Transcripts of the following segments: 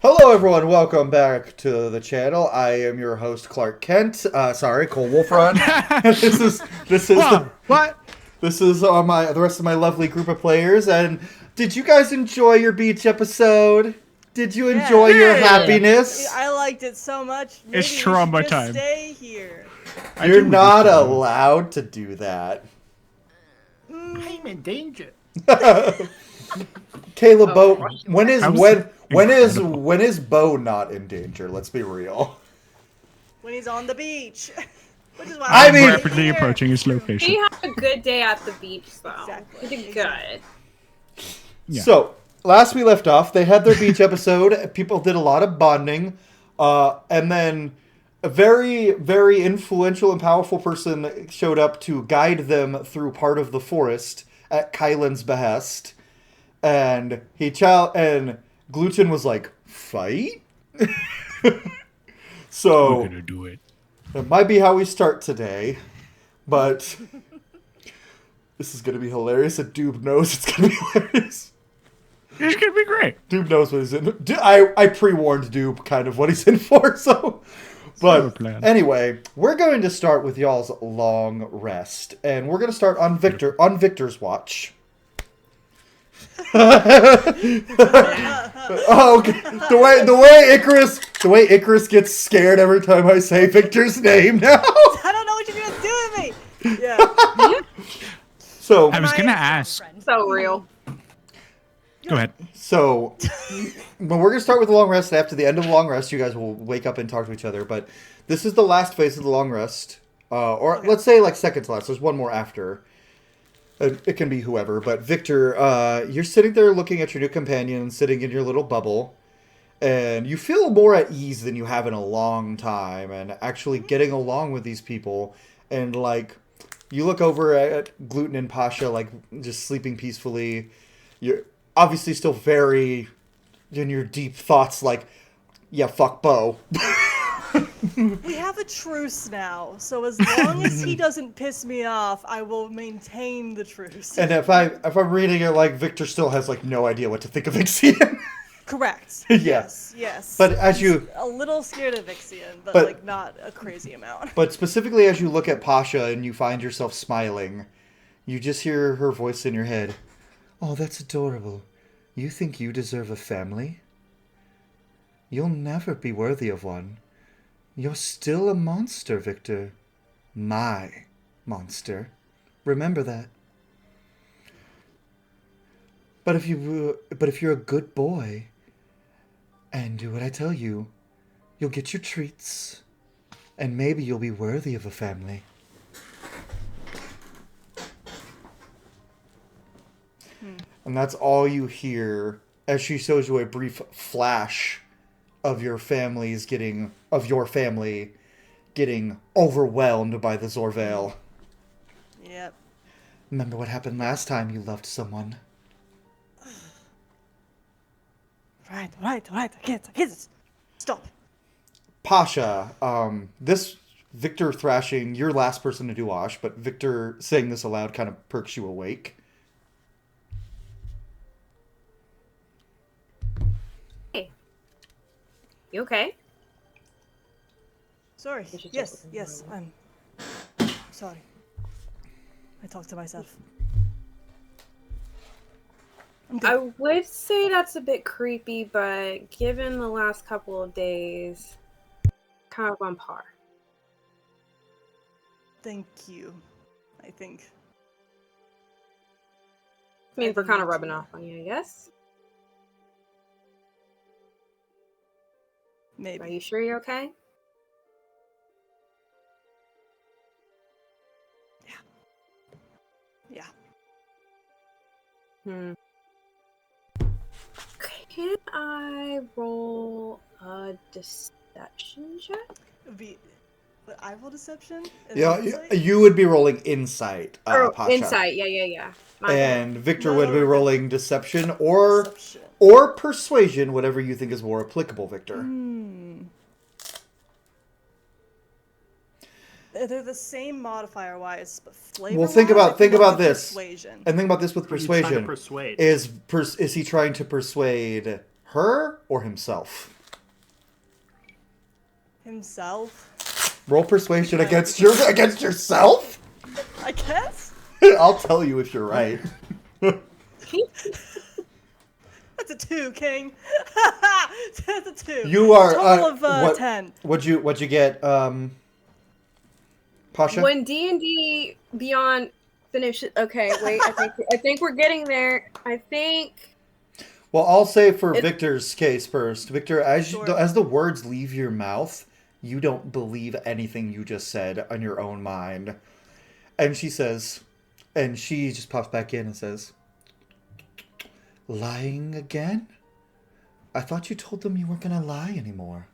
Hello, everyone. Welcome back to the channel. I am your host, Clark Kent. Sorry, Cole Wolfron. this is Whoa, what? This is the rest of my lovely group of players. And did you guys enjoy your beach episode? Did you enjoy your happiness? I liked it so much. Maybe It's we trauma should just time. stay here. You're not allowed to do that. I'm in danger. Caleb, Bo, when is Bo not in danger? Let's be real. When he's on the beach. Which is why I mean- rapidly approaching his He location. had a good day at the beach, though. Exactly. He did good. Yeah. So, last we left off, they had their beach episode. People did a lot of bonding. And then a very, very influential and powerful person showed up to guide them through part of the forest at Kylan's behest. And and Gluten was like, fight? So, We're gonna do it. that might be how we start today. But this is going to be hilarious. And Doob knows it's going to be hilarious. It's gonna be great. Doob knows what he's in. I pre-warned Doob kind of what he's in for, so. Solid But plan. anyway, we're going to start with y'all's long rest, and we're going to start on Victor's watch. Oh, okay. the way Icarus gets scared every time I say Victor's name now. I don't know what you're gonna do with me. Yeah. So I was gonna ask. So real. Go ahead. But we're going to start with the long rest. After the end of the long rest, you guys will wake up and talk to each other. But this is the last phase of the long rest. Or let's say like second to last. There's one more after. It can be whoever. But Victor, you're sitting there looking at your new companion, sitting in your little bubble. And you feel more at ease than you have in a long time. And actually getting along with these people. And like, you look over at Gluten and Pasha, like just sleeping peacefully. You're obviously still very in your deep thoughts, like, yeah, fuck Bo. We have a truce now, so as long as he doesn't piss me off, I will maintain the truce. And if I'm reading it, like, Victor still has like no idea what to think of Ixion. Correct. Yeah. Yes. But as He's you- a little scared of Ixion, but But- like not a crazy amount. But specifically as you look at Pasha and you find yourself smiling, you just hear her voice in your head. Oh, that's adorable. You think you deserve a family? You'll never be worthy of one. You're still a monster, Victor. My monster. Remember that. But if you're a good boy and do what I tell you, you'll get your treats, and maybe you'll be worthy of a family. And that's all you hear as she shows you a brief flash of your family getting overwhelmed by the Zorvale. Yep. Remember what happened last time you loved someone? Right. I can't. Stop. Pasha, this Victor thrashing, you're last person to do Osh, but Victor saying this aloud kind of perks you awake. You okay? Sorry. We should check Yes, with him yes, later. I'm sorry. I talked to myself. I'm good. I would say that's a bit creepy, but given the last couple of days, kind of on par. Thank you. I think. I mean, I we're think kind of me rubbing too. off on you, I guess. Are Maybe. you sure you're okay? Yeah. Can I roll a deception check? But I roll deception? Yeah, Insight? you would be rolling insight, Pasha. Insight, yeah. My bad. And Victor No, would be no. rolling deception or Deception. persuasion, whatever you think is more applicable, Victor. They're the same modifier wise, but flavor. Well, think about this. Persuasion. And think about this with Who are you trying to persuasion. persuade? Is he trying to persuade her or himself? himself. Roll persuasion against yourself? I guess. I'll tell you if you're right. That's a 2, King. That's a 2. You are Total of what, 10. What'd you get, Pasha? When D&D Beyond finishes, okay, wait, I think we're getting there. I think. Well, I'll say for Victor's case first. Victor, as Sure. as the words leave your mouth, you don't believe anything you just said on your own mind. And she says, and she just pops back in and says, lying again? I thought you told them you weren't going to lie anymore.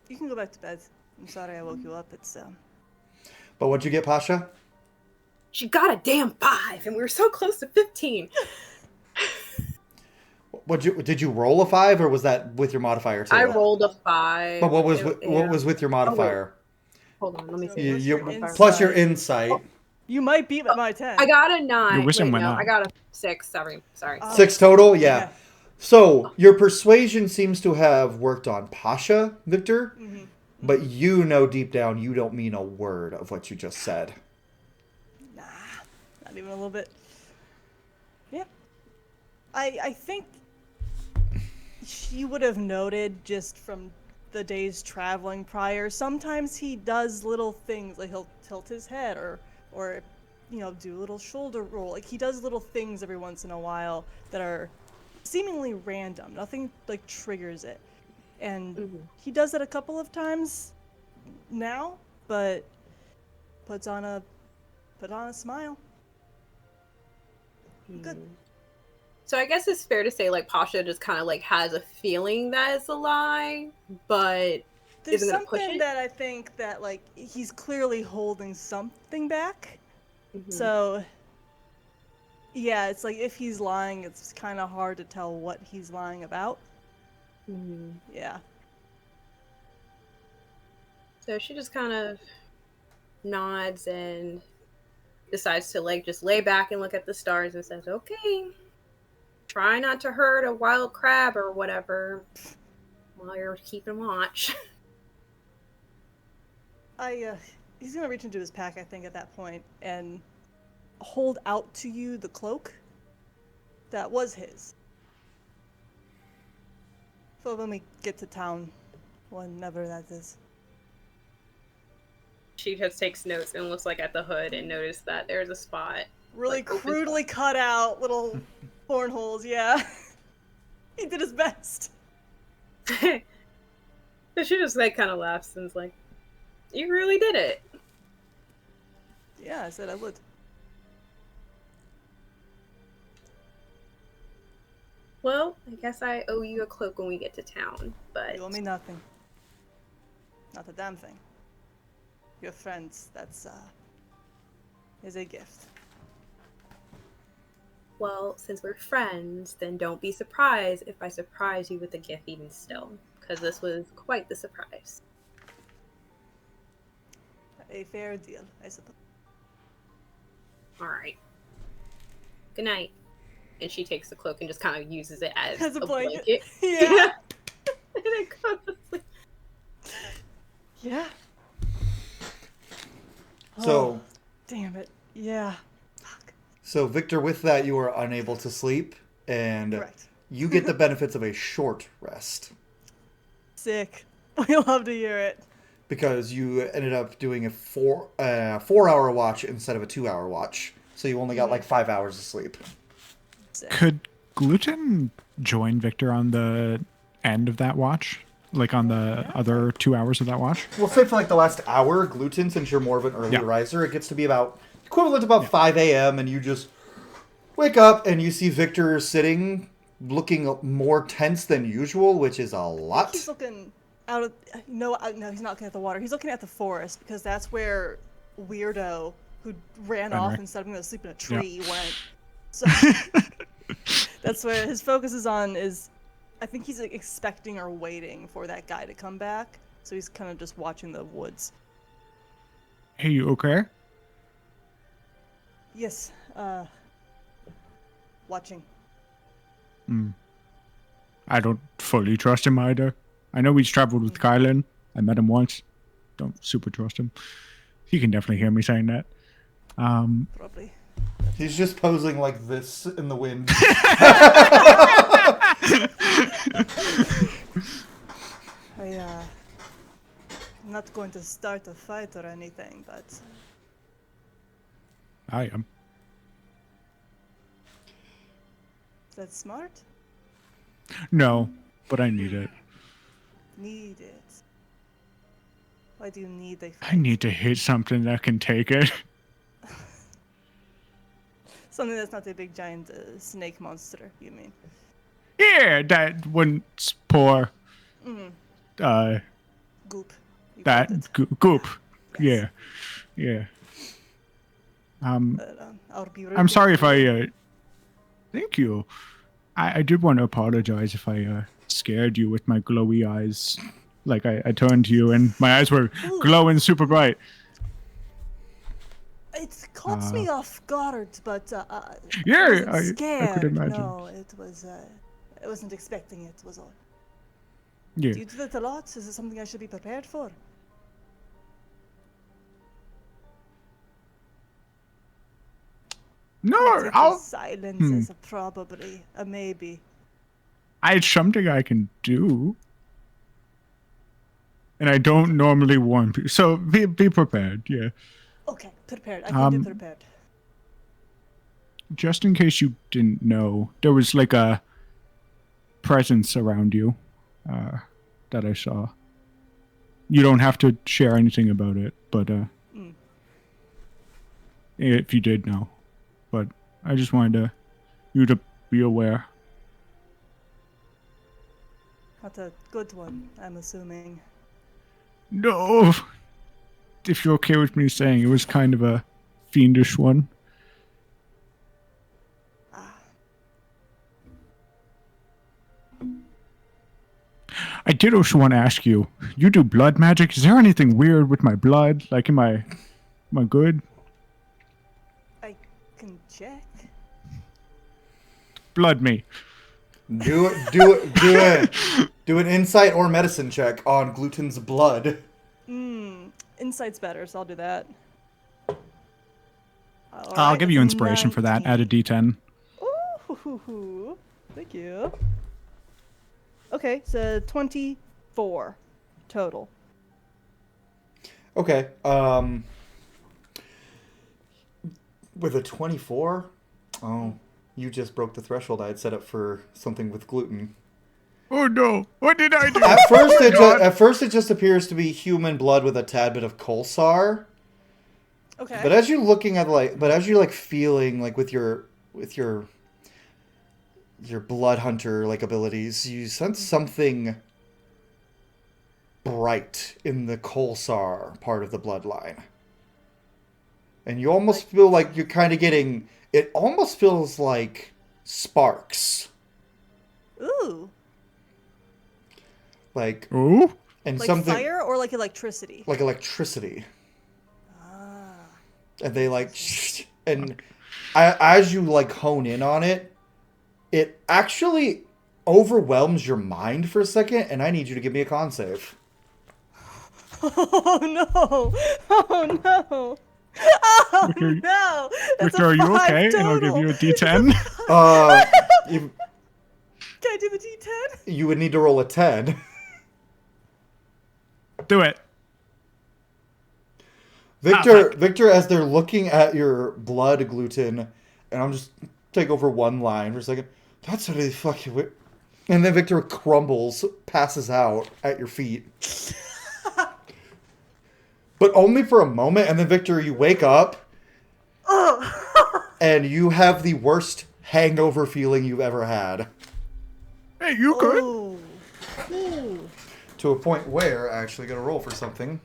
You can go back to bed. I'm sorry I woke you up. It's But what'd you get, Pasha? She got a damn 5, and we were so close to 15. Did you roll a 5, or was that with your modifier too? I rolled a 5. But what was with your modifier? Hold on, let me So see. what's your insight? Plus your insight. You might beat my 10. I got a 9. Your wisdom Wait, went no, up. I got a 6. Sorry. 6 total? Yeah. Okay. So your persuasion seems to have worked on Pasha, Victor, but you know deep down you don't mean a word of what you just said. Nah, not even a little bit. Yeah. I think she would have noted just from the days traveling prior. Sometimes he does little things, like he'll tilt his head or do a little shoulder roll. Like he does little things every once in a while that are seemingly random. Nothing like triggers it. And he does it a couple of times now, but put on a smile. Good. So I guess it's fair to say, like, Pasha just kind of, like, has a feeling that it's a lie, but There's isn't gonna push something it? that I think that, like, he's clearly holding something back. So, yeah, it's like if he's lying, it's kind of hard to tell what he's lying about. Yeah. So she just kind of nods and decides to, like, just lay back and look at the stars and says, okay, try not to hurt a wild crab or whatever while you're keeping watch. He's gonna reach into his pack, I think, at that point, and hold out to you the cloak that was his. So when we get to town, whenever that is. She just takes notes and looks, like, at the hood and noticed that there's a spot. Really like, open crudely cut out little horn holes, yeah. He did his best. So she just, like, kind of laughs and is like, you really did it. Yeah, I said I would. Well, I guess I owe you a cloak when we get to town, but... You owe me nothing. Not a damn thing. Your friends, that's, is a gift. Well, since we're friends, then don't be surprised if I surprise you with a gift even still, because this was quite the surprise. A fair deal, I suppose. Alright. Good night. And she takes the cloak and just kind of uses it as a a blanket. blanket. Yeah. And it goes to sleep. Yeah. So, Damn it. Yeah. Fuck. so Victor, with that, you are unable to sleep, and Correct. you get the benefits of a short rest Sick. We love to hear it. because you ended up doing a 4-hour watch instead of a 2-hour watch. So you only got like 5 hours of sleep. Sick. Could Gluten join Victor on the end of that watch? Like on the other 2 hours of that watch? We'll say for like the last hour, Gluten, since you're more of an early Yeah. riser, it gets to be about equivalent to about 5 a.m. and you just wake up and you see Victor sitting, looking more tense than usual, which is a lot. He's looking out of... No, he's not looking at the water. He's looking at the forest, because that's where Weirdo, who ran off Henry. instead of going to sleep in a tree, went. So that's where his focus is on is... I think he's expecting or waiting for that guy to come back. So he's kind of just watching the woods. Hey, you okay? Yes, watching. I don't fully trust him either. I know he's traveled with Kylan. I met him once. Don't super trust him. He can definitely hear me saying that. Probably. He's just posing like this in the wind. I'm not going to start a fight or anything, but I am. is that smart? No, but I need it. Need it. Why do you need a I fight? need to hit something that can take it. Something that's not a big giant snake monster, you mean? Yeah, that one's poor. Goop. You That called it. goop. Yes. Yeah. I'll be I'm sorry if I. Thank you. I did want to apologize if I scared you with my glowy eyes. Like I turned to you and my eyes were glowing super bright. It caught me off guard, but Yeah, I wasn't I scared. could imagine. No, it was. I wasn't expecting it. Was all. Yeah. Do you do that a lot? Is it something I should be prepared for? No, I think I'll. silence is a probably a maybe. It's something I can do. And I don't normally warn people. So be prepared, yeah. Okay, prepared. I can do prepared. Just in case you didn't know, there was like a presence around you that I saw. You don't have to share anything about it, but if you did know. But I just wanted you to be aware. Not a good one, I'm assuming. No! If you're okay with me saying, it was kind of a fiendish one. I did also want to ask you, you do blood magic? Is there anything weird with my blood? Like, am I good? I can check. Blood me. Do an insight or medicine check on Gluten's blood. Insight's better, so I'll do that. I'll give you inspiration for that. Add a d10. Ooh, thank you. Okay, so 24 total. Okay. With a 24? Oh, you just broke the threshold I had set up for something with gluten. Oh no! What did I do? At first, it just appears to be human blood with a tad bit of Kolsar. Okay. But as you're feeling like with your blood hunter like abilities, you sense something bright in the Kolsar part of the bloodline, and you almost feel like you're kind of getting. It almost feels like sparks. Ooh. Like Ooh? and Like something fire or like electricity? like electricity. And they and as you hone in on it, it actually overwhelms your mind for a second, and I need you to give me a con save. Oh no! Oh no! Oh Victor, no! That's Victor, are you 5 okay? total. And I'll give you a d10. You, Can I do the D10? you would need to roll a 10. Do it. Victor, as they're looking at your blood, Gluten, and I'm just take over one line for a second. That's really fucking weird. And then Victor crumbles, passes out at your feet. But only for a moment, and then Victor, you wake up, and you have the worst hangover feeling you've ever had. Hey, you good? Ooh. Ooh. To a point where I actually got to roll for something.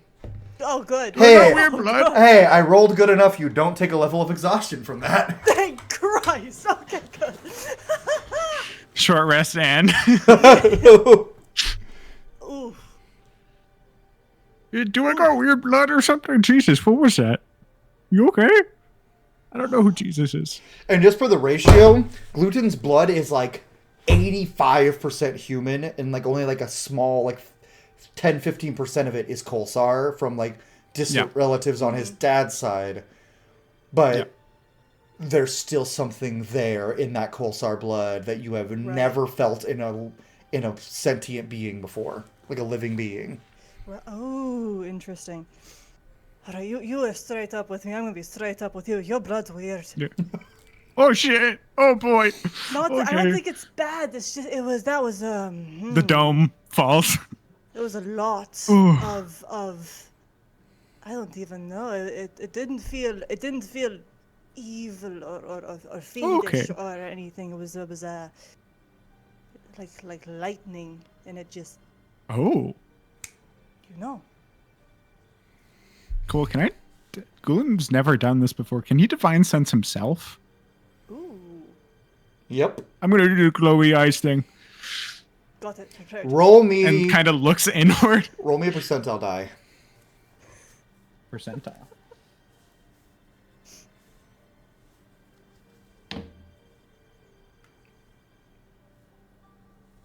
Oh, good. Hey, Weird blood. hey, I rolled good enough. You don't take a level of exhaustion from that. Thank Christ. Okay, good. Short rest and. Ooh. Do I got weird blood or something? Jesus, what was that? You okay? I don't know who Jesus is. And just for the ratio, Gluten's blood is like 85% human, and like only like a small like 10-15% of it is Kolsar from like distant relatives on his dad's side. But there's still something there in that Kolsar blood that you have never felt in a sentient being before, like a living being. Well, oh, interesting. All right, you are straight up with me. I'm gonna be straight up with you. Your blood's weird. Yeah. Oh shit! Oh boy! I don't think it's bad. It's just that was The dome falls. It was a lot Ooh. of I don't even know. It didn't feel evil or fiendish or anything. It was like lightning, and it just Cool. Can I? Gulum's never done this before. Can he divine sense himself? Ooh. Yep. I'm gonna do the glowy eyes thing. Got it. Prepared. Roll me. And kind of looks inward. Roll me a percentile die. Percentile.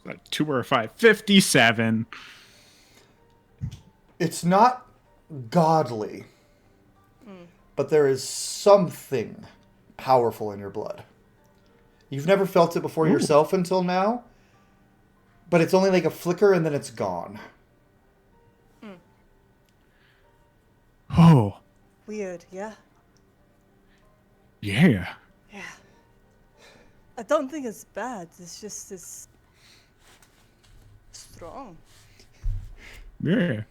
A 2 or a 5. 57. It's not godly, but there is something powerful in your blood. You've never felt it before yourself until now, but it's only like a flicker and then it's gone. Oh. Weird, yeah? Yeah. Yeah. I don't think it's bad. It's just it's strong. Yeah.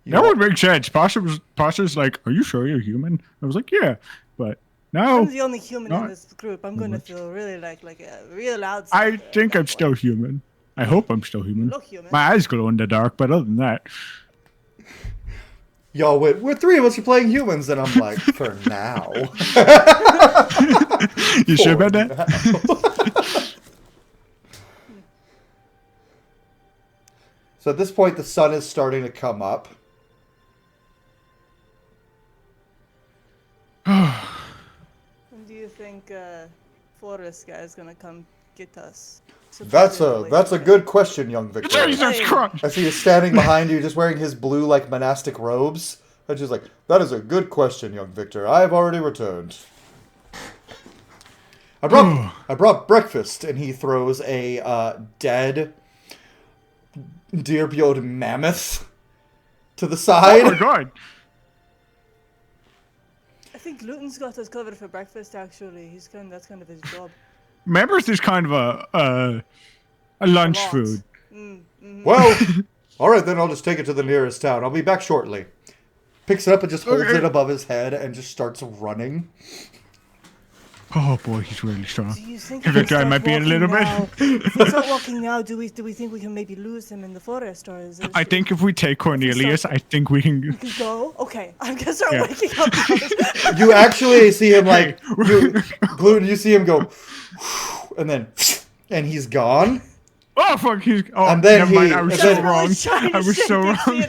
That would make sense. Pasha's like, "Are you sure you're human?" I was like, "Yeah," but no. I'm the only human in this group. I'm gonna feel really like a real outsider. I think I'm still human. I hope I'm still human. Look human. My eyes glow in the dark, but other than that, Y'all, we're three of us are playing humans, and I'm like, for now. You sure about that? So at this point, the sun is starting to come up. And do you think Forest guy is gonna come get us? That's a good question, young Victor. Jesus Christ! As he is standing behind you, just wearing his blue like monastic robes. I'm just like, that is a good question, young Victor. I have already returned. I brought breakfast, and he throws a dead deer-billed mammoth to the side. Oh my god! I think Luton's got us covered for breakfast. Actually, that's kind of his job. Members is kind of a lunch lot. food. Well, all right, then I'll just take it to the nearest town. I'll be back shortly. Picks it up and just holds it above his head and just starts running. Oh boy, he's really strong. Do you think Every guy might be a little bit. If we start walking now, do we think we can maybe lose him in the forest, or is it? I think if we take Cornelius, I think we can. We can go. Okay, I'm gonna start waking up. You actually see him like Gluten. You see him go, and then, and he's gone. Oh fuck! He's. Oh, And then never mind. I he- was and so then- wrong. I was so wrong. Then-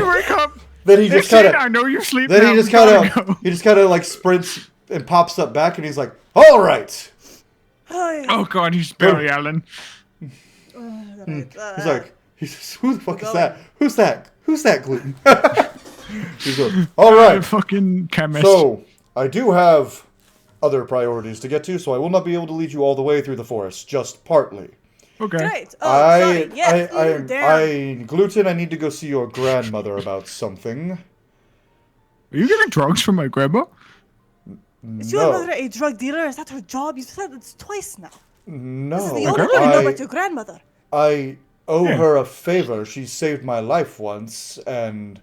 Wake up! Then he just kind I of. know you sleep. Then now. he just We kind gotta of. He just kind of like sprints and pops up back, and he's like, "All right." Oh god, he's Barry Allen. He's like, "Who the fuck is that? Who's that? Who's that Gluten?" He's like, "All right." Fucking chemist. So, I do have other priorities to get to, so I will not be able to lead you all the way through the forest, just partly. Okay. Great. Oh, sorry. Yes. Damn. Gluten, I need to go see your grandmother about something. Are you getting drugs from my grandma? Is your mother a drug dealer? Is that her job? You said it's twice now. No. This is the only thing I know about your grandmother. I owe her a favor. She saved my life once, and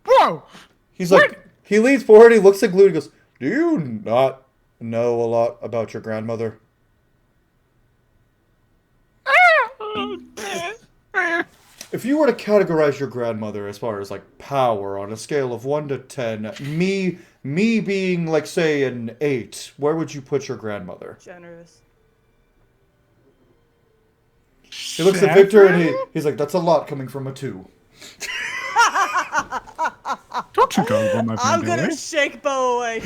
Whoa! he's like, he leans forward, he looks at Gluten, and goes, "Do you not know a lot about your grandmother?" If you were to categorize your grandmother as far as like power on a scale of 1 to 10, me being like say an 8, where would you put your grandmother? Generous. He looks at Victor and he's like, "That's a lot coming from a 2." Don't you go over my I'm friend gonna away. shake Bo away.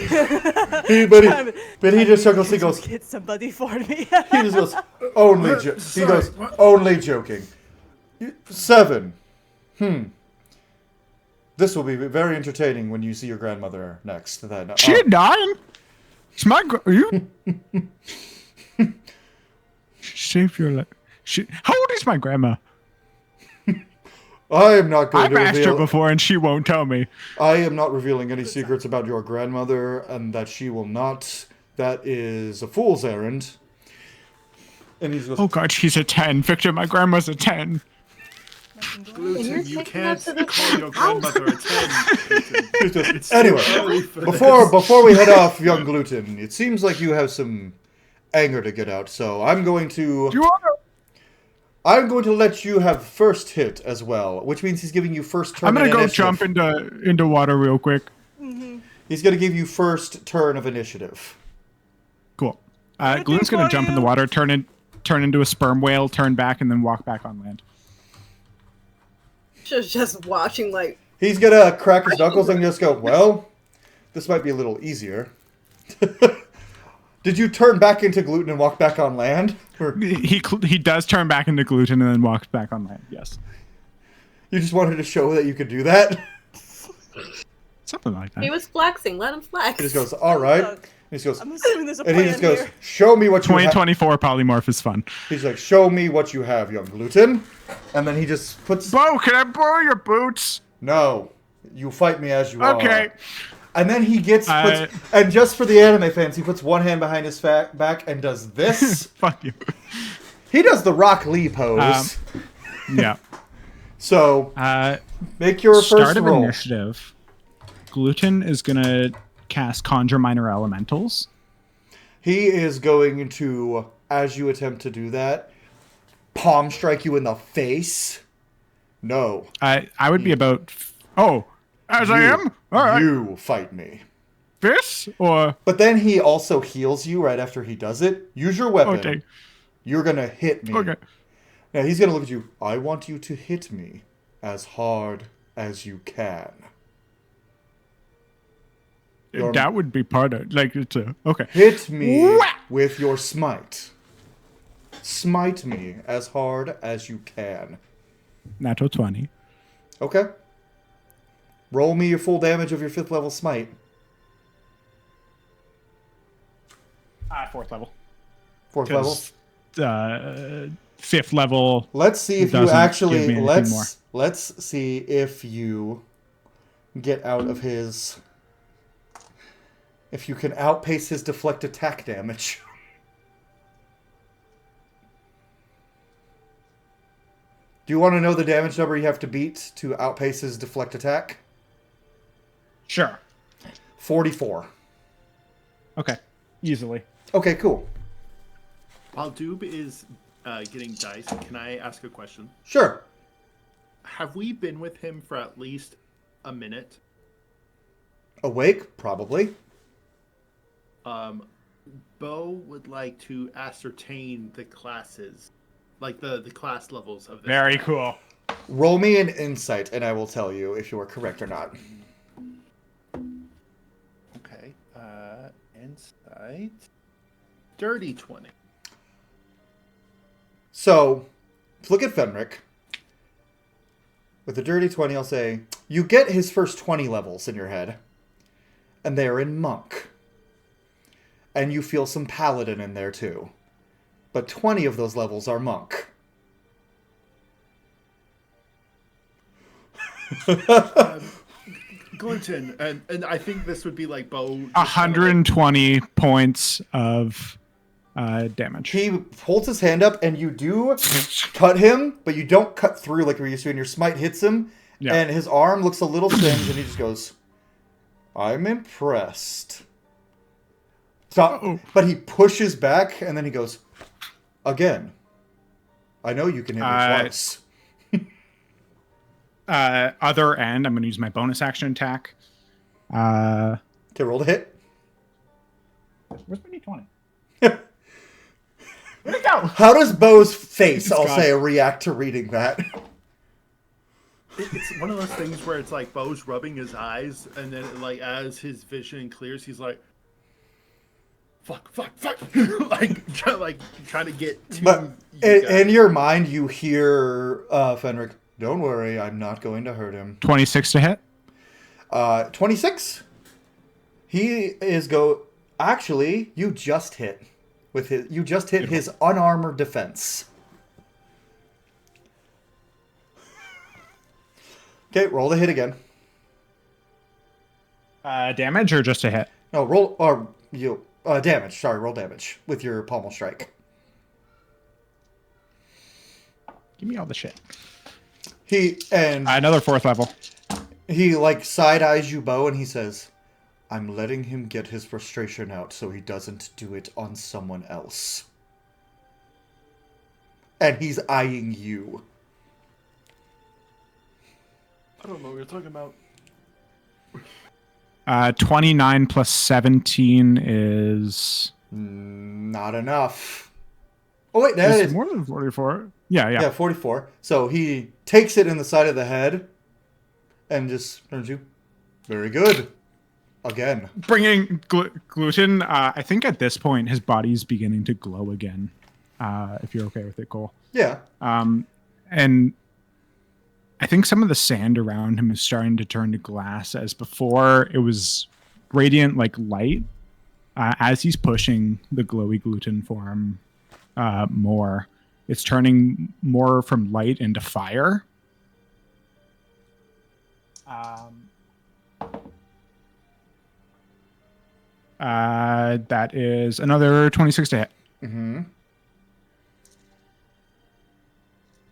But he just chuckles. He goes. Get somebody for me. He just goes. Only. He goes. Only joking. 7. This will be very entertaining when you see your grandmother next. Then. She ain't dying. It's my you. Save your life. How old is my grandma? I am not going I've to asked her reveal. before and she won't tell me. I am not revealing any secrets about your grandmother, and that she will not. That is a fool's errand. And he goes. Oh god, she's a 10. Victor, my grandma's a 10. you're Gluten, you taking us can't to the call your grandmother a 10. Gluten. It's too Anyway, early for before we head off, young Gluten, it seems like you have some anger to get out. So I'm going to let you have first hit as well, which means he's giving you first turn. I'm gonna of go initiative. jump into water real quick. He's going to give you first turn of initiative. Cool. Looking Gloon's gonna for jump in the you. water, turn into a sperm whale, turn back, and then walk back on land. Just watching, like, He's gonna crack his knuckles and just go, well, this might be a little easier. Did you turn back into Gluten and walk back on land? Or He does turn back into gluten and then walks back on land. Yes, you just wanted to show that you could do that? something like that. he was flexing. Let him flex. He just goes, all right. Look, And he just goes, I'm assuming there's a and plan he just goes, here. show me what you have. 2024 polymorph is fun. He's like, show me what you have, young Gluten. And then he just puts, Bo, can I borrow your boots? no, you fight me as you are. Okay. And then he puts, and just for the anime fans, he puts one hand behind his back and does this. Fuck you. He does the Rock Lee pose. Yeah. So, make your Start first of roll. initiative. Gluten is gonna cast Conjure Minor Elementals. He is going to, as you attempt to do that, palm strike you in the face. No. I would be about. Oh, as I am. All right. You fight me. This or But then he also heals you right after he does it. Use your weapon. okay. You're going to hit me. Okay. Now he's going to look at you. I want you to hit me as hard as you can. Your- That would be part of like it's a okay. Hit me Whack! with your smite. Smite me as hard as you can. Natural 20. Okay. Roll me your full damage of your 5th level smite. 4th level. 4th level. 5th level. Let's see if you doesn't give actually me anything more. let's see if you get out of his, if you can outpace his deflect attack damage. Do you want to know the damage number you have to beat to outpace his deflect attack? Sure. 44. Okay. Easily. Okay, cool. While Doob is getting dice, can I ask a question? Sure. Have we been with him for at least a minute? Awake? Probably. Bo would like to ascertain the classes, like the class levels of this. Very cool. Roll me an insight, and I will tell you if you are correct or not. Okay. Insight. Dirty 20. So, look at Fenric. With a dirty 20, I'll say, you get his first 20 levels in your head. And they are in Monk. And you feel some Paladin in there too. But 20 of those levels are Monk. Gluten, and I think this would be like Bo. 120 points of damage. He holds his hand up, and you do cut him, but you don't cut through like we used to, and your smite hits him, Yeah. and his arm looks a little singed, and he just goes, I'm impressed. Stop. Uh-oh. But he pushes back, and then he goes, again. I know you can hit me twice. Other end, I'm going to use my bonus action attack. Okay, roll to hit. Where's my d20? Where'd it go? How does Bo's face, I'll gone. say, react to reading that? It's one of those things where it's like Bo's rubbing his eyes, and then like as his vision clears, he's like, "Fuck, fuck, fuck!" like trying to get to. But you guys. in your mind, you hear Fenric. Don't worry, I'm not going to hurt him. 26 to hit. 26. He is Actually, you just hit with his. You just hit his unarmored defense. Okay, roll the hit again. Damage or just a hit? No, roll or you damage. Sorry, roll damage with your pommel strike. Give me all the shit. Another 4th level. He like side eyes you, Bo, and he says, "I'm letting him get his frustration out so he doesn't do it on someone else." And he's eyeing you. I don't know what you're talking about. 29 plus 17 is Not enough. Oh wait, that is is more than 44. Yeah. 44. So he takes it in the side of the head and just turns you. Very good. Again. Bringing gluten. I think at this point his body's beginning to glow again. If you're okay with it, Cole. Yeah. And I think some of the sand around him is starting to turn to glass, as before it was radiant like light. As he's pushing the glowy gluten form more, it's turning more from light into fire. That is another 26 to hit. Mm-hmm.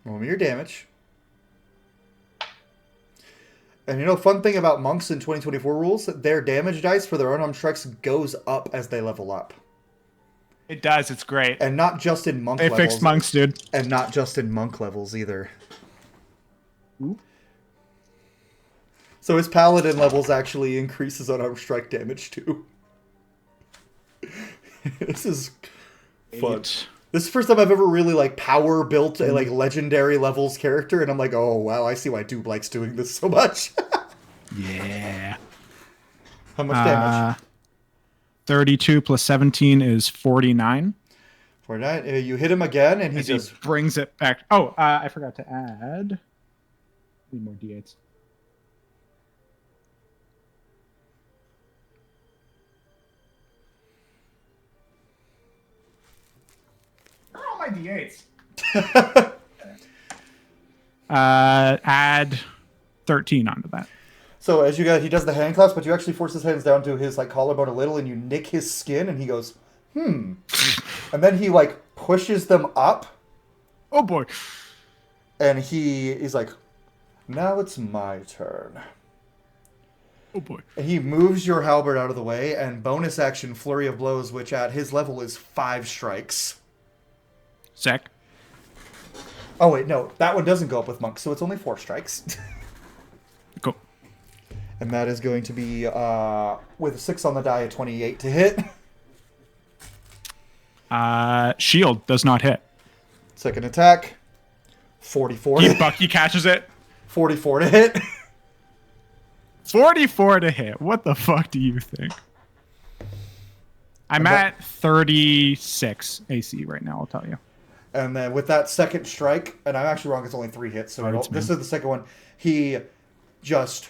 Roll me your damage. And you know, fun thing about monks in 2024 rules, their damage dice for their unarmed strikes goes up as they level up. It does. It's great. And not just in monk They levels. fixed monks, dude. And not just in monk levels either. Ooh. So his paladin levels actually increase his unarmed strike damage too. This is fun. This is the first time I've ever really like power built a like legendary levels character, and I'm like, oh wow, I see why Dude likes doing this so much. Yeah. How much damage? 32 plus 17 is 49. 49. You hit him again, and he just brings it back. Oh, I forgot to add. Need more d8s. Where are all my d8s? Add 13 onto that. So as you guys, he does the hand clasp, but you actually force his hands down to his like collarbone a little, and you nick his skin, and he goes, and then he like pushes them up. Oh boy! And he's like, now it's my turn. Oh boy! And he moves your halberd out of the way, and bonus action flurry of blows, which at his level is 5 strikes. Sec. Oh wait, no, that one doesn't go up with monk, so it's only 4 strikes. Cool. And that is going to be, with a 6 on the die, a 28 to hit. Shield does not hit. Second attack, 44 to hit. Bucky catches it. 44 to hit. 44 to hit. What the fuck do you think? I'm at 36 AC right now, I'll tell you. And then with that second strike, and I'm actually wrong, it's only 3 hits, so this is the second one. He just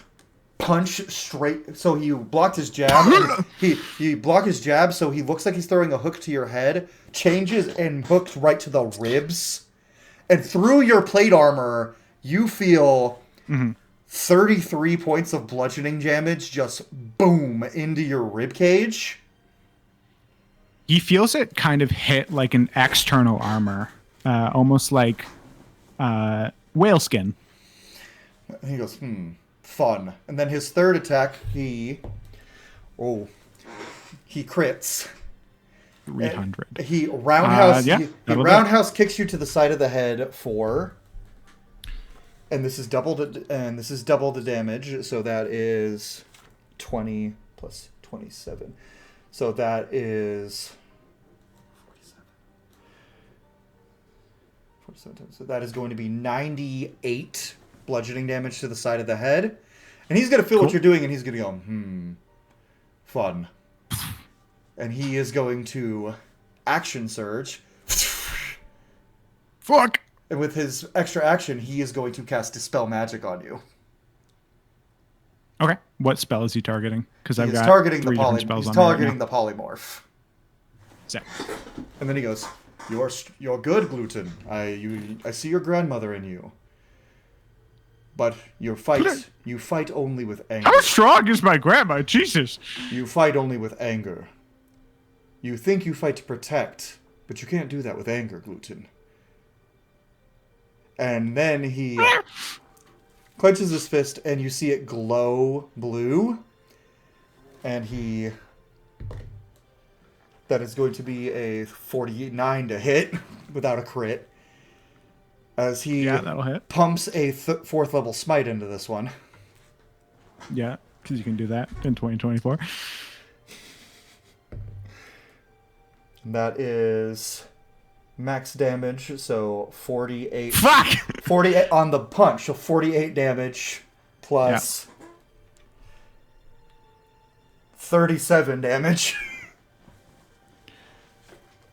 punched straight. So he blocked his jab. he blocked his jab, so he looks like he's throwing a hook to your head. Changes and hooks right to the ribs. And through your plate armor, you feel 33 points of bludgeoning damage just boom into your rib cage. He feels it kind of hit like an external armor, almost like whale skin. And he goes, fun. And then his third attack, he crits. 300. He roundhouse he that'll roundhouse kicks you to the side of the head for, and this is double the damage, so that is 20 plus 27. So that is 47. So that is going to be 98 bludgeoning damage to the side of the head. And he's going to feel what you're doing, and he's going to go, fun. And he is going to action surge. Fuck! And with his extra action, he is going to cast Dispel Magic on you. Okay. What spell is he targeting? Because I've He's got targeting three the different spells he's on me right targeting now. the polymorph. Sick. And then he goes, "You're good, Gluten. I see your grandmother in you. But you fight only with anger. How strong is my grandma? Jesus. You fight only with anger. You think you fight to protect, but you can't do that with anger, Gluten." And then he clenches his fist, and you see it glow blue. And that is going to be a 49 to hit without a crit. As he That'll hit. pumps a 4th level smite into this one. Yeah, because you can do that in 2024. And that is max damage, so 48. Fuck! 48 on the punch, so 48 damage plus 37 damage.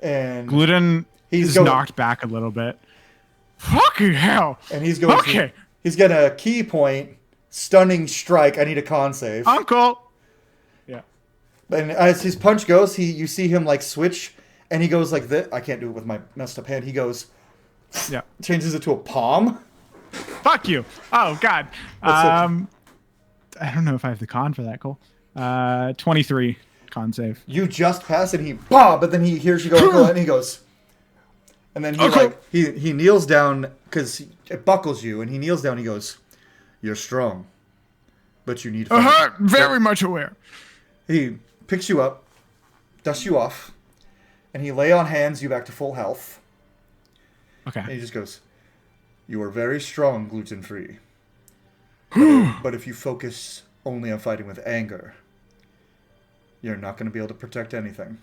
And Gluten He's is going- knocked back a little bit. Fucking hell! and he's going Okay. he's gonna key point, stunning strike. I need a con save. Uncle! Yeah. And as his punch goes, you see him like switch, and he goes like this. I can't do it with my messed up hand. He goes, Yeah. changes it to a palm. Fuck you! Oh, God. What's up? I don't know if I have the con for that, Cole. 23 con save. You just pass, and he but then he hears you go, and he goes, and then he Okay. he kneels down because it buckles you, and he kneels down. And he goes, "You're strong, but you need." Very much aware. He picks you up, dusts you off, and he lay on hands you back to full health. And Okay. he just goes, "You are very strong, gluten free. But if you focus only on fighting with anger, you're not going to be able to protect anything."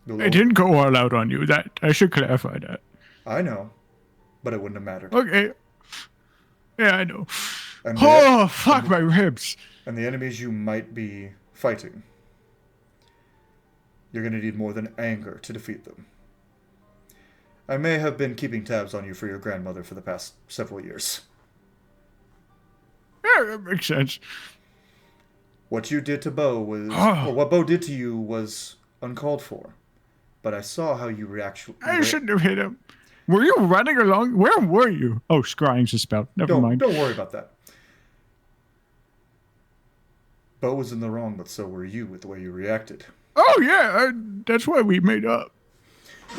I didn't go all out on you. That I should clarify that. I know, but it wouldn't have mattered. Okay. Yeah, I know. And Oh, fuck my ribs. and the enemies you might be fighting, you're going to need more than anger to defeat them. I may have been keeping tabs on you for your grandmother for the past several years. Yeah, that makes sense. What you did to Bo was, Oh. or what Bo did to you was uncalled for. But I saw how you react. I shouldn't have hit him. Were you running along? Where were you? Oh, scrying's a spell. Never mind. Don't worry about that. Bo was in the wrong, but so were you with the way you reacted. Oh, yeah. That's why we made up.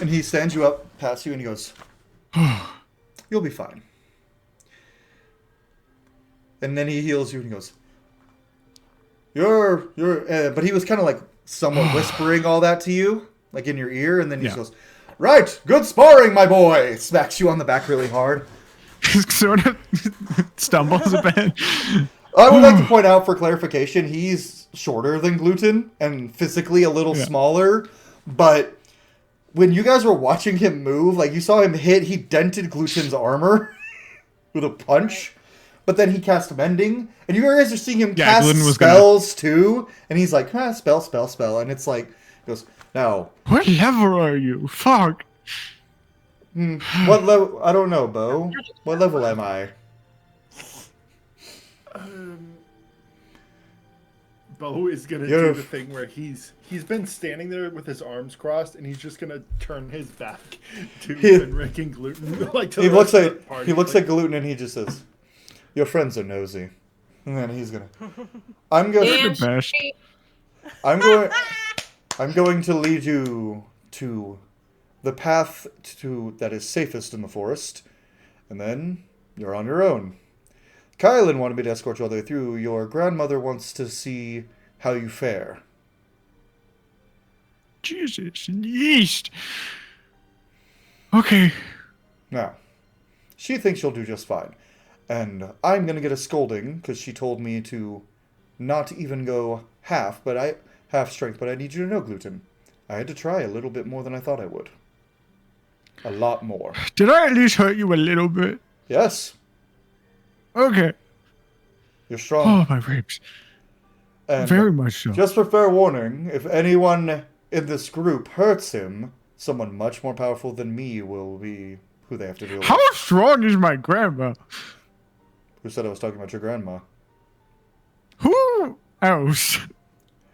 And he stands you up, past you, and he goes, "You'll be fine." And then he heals you, and he goes, "You're," but he was kind of like somewhat whispering all that to you, like in your ear, and then he Yeah. just goes, "Right, good sparring, my boy." Smacks you on the back really hard. Sort of stumbles a bit. I would like to point out for clarification, he's shorter than Gluten and physically a little Yeah. smaller, but when you guys were watching him move, like you saw him hit, he dented Gluten's armor with a punch, but then he cast Mending, and you guys are seeing him cast Gluten was spells too, and he's like, spell, and it's like, he goes, "Now, What level are you? Fuck. what level, I don't know, Bo, what level am I?" Bo is gonna You're- do the thing where he's been standing there with his arms crossed, and he's just gonna turn his back to Rick and Gluten. Like to He the looks rest of like the party. he looks like Gluten, and he just says, "Your friends are nosy," and then he's gonna, I'm going, Damn the best. straight. I'm going to lead you to the path that is safest in the forest, and then you're on your own. Kylan wanted me to escort you all the way through. Your grandmother wants to see how you fare. Jesus. Yeast. Okay. Now, she thinks you'll do just fine, and I'm gonna get a scolding because she told me to not even go half strength. But I need you to know, Gluten, I had to try a little bit more than I thought I would. A lot more. Did I at least hurt you a little bit? Yes. Okay. You're strong. Oh, my ribs. And Very much so. just for fair warning, if anyone in this group hurts him, someone much more powerful than me will be who they have to deal How with. strong is my grandma? Who said I was talking about your grandma? Who else?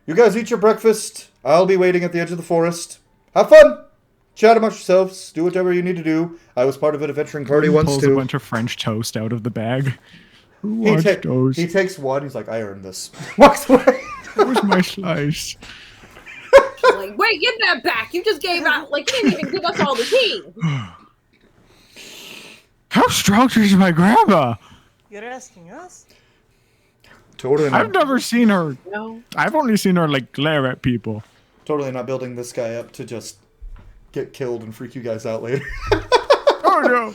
You guys eat your breakfast. I'll be waiting at the edge of the forest. Have fun! Chat amongst yourselves. Do whatever you need to do. I was part of an adventuring party once Pulls a too. bunch of French toast out of the bag. Who He, wants ta- toast? he takes one. He's like, I earned this. Walks away. Where's my slice? She's like, wait, get that back. You just gave out, like, you didn't even give us all the tea. How strong is my grandma? You're asking us? Totally I've not. never seen her. No. I've only seen her like glare at people. Totally not building this guy up to just get killed and freak you guys out later. Oh no!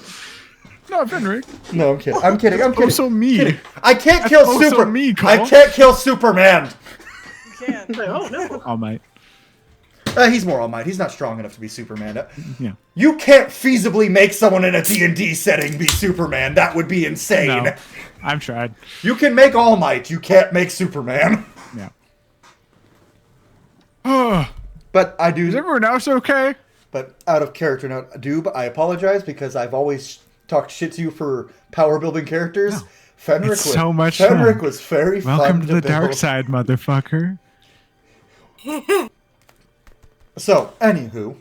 No, Fenric. No, I'm kidding. I'm kidding. I'm kidding. Also me. Kidding. I can't kill also Super. me, Cole. I can't kill Superman. You can. Oh, no. All might. He's more All Might. He's not strong enough to be Superman. Yeah. You can't feasibly make someone in a D&D setting be Superman. That would be insane. No, I've tried. You can make All Might. You can't make Superman. Yeah. Oh, But I is do. everyone else okay? But But out of character, not Doob, I apologize because I've always talked shit to you for power building characters. No. Fenric It's was, so much Fenric fun. was very Welcome fun to the dark build. side, motherfucker. So, anywho,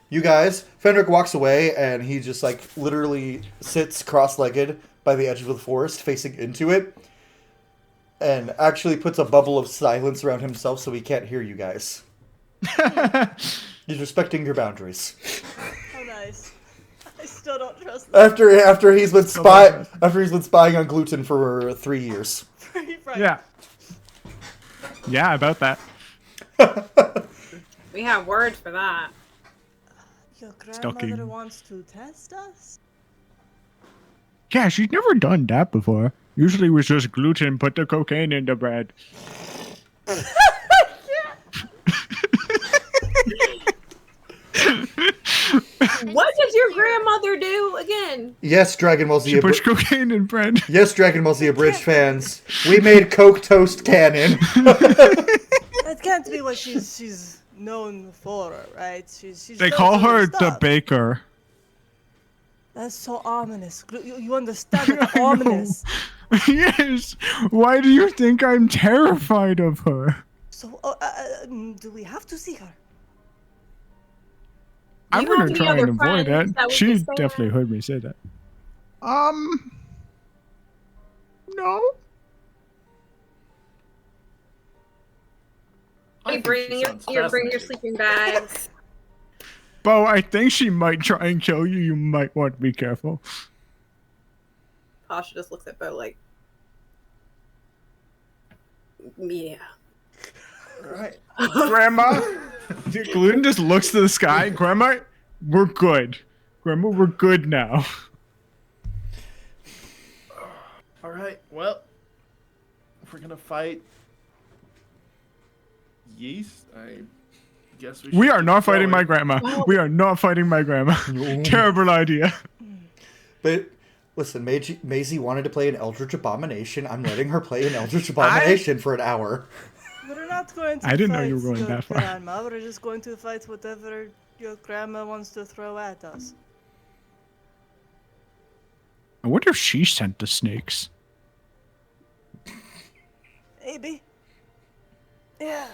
you guys, Fenric walks away and he just like literally sits cross-legged by the edge of the forest, facing into it, and actually puts a bubble of silence around himself so he can't hear you guys. He's respecting your boundaries. How nice. I still don't trust After he's been Still don't trust after he's been spying on gluten for 3 years. them. Right. Yeah. Yeah, about that. We have words for that. Your Stalking. grandmother wants to test us? Yeah, she's never done that before. Usually it was just gluten, put the cocaine in the bread. What does your grandmother do again? Yes, Dragon Ball Z. She puts cocaine in bread. Yes, Dragon Ball Z Abridged fans. We made Coke Toast canon. That can't be what she's known for, right? She's They known call for her stuff. the baker. That's so ominous. You understand it's ominous. Yes. Why do you think I'm terrified of her? So, do we have to see her? I'm You have gonna any try and other avoid friends it. that we She could stay definitely at? heard me say that. No. I You think bring she your, sounds you bring your fascinating. sleeping bags. Bo, I think she might try and kill you. You might want to be careful. Pasha just looks at Bo like, yeah. Right. Grandma. Gluten just looks to the sky. Grandma, we're good. Grandma, we're good now. All right. Well, if we're gonna fight yeast, I guess we. We should are keep not fighting going. my grandma. We are not fighting my grandma. Terrible idea. But listen, Maisie wanted to play an Eldritch Abomination. I'm letting her play an Eldritch Abomination for an hour. We're not going to I didn't know fight you were going your that far. grandma. We're just going to fight whatever your grandma wants to throw at us. I wonder if she sent the snakes. Maybe. Yeah.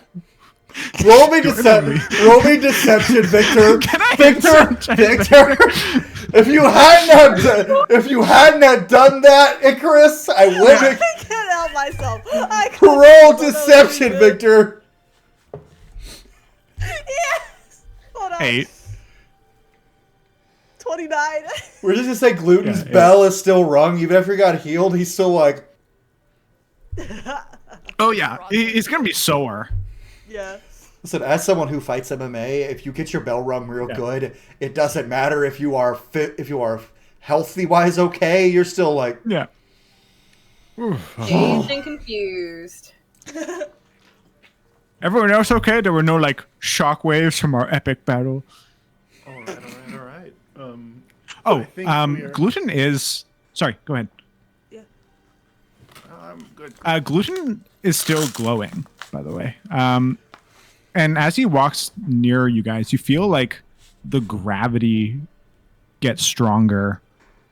Roll me deception, Victor. Can I Victor. If you hadn't have done that, Icarus, I wouldn't. I can't help myself. I can't Roll help deception, myself. Victor. Yes. Hold on. 8. 29. We're just gonna say Gluten's Yeah, bell is still rung, even after he got healed. He's still like, Oh yeah, he's gonna be sore. Yeah. listen. As someone who fights MMA, if you get your bell rung real Yeah. good, it doesn't matter if you are fit, if you are healthy wise okay. You're still like, Yeah. Dazed and confused. Everyone else okay? There were no like shock waves from our epic battle. All right. Oh, I think we are- gluten is. Sorry, go ahead. Yeah. I'm good. Gluten is still glowing, by the way. And as he walks near you guys, you feel like the gravity gets stronger,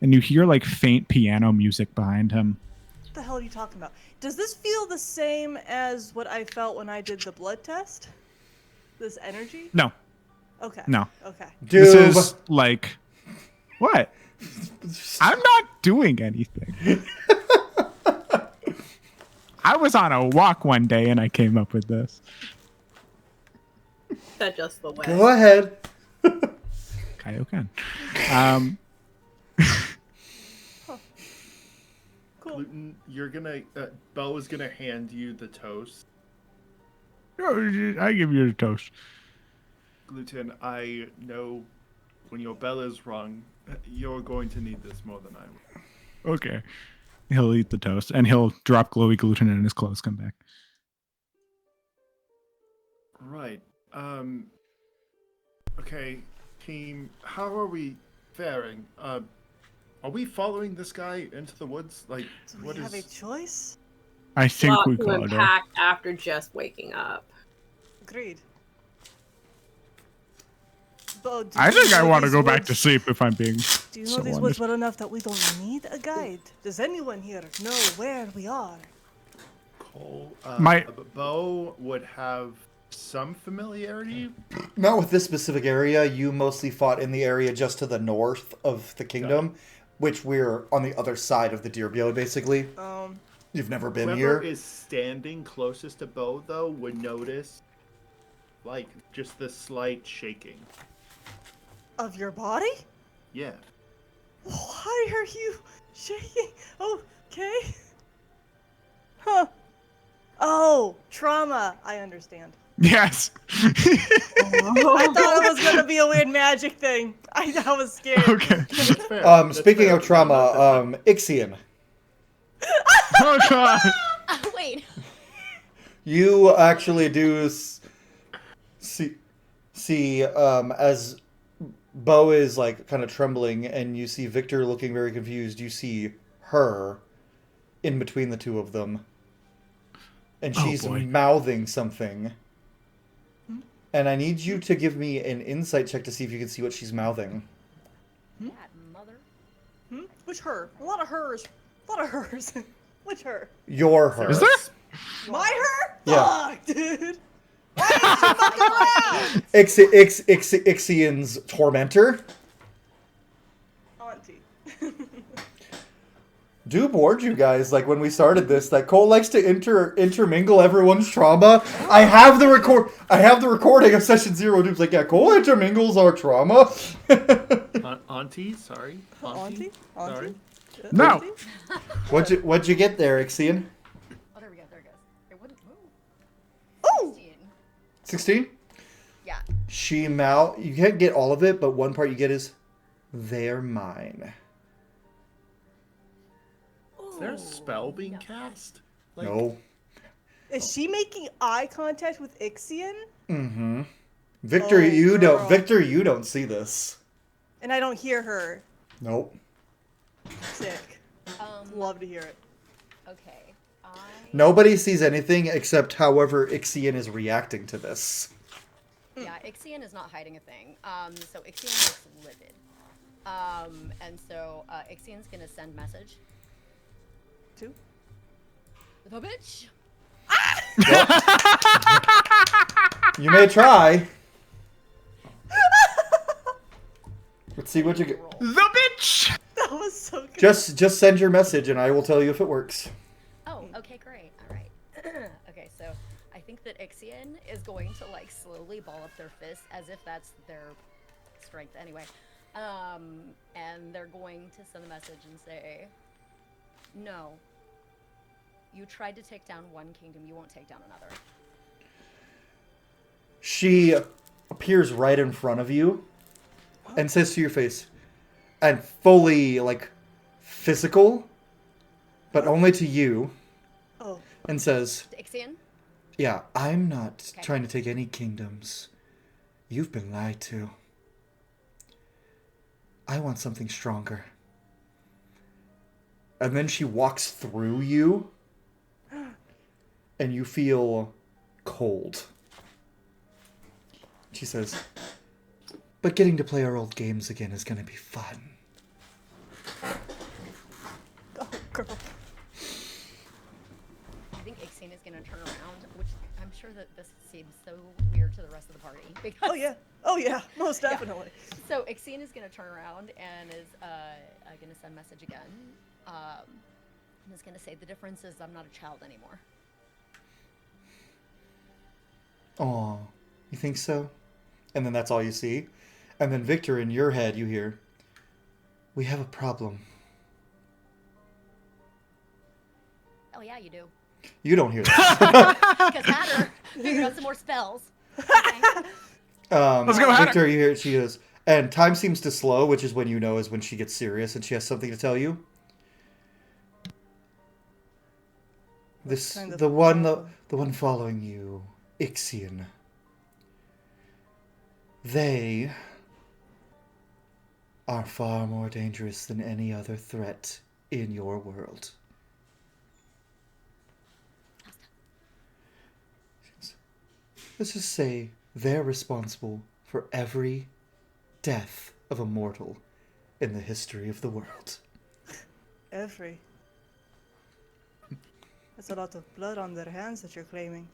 and you hear like faint piano music behind him. What the hell are you talking about? Does this feel the same as what I felt when I did the blood test? This energy? No, Okay. no. Okay. Dude, This is like what? I'm not doing anything. I was on a walk one day and I came up with this. That's just the way. go ahead. Kaioken. Cool. Gluten, you're gonna. Bo is gonna hand you the toast. I give you the toast. Gluten, I know when your bell is rung, you're going to need this more than I will. Okay. He'll eat the toast and he'll drop glowy gluten and his clothes come back. Right. Okay, team, how are we faring? Are we following this guy into the woods? Like, Do we what have a is? choice? I think Lot we to gotta. unpack after just waking up. Agreed. Bo, do I you think I know want to these go back to woods- sleep if I'm being Do you know so these honest. woods well enough that we don't need a guide? Does anyone here know where we are? Cole, My- Bo would have some familiarity. Not with this specific area. You mostly fought in the area just to the north of the kingdom, which we're on the other side of the Deerbio, basically. You've never been Whoever here. is standing closest to Bo, though, would notice, like, just the slight shaking. Of your body? Yeah. Why are you shaking? Okay. Huh. Oh, trauma. I understand. Yes. I thought it was gonna be a weird magic thing. I was scared. Okay. That's fair. That's Speaking fair. of trauma, No, that's Ixion, Oh god. Wait. you actually do see as Bo is like kind of trembling, and you see Victor looking very confused. You see her in between the two of them, and Oh, she's boy. mouthing something. And I need you to give me an insight check to see if you can see what she's mouthing. That mother. Which her? A lot of hers. A lot of hers. Which her? You're her. Is there? My her? Yeah. Fuck, dude. Why is she fucking around? Ixion's tormentor. Auntie. Do bored you guys like when we started this that Cole likes to intermingle everyone's trauma. I have the recording of session 0. Dude's like, yeah, Cole intermingles our trauma. Auntie, sorry. Auntie? Sorry. No. Auntie? What'd you get there, Ixion? Oh, there we go. There it goes. It wouldn't move. Oh! 16? Yeah. You can't get all of it, but one part you get is they're mine. Is there a spell being cast? Like, No. Is she making eye contact with Ixion? Mm-hmm. Victor, Oh, you girl. don't. Victor, you don't see this. And I don't hear her. Nope. Sick. Love to hear it. Okay. Nobody sees anything except however Ixion is reacting to this. Yeah, Ixion is not hiding a thing. So Ixion looks livid. And so Ixion's gonna send message. Two? The bitch. You may try. Let's see what you get. The bitch. That was so good. Just send your message and I will tell you if it works. Oh, okay, great. All right. Okay, so I think that Ixion is going to like slowly ball up their fists as if that's their strength anyway. And they're going to send a message and say, "No. You tried to take down one kingdom, you won't take down another." She appears right in front of you and says to your face, and fully like physical, but only to you, Oh. and says, To Ixion? yeah, I'm not Okay. trying to take any kingdoms. You've been lied to. I want something stronger. And then she walks through you and you feel cold. She says, but getting to play our old games again is going to be fun. Oh, girl. I think Ixine is going to turn around, which I'm sure that this seems so weird to the rest of the party. Because, Oh yeah, most definitely. So Ixine is going to turn around and is going to send a message again. And is going to say, the difference is I'm not a child anymore. Aw, you think so? And then that's all you see. And then Victor, in your head, you hear, we have a problem. Oh yeah, you do. You don't hear that. Because Hatter figured out some more spells. Okay. Let's go, Hatter. Victor, you hear it, she goes, and time seems to slow, which is when you know is when she gets serious and she has something to tell you. This, kind of the one following you, Ixion. They are far more dangerous than any other threat in your world. Let's just say they're responsible for every death of a mortal in the history of the world. Every. That's a lot of blood on their hands that you're claiming.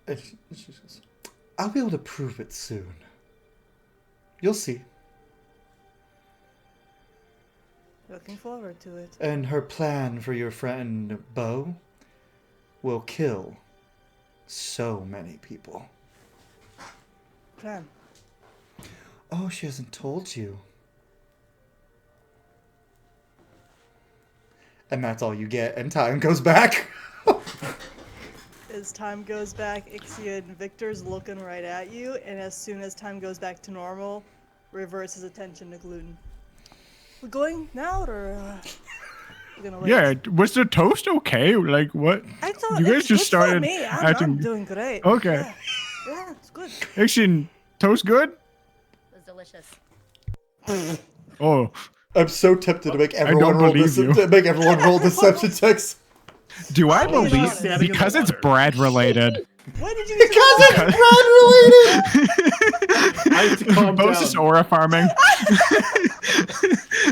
And she says, I'll be able to prove it soon. You'll see. Looking forward to it. And her plan for your friend Bo will kill so many people. Plan. Oh, she hasn't told you. And that's all you get, and time goes back. As time goes back, Ixia and Victor's looking right at you, and as soon as time goes back to normal, reverts his attention to Gluten. We're going now, or we're gonna wait? Yeah, was the toast okay? Like, what? I thought You guys it's just good started for me. I'm acting. doing great. Okay. Yeah, it's good. Actually, toast good? It was delicious. Oh, I'm so tempted to make don't everyone roll believe you. deception checks. do I I'll be believe honest. Standing in the because it's water. bread related? Why did you? Because it's bread related. I have to calm Bo's just down. aura farming.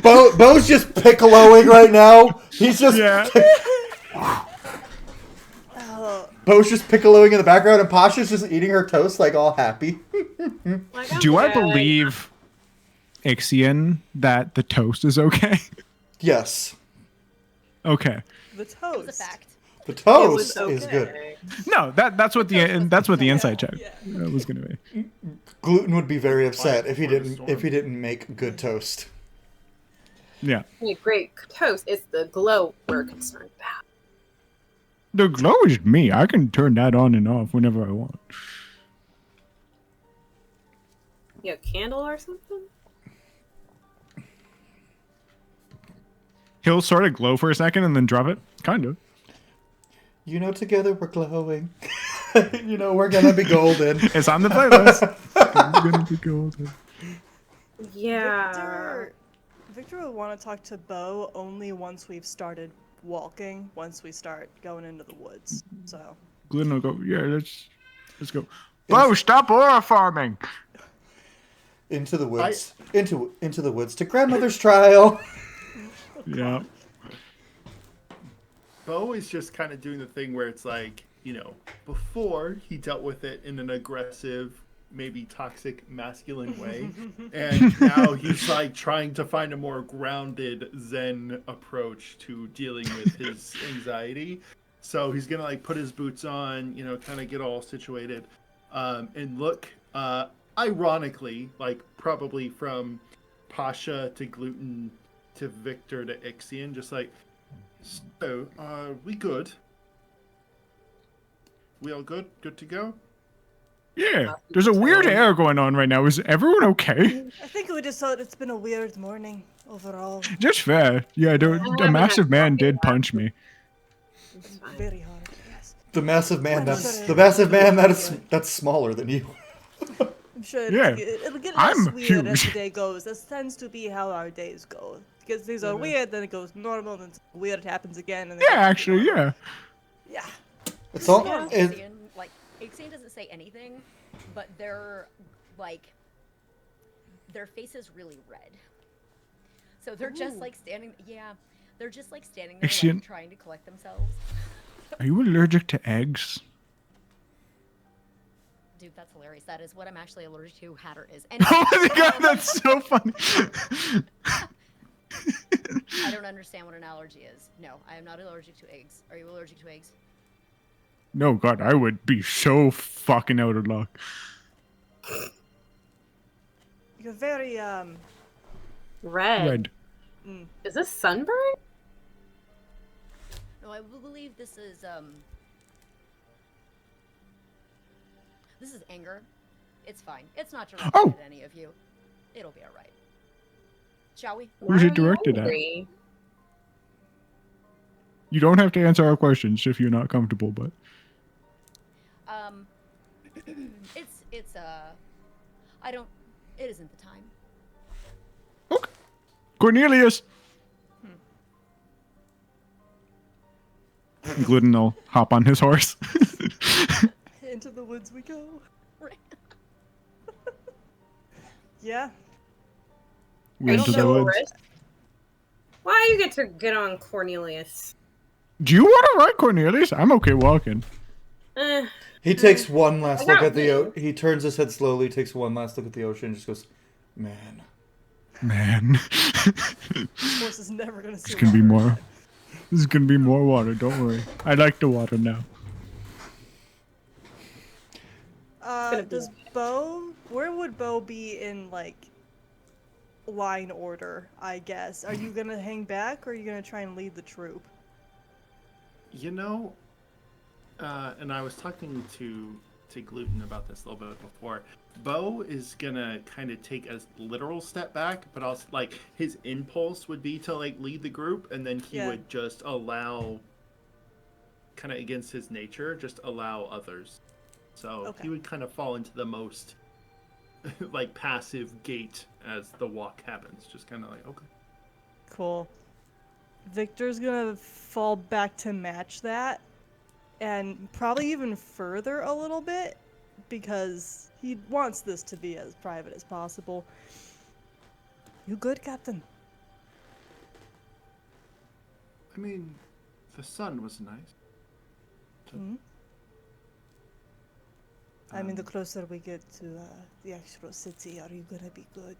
Bo's just piccoloing right now. He's just Yeah. Oh, Bo's just piccoloing in the background, and Pasha's just eating her toast like all happy. Like, I'm Do I good. believe Ixion that the toast is okay? Yes, the Okay. It was a toast. fact. the It toast was is good. okay. No, that's what the insight check Yeah. was gonna be. Gluten would be very upset if he Before the didn't make good toast. Yeah. Hey, great toast. It's the glow we're concerned about. The glow is me. I can turn that on and off whenever I want. You have a candle or something? He'll sort of glow for a second and then drop it. Kind of. You know, together we're glowing. You know, we're gonna be golden. It's on the playlist. I'm gonna be golden. Yeah. Victor would want to talk to Bo only once we've started walking. Once we start going into the woods. So. Glenn will go, yeah, let's go. Bo, stop aura farming. Into the woods. Into the woods to grandmother's trial. Yeah. Bo is just kind of doing the thing where it's like, you know, before he dealt with it in an aggressive, maybe toxic, masculine way, and now he's like trying to find a more grounded Zen approach to dealing with his anxiety. So he's gonna like put his boots on, you know, kind of get all situated, and look, ironically, like probably from Pasha to Gluten to Victor to Ixion, just like, so, we good? We all good? Good to go? Yeah. There's a weird air going on right now. Is everyone okay? I think we just thought it's been a weird morning overall. Just fair. Yeah, a massive man did punch me. It's fine. Very hard, yes. The massive man I'm that's smaller than you. I'm sure Yeah. it'll get less I'm weird as huge. the day goes. This tends to be how our days go. because things are weird, then it goes normal, then weird happens again, and then Yeah, actually, yeah. yeah. It's all. Yeah, It, Ixion, like Ixion doesn't say anything, but their face is really red. So they're just like standing. Yeah, they're just like standing there, Ixion. like trying to collect themselves. Are you allergic to eggs? Dude, that's hilarious. That is what I'm actually allergic to. Hatter is. Oh my god, that's so funny. I don't understand what an allergy is. No, I am not allergic to eggs. Are you allergic to eggs? No, God, I would be so fucking out of luck. You're very Red. Red. Is this sunburn? No, I believe this is anger. It's fine. It's not directed Oh! at any of you. It'll be alright. Shall we? Who's Why it are you directed at? angry? You don't have to answer our questions if you're not comfortable, but it isn't the time. okay. Cornelius. Gluten will hop on his horse. into the woods we go. Right. Yeah. We're into the know. woods. Why you get to get on Cornelius? Do you want to ride Cornelius? I'm okay walking. he takes one last I look got at the. you. He turns his head slowly, takes one last look at the ocean, and just goes, "Man." Man. Horse is never gonna see. There's gonna be water. more. There's gonna be more water, don't worry. I like the water now. Does Bo? Where would Bo be in like line order? I guess. Are you gonna hang back, or are you gonna try and lead the troop? You know, and I was talking to Gluten about this a little bit before. Bo is gonna kind of take a literal step back, but also like his impulse would be to like lead the group, and then he Yeah. would just allow, kind of against his nature, just allow others. So Okay. he would kind of fall into the most like passive gait as the walk happens, just kind of like okay. Cool. Victor's gonna fall back to match that, and probably even further a little bit, because he wants this to be as private as possible. You good, Captain? I mean, the sun was nice. Mhm. I mean, the Um, closer we get to the actual city, are you gonna be good?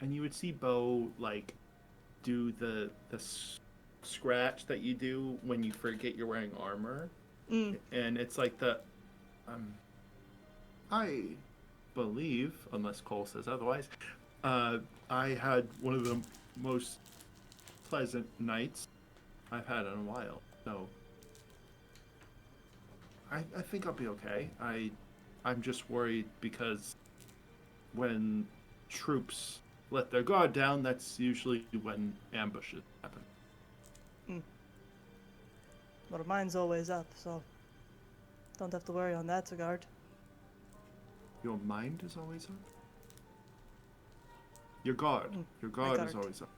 And you would see Bo like do the scratch that you do when you forget you're wearing armor, and it's like the I believe, unless Cole says otherwise, I had one of the most pleasant nights I've had in a while. So I think I'll be okay. I'm just worried because when troops let their guard down, that's usually when ambushes happen. Well, mine's always up, so don't have to worry on that regard. Your mind is always up? Your guard. Your guard is guard. always up.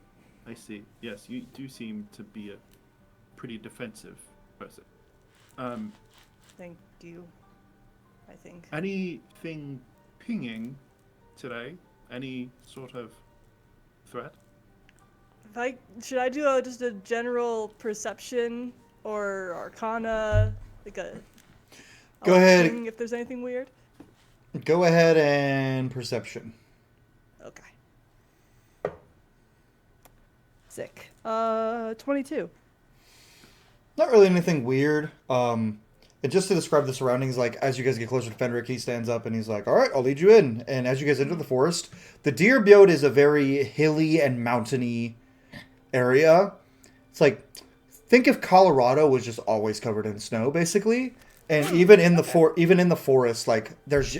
I see. Yes, you do seem to be a pretty defensive person. Thank you, I think. Anything pinging today? Any sort of threat? Should I do just a general perception or arcana, like a Go ahead. ping if there's anything weird? Go ahead and perception. Okay. Sick. 22. Not really anything weird. And just to describe the surroundings, like as you guys get closer to Fenric, he stands up and he's like, "All right, I'll lead you in." And as you guys enter the forest, the Deer Bjode is a very hilly and mountainy area. It's like, think if Colorado was just always covered in snow, basically. And even in the forest, like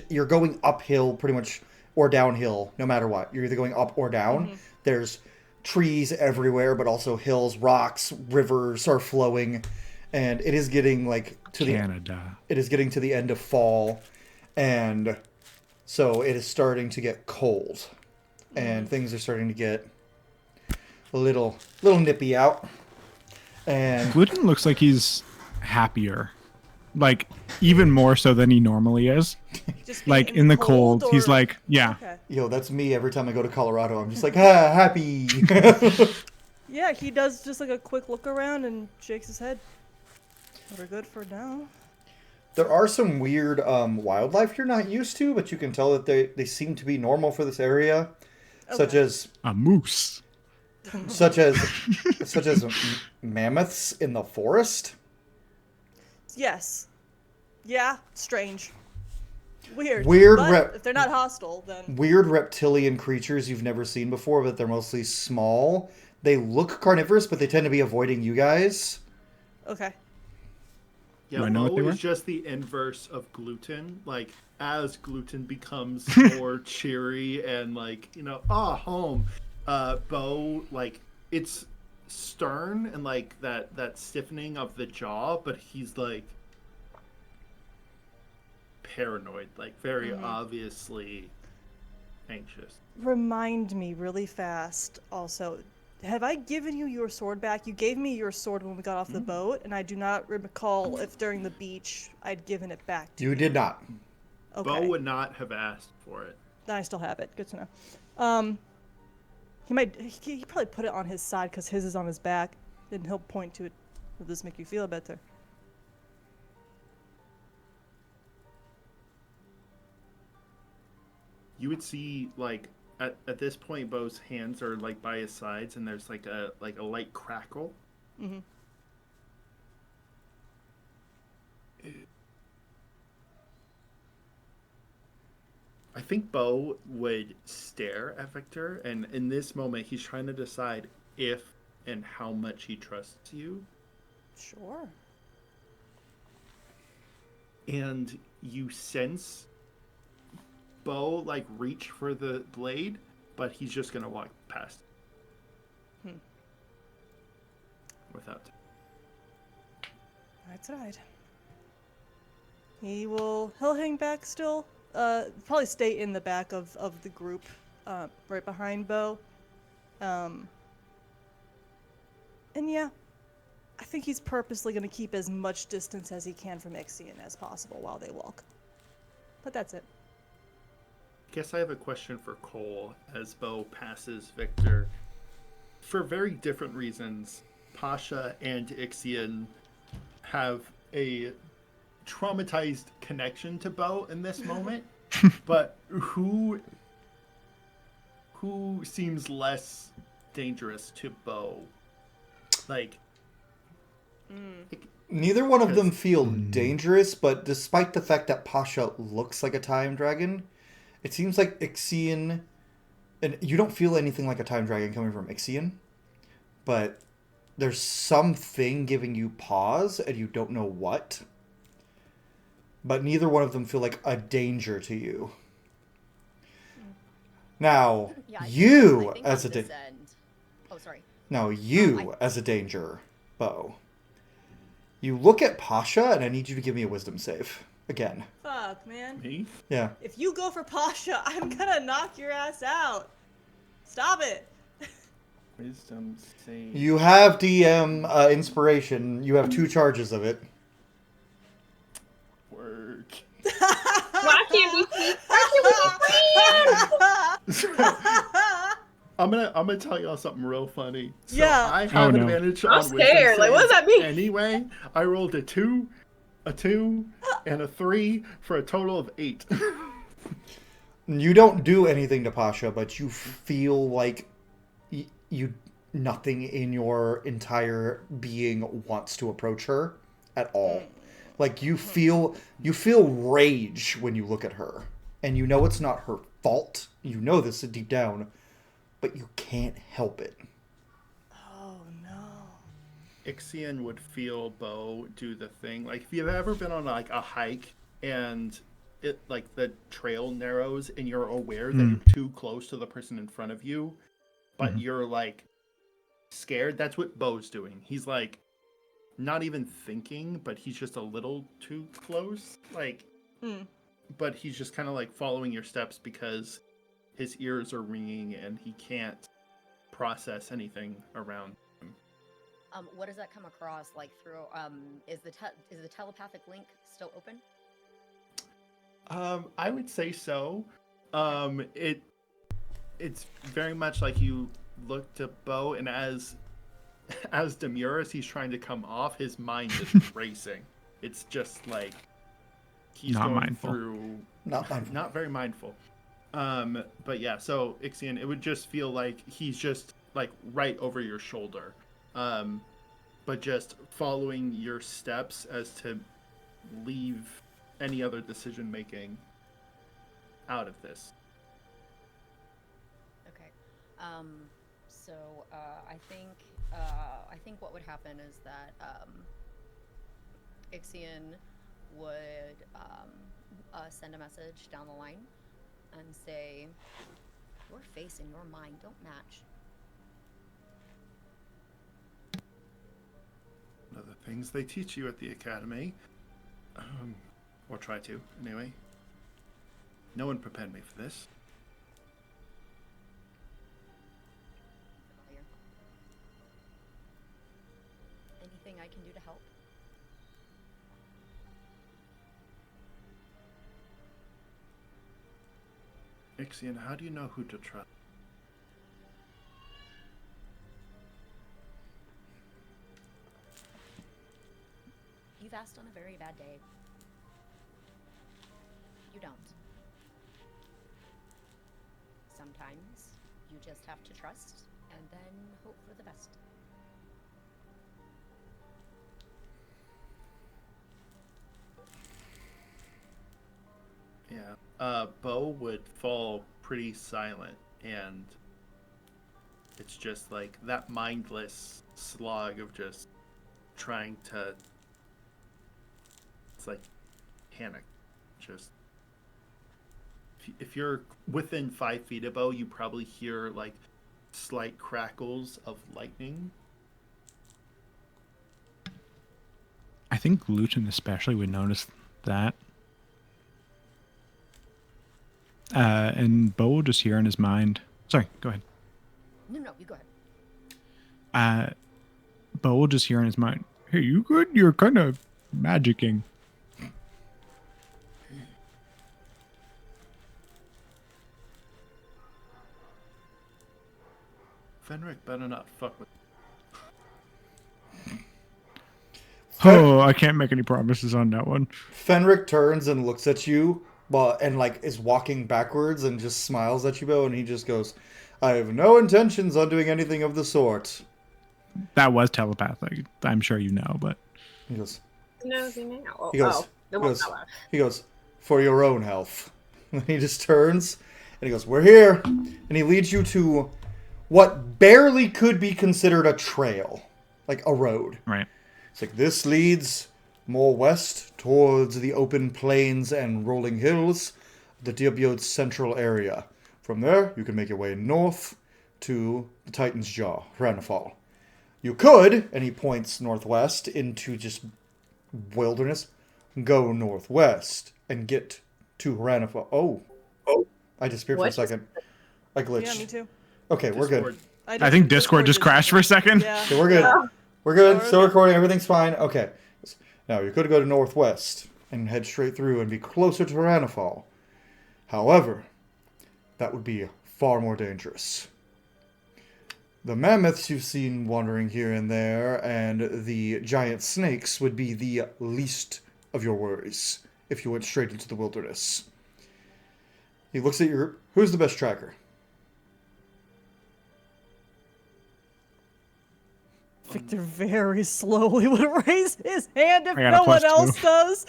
you're going uphill pretty much or downhill, no matter what. You're either going up or down. There's trees everywhere, but also hills, rocks, rivers are flowing, and it is getting like Canada. it is getting to the end of fall, and so it is starting to get cold. and things are starting to get a little nippy out. And Gluten looks like he's happier, like even more so than he normally is. Just being Like in the cold, he's or- like, yeah. Okay. yo, that's me every time I go to Colorado. I'm just like, happy. Yeah, he does just like a quick look around and shakes his head. We're good for now. There are some weird wildlife you're not used to, but you can tell that they seem to be normal for this area, such Okay. as A moose. such as mammoths in the forest. Yes. Yeah, strange. Weird. Weird But if they're not hostile, then Weird reptilian creatures you've never seen before, but they're mostly small. They look carnivorous, but they tend to be avoiding you guys. okay. Yeah, Do I know what Bo they were? is just the inverse of gluten. Like, as gluten becomes more cheery and like, home. Bo, like, it's stern and like that stiffening of the jaw, but he's like paranoid, like very obviously anxious. Remind me really fast also. Have I given you your sword back? You gave me your sword when we got off the boat, and I do not recall if during the beach I'd given it back to you. You did not. Okay. Bo would not have asked for it. Then I still have it. Good to know. He probably put it on his side because his is on his back, and he'll point to it. Will this make you feel better? You would see like at this point Bo's hands are like by his sides and there's like a light crackle. Mm-hmm. I think Bo would stare at Victor, and in this moment he's trying to decide if and how much he trusts you. Sure. And you sense Bo like reach for the blade, but he's just gonna walk past without. That's right. He'll hang back still. Probably stay in the back of the group, right behind Bo. And yeah, I think he's purposely gonna keep as much distance as he can from Ixion as possible while they walk. But that's it. Guess I have a question for Cole as Bo passes Victor. For very different reasons, Pasha and Ixion have a traumatized connection to Bo in this moment. But who seems less dangerous to Bo? Like, Neither one of them feel dangerous, but despite the fact that Pasha looks like a time dragon, it seems like Ixion, and you don't feel anything like a time dragon coming from Ixion, but there's something giving you pause, and you don't know what. But neither one of them feel like a danger to you. Now, Yeah, you I think as a on this danger. end. Oh, sorry. Now, you as a danger, Bo. You look at Pasha, and I need you to give me a wisdom save. Again. Fuck, man. me? Yeah. If you go for Pasha, I'm gonna knock your ass out. Stop it. Wisdom save. You have DM inspiration. You have 2 charges of it. Work. Why can't we see? Why can't we see friends? I'm gonna tell y'all something real funny. So Yeah. I have no. advantage I'm on scared. wisdom Like, what does saves that mean? Anyway, I rolled a 2, and a 3 for a total of 8. You don't do anything to Pasha, but you feel like you nothing in your entire being wants to approach her at all. Like you feel rage when you look at her, and you know it's not her fault. You know this deep down, but you can't help it. Oh no. Ixion would feel Bo do the thing. Like if you've ever been on like a hike and it like the trail narrows and you're aware that you're too close to the person in front of you, but you're like scared. That's what Bo's doing. He's like not even thinking, but he's just a little too close. Like, but he's just kind of like following your steps because his ears are ringing and he can't process anything around him. What does that come across like through? Is the telepathic link still open? I would say so. It's very much like you look to Bo, and as demure as he's trying to come off, his mind is racing. It's just like he's Not going mindful. through Not very mindful. But yeah, so Ixion, it would just feel like he's just like right over your shoulder, but just following your steps as to leave any other decision making out of this. Okay. So I think what would happen is that Ixion would send a message down the line and say, "Your face and your mind don't match." One of the things they teach you at the academy, or try to, anyway. No one prepared me for this. Familiar. Anything I can do to help? Ixion, how do you know who to trust? You've asked on a very bad day. You don't. Sometimes you just have to trust and then hope for the best. Yeah. Bo would fall pretty silent, and it's just like that mindless slog of just trying to. It's like panic. Just if you're within 5 feet of Bo, you probably hear like slight crackles of lightning. I think Luton especially would notice that. And Bo will just hear in his mind. Sorry, go ahead. No, you go ahead. Bo will just hear in his mind, "Hey, you good? You're kind of magicking." Fenric better not fuck with. Oh, I can't make any promises on that one. Fenric turns and looks at you, and like is walking backwards and just smiles at you, Bo, and he just goes, "I have no intentions on doing anything of the sort." That was telepathic. I'm sure you know, but He goes, No, they now. Oh, He goes, oh, he it won't goes, go out. he goes, "For your own health." And he just turns and he goes, "We're here." And he leads you to what barely could be considered a trail, like a road. right. It's like this leads more west towards the open plains and rolling hills of the Diabio's central area. From there, you can make your way north to the Titan's Jaw, Ranafal. You could, and he points northwest into just wilderness, go northwest and get to Ranafal. Oh, I disappeared What? for a second. I glitched. Yeah, me too. Okay, we're good. Discord. I think Discord just crashed for a second. Yeah. Okay, we're good. Yeah. We're good. We're Still good. recording. Everything's fine. Okay. Now, you could go to northwest and head straight through and be closer to Ranafal. However, that would be far more dangerous. The mammoths you've seen wandering here and there, and the giant snakes would be the least of your worries if you went straight into the wilderness. He looks at your... Who's the best tracker? Victor very slowly would raise his hand if I got a no one +2. else does.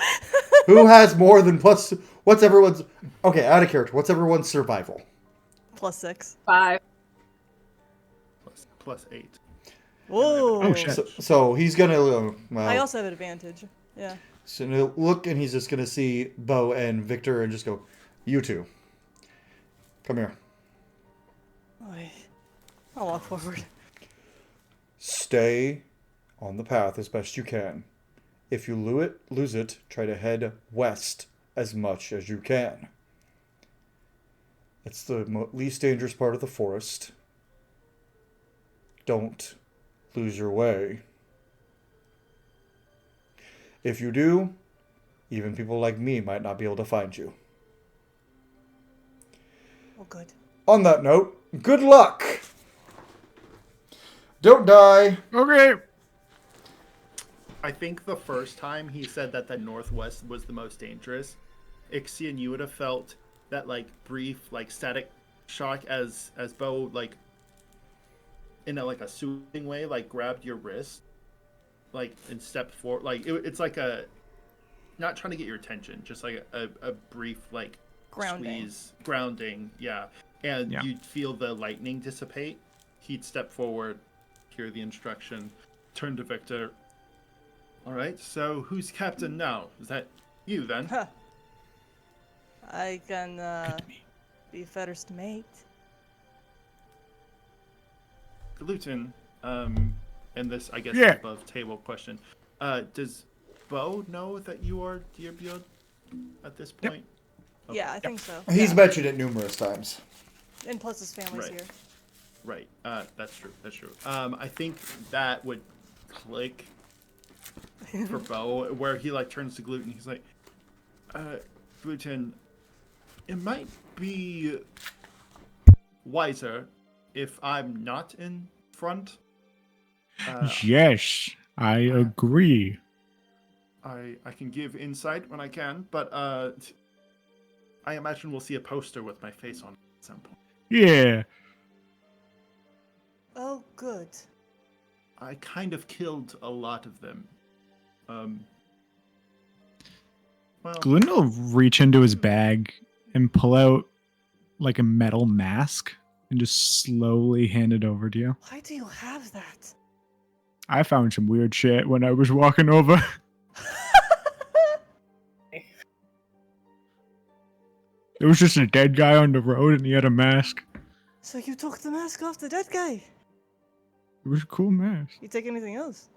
Who has more than plus... What's everyone's... Okay, out of character. What's everyone's survival? +6. 5. Plus 8. Whoa. Oh, shit. So he's gonna... well, I also have an advantage. Yeah. so he'll look and he's just gonna see Bo and Victor and just go, "You two. Come here. Oy. I'll walk forward. Stay on the path as best you can. If you lose it, try to head west as much as you can." It's the least dangerous part of the forest. Don't lose your way. If you do, even people like me might not be able to find you. Oh, good. On that note, good luck! Don't die! Okay. I think the first time he said that the Northwest was the most dangerous, Ixion, you would have felt that like brief, like static shock as Bo like in a like a soothing way, like grabbed your wrist, like and stepped forward. Like it's like a not trying to get your attention, just like a brief like squeeze, grounding, yeah. And you'd feel the lightning dissipate. He'd step forward, hear the instruction, turn to Victor. All right, so who's captain now? Is that you then? Huh. I can be first mate. Luton, and this I guess is above table question. Does Bo know that you are Deerbeard at this point? Yep. Okay. Yeah, I think so. He's mentioned it numerous times. And plus his family's here. Right. That's true. That's true. I think that would click for Bo, where he like turns to Gluten. He's like, Gluten, it might be wiser if I'm not in front. Yes, I agree. I can give insight when I can, but I imagine we'll see a poster with my face on it at some point. Yeah. Oh, good. I kind of killed a lot of them. Well, Glenn will reach into his bag and pull out like a metal mask and just slowly hand it over to you. Why do you have that? I found some weird shit when I was walking over. There was just a dead guy on the road and he had a mask. So you took the mask off the dead guy? It was a cool mask. You take anything else?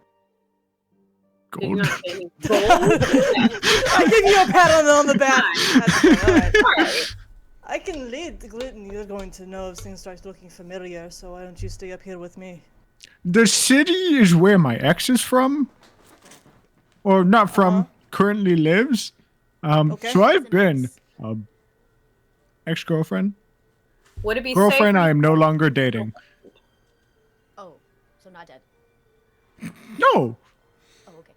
Did you Gold. not say any gold? I give you a pat on the back. That's fine, alright. Alright. I can lead the Gluten. You're going to know if things start looking familiar, so why don't you stay up here with me? The city is where my ex is from. Or not from, currently lives. Okay. So I've been ex-girlfriend. Would it be Girlfriend safe? I am no longer dating. Oh, so not dead. No. Oh, okay.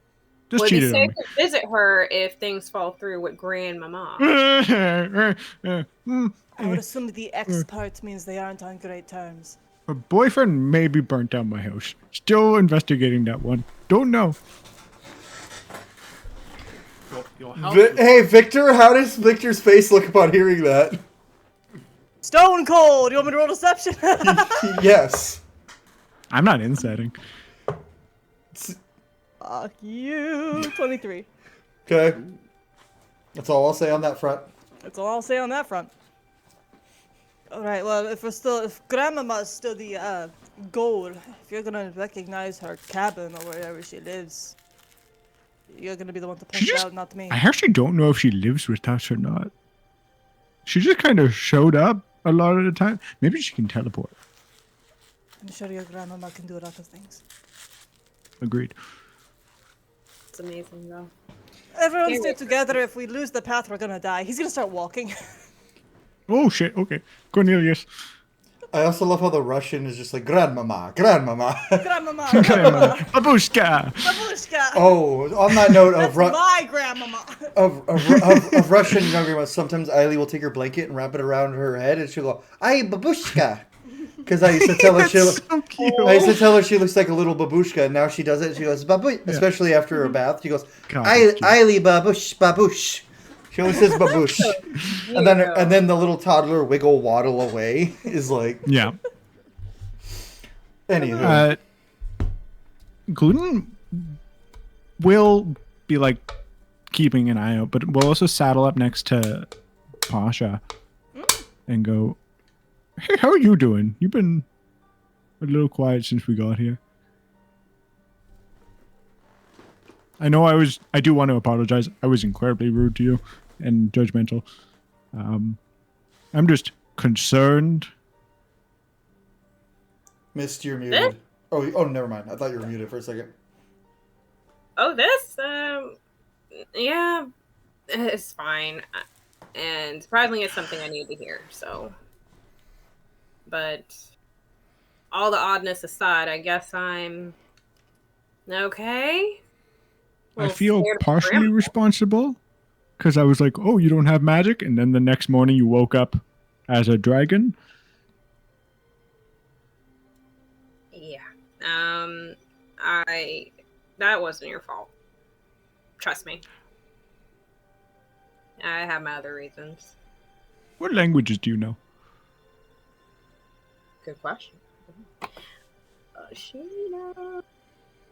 Just Would it be cheated on safe me. to visit her if things fall through with grandmama? I would assume the X part means they aren't on great terms. Her boyfriend maybe burnt down my house. Still investigating that one. Don't know. your house Hey, Victor, how does Victor's face look upon hearing that? Stone cold! You want me to roll deception? Yes. I'm not insetting. Fuck you. 23. Okay. That's all I'll say on that front. That's all I'll say on that front. Alright, well, if Grandmama's still the goal, if you're gonna recognize her cabin or wherever she lives, you're gonna be the one to point it out, not me. I actually don't know if she lives with us or not. She just kind of showed up a lot of the time. Maybe she can teleport. I'm sure your grandmama can do a lot of things. Agreed. It's amazing, though. Everyone stay together. If we lose the path, we're gonna die. He's gonna start walking. Oh shit, okay. Cornelius. I also love how the Russian is just like, grandmama, grandmama. Grandmama, grandmama, Babushka. babushka. Oh, on that note That's my grandmama. of Russian younger ones, sometimes Ailey will take her blanket and wrap it around her head and she'll go, "Ay, babushka." Because I used to tell her I used to tell her she looks like a little babushka, and now she does it. She goes, "Babush," especially after her bath. She goes, God, "Ailey, babush, babush." She always says babush, and then the little toddler wiggle waddle away is like. Yeah. Anywho, Gluten will be like keeping an eye out, but we'll also saddle up next to Pasha and go, "Hey, how are you doing? You've been a little quiet since we got here." I know I do want to apologize. I was incredibly rude to you and judgmental. I'm just concerned. Missed, you're muted. Oh, never mind. I thought you were muted for a second. Oh, this? Yeah, it's fine. And surprisingly, it's something I need to hear, so. But all the oddness aside, I guess I'm okay. I feel partially responsible because I was like, oh, you don't have magic? And then the next morning you woke up as a dragon? Yeah. That wasn't your fault. Trust me. I have my other reasons. What languages do you know? Good question.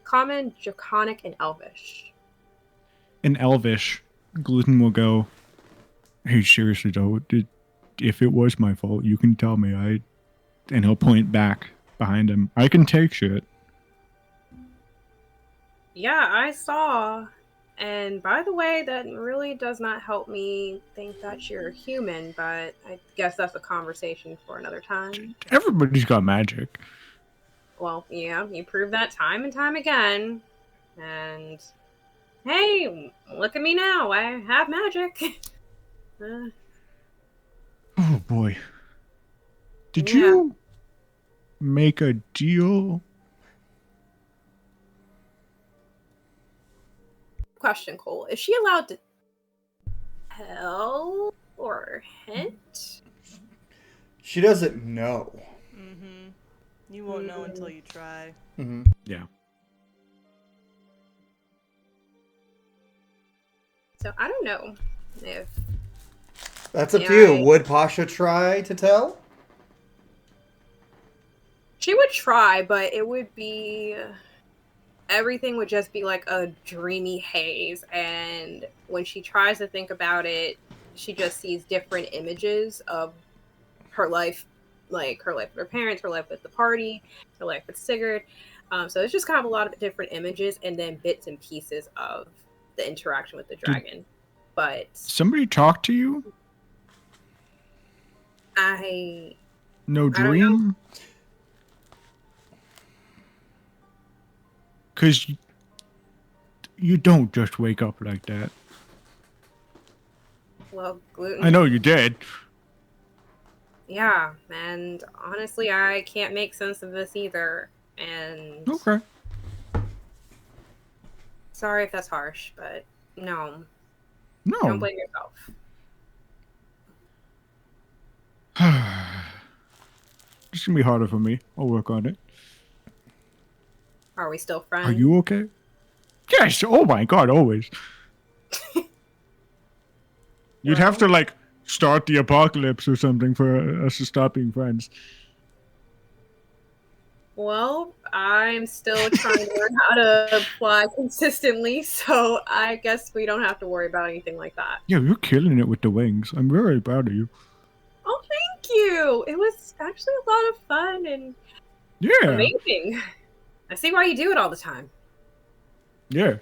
Common, Draconic, and Elvish. In Elvish, Gluten will go, hey, seriously though, if it was my fault, you can tell me. And he'll point back behind him. I can take shit. Yeah, I saw. And by the way, that really does not help me think that you're human, but I guess that's a conversation for another time. Everybody's got magic. Well, yeah, you prove that time and time again. And hey, look at me now. I have magic. Oh boy. Did you make a deal? Question, Cole. Is she allowed to tell or hint? She doesn't know. Mm-hmm. You won't know until you try. Mm-hmm. Yeah. So I don't know if That's up to you. Would Pasha try to tell? she would try, but it would be everything would just be like a dreamy haze, and when she tries to think about it, she just sees different images of her life, like her life with her parents, her life with the party, her life with Sigurd. So it's just kind of a lot of different images and then bits and pieces of the interaction with the dragon. But somebody talk to you? No dream? Because you don't just wake up like that. Well, Gluten. I know you did. Yeah, and honestly, I can't make sense of this either. And okay. Sorry if that's harsh, but no. No. Don't blame yourself. It's gonna be harder for me. I'll work on it. Are we still friends? Are you okay? Yes. Oh my god, always. You'd have to like start the apocalypse or something for us to stop being friends. Well, I'm still trying to learn how to fly consistently, so I guess we don't have to worry about anything like that. Yeah, you're killing it with the wings. I'm very proud of you. Oh, thank you. It was actually a lot of fun and amazing. I see why you do it all the time. Yeah.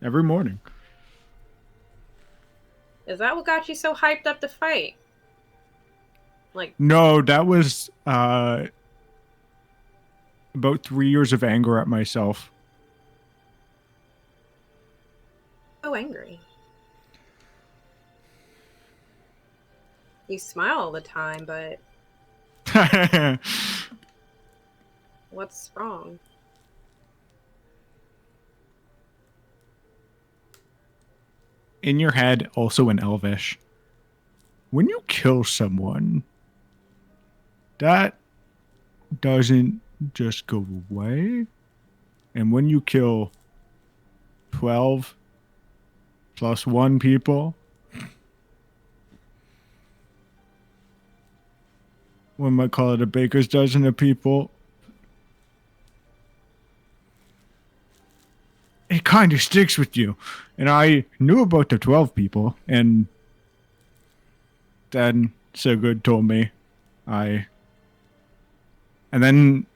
Every morning. Is that what got you so hyped up to fight? Like, no, that was about 3 years of anger at myself. So angry. You smile all the time, but what's wrong? In your head, also in Elvish, when you kill someone, that doesn't just go away. And when you kill 12 plus 1 people, one might call it a baker's dozen of people, it kind of sticks with you. And I knew about the 12 people, and then Sigurd told me and then,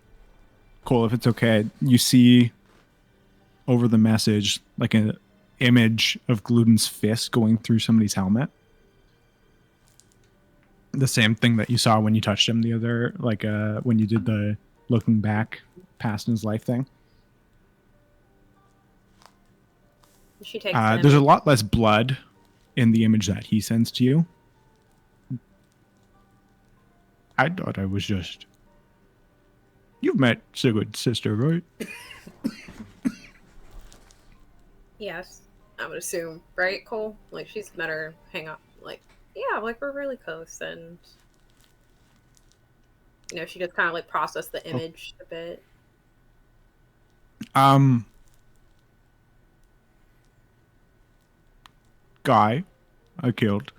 Cole, if it's okay, you see over the message like an image of Gluten's fist going through somebody's helmet. The same thing that you saw when you touched him the other, like when you did the looking back past his life thing. She takes the There's a image. lot less blood in the image that he sends to you. I thought I was just... You've met Sigurd's sister, right? Yes, I would assume, right, Cole? Like, she's met her hang out. Like, yeah, like, we're really close, and she just kind of like processed the image a bit. Guy I killed,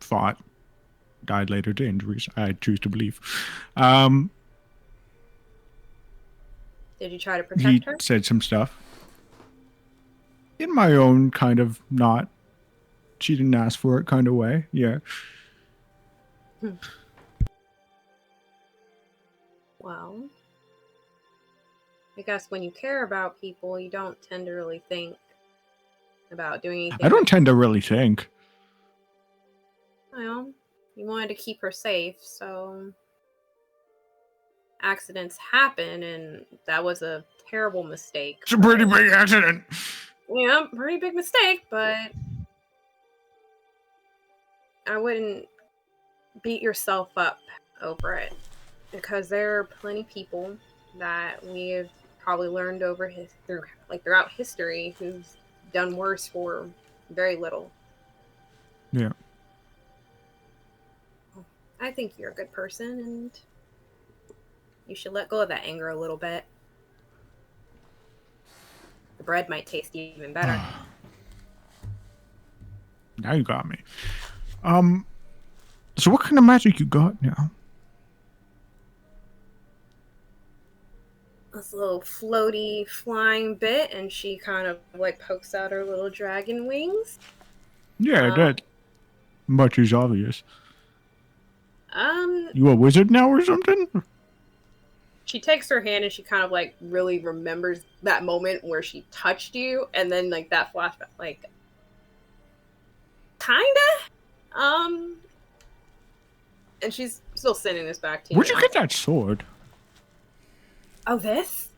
fought, died later to injuries. I choose to believe. Did you try to He protect her? said some stuff in my own kind of not, she didn't ask for it kind of way. Yeah. Well, I guess when you care about people, you don't tend to really think about doing anything. I don't tend to really think. Well, you wanted to keep her safe, so accidents happen, and that was a terrible mistake. It's a pretty big accident. Yeah, pretty big mistake, but I wouldn't beat yourself up over it, because there are plenty of people that we have probably learned throughout history who's done worse for very little. Yeah. I think you're a good person, and you should let go of that anger a little bit. The bread might taste even better. Now you got me. So what kind of magic you got now? This little floaty flying bit, and she kind of like pokes out her little dragon wings. Yeah, that much is obvious. You a wizard now or something? She takes her hand and she kind of like really remembers that moment where she touched you, and then like that flashback, like kinda. And she's still sending this back to you. Where'd you get that sword? Oh, this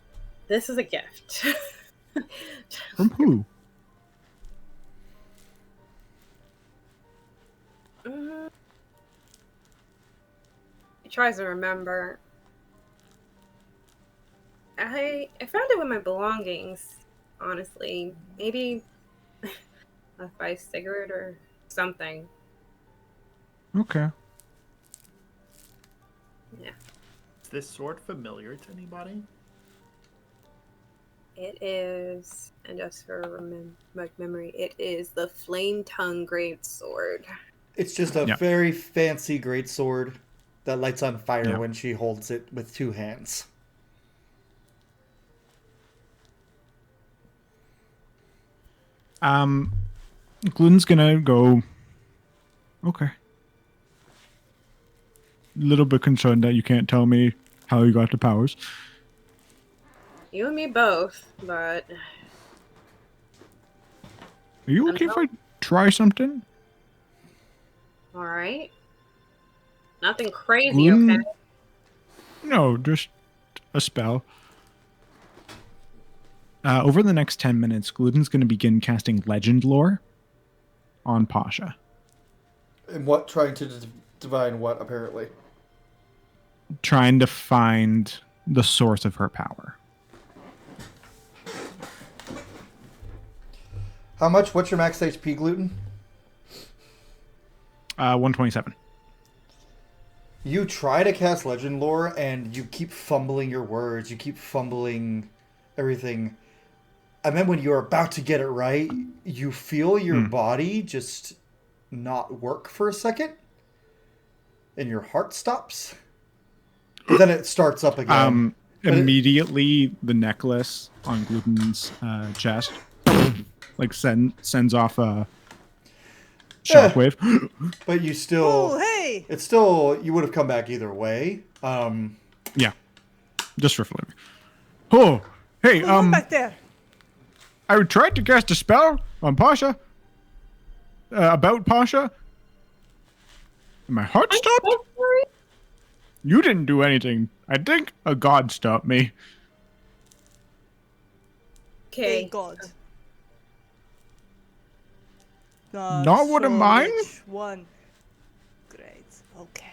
is a gift. From who? He tries to remember. I found it with my belongings, honestly. Maybe left by Sigurd or something. Okay. Yeah. Is this sword familiar to anybody? It is, and just for memory, it is the Flame Tongue Greatsword. It's just a very fancy greatsword that lights on fire when she holds it with two hands. Gluten's gonna go. Okay. Little bit concerned that you can't tell me how you got the powers. You and me both, but... Are you okay if I try something? Alright. Nothing crazy, okay? No, just a spell. Over the next 10 minutes, Gluten's going to begin casting legend lore on Pasha. And what? Trying to divine what, apparently? Trying to find the source of her power. How much? What's your max HP, Gluten? 127. You try to cast legend lore, and you keep fumbling your words. You keep fumbling everything. And then when you're about to get it right, you feel your body just not work for a second. And your heart stops. But then it starts up again. Immediately, the necklace on Gluten's chest like sends off a shockwave. But you still... Oh, hey! It's still... You would have come back either way. Yeah. Just for flavor. Oh, hey, Look back there. I tried to cast a spell on Pasha. About Pasha. My heart stopped? You didn't do anything. I think a god stopped me. Okay. Thank God. Not one of mine? Which one? Great. Okay.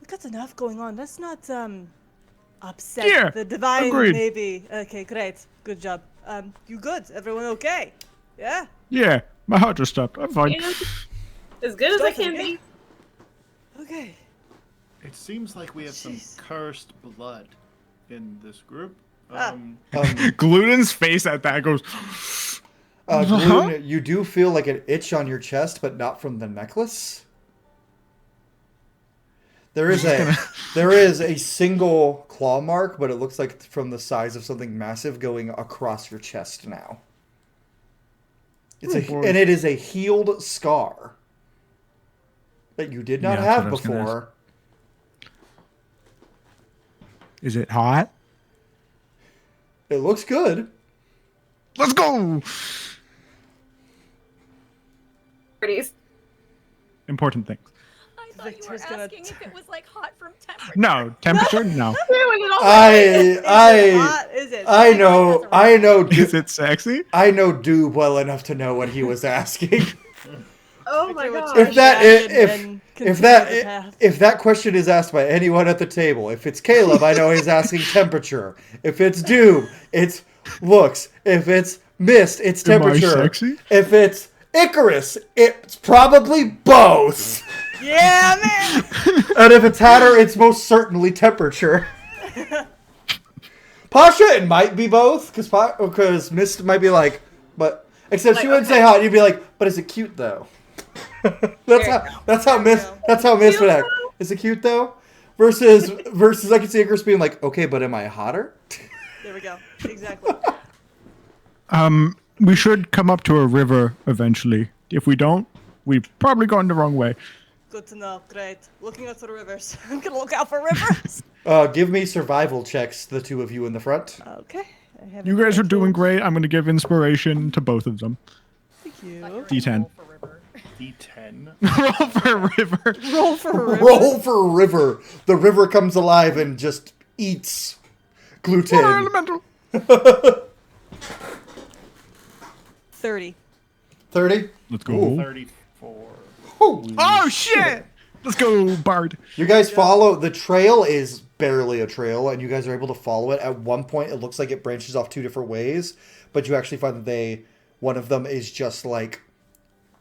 We got enough going on. Let's not upset Yeah, the divine. agreed. Maybe. Okay. Great. Good job. You good? Everyone okay? Yeah. Yeah, my heart just stopped. I'm fine. Yeah. As good as I Stuff can again. be. Okay. It seems like we have some Jeez. cursed blood in this group. Gluten's face at that goes. Gloon, you do feel like an itch on your chest, but not from the necklace. There is a single claw mark, but it looks like from the size of something massive going across your chest now. And it is a healed scar that you did not Yeah, that's have what I was gonna before. Is it hot? It looks good. Let's go! Pretties. Important things. I thought you were Victor's gonna asking if it was like hot from temperature. No, temperature? No. I Is it? know, Is it sexy? I know Doob well enough to know what he was asking. Oh my god. If that question is asked by anyone at the table, if it's Caleb, I know he's asking temperature. If it's Doob, it's looks. If it's Mist, it's temperature. Am I sexy? If it's Icarus, it's probably both. Yeah, man. And if it's Hatter, it's most certainly temperature. Pasha, it might be both, because Mist might be like, but except Like, she wouldn't say okay. hot. You'd be like, but is it cute though? That's how Mist would act. Is it cute though? Versus I could see Icarus being like, okay, but am I hotter? There we go. Exactly. We should come up to a river eventually. If we don't, we've probably gone the wrong way. Good to know. Great. Looking out for the rivers. I'm gonna look out for rivers. Give me survival checks, the two of you in the front. Okay. I have You guys are advantage. doing great. I'm going to give inspiration to both of them. Thank you. D10. Roll for river. D10. Roll for a river. Roll for a river. Roll for a river. The river comes alive and just eats gluten. Water elemental. 30. 30? Let's go. 34. Oh, shit. Let's go, Bard. You guys follow, the trail is barely a trail, and you guys are able to follow it. At one point, it looks like it branches off two different ways, but you actually find that one of them is just like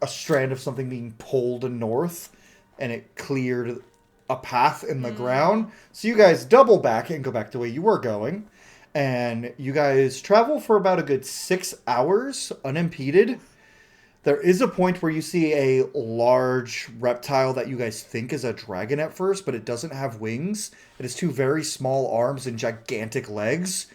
a strand of something being pulled north, and it cleared a path in the ground. So you guys double back and go back the way you were going, and you guys travel for about a good 6 hours unimpeded. There is a point where you see a large reptile that you guys think is a dragon at first, but it doesn't have wings. It has two very small arms and gigantic legs.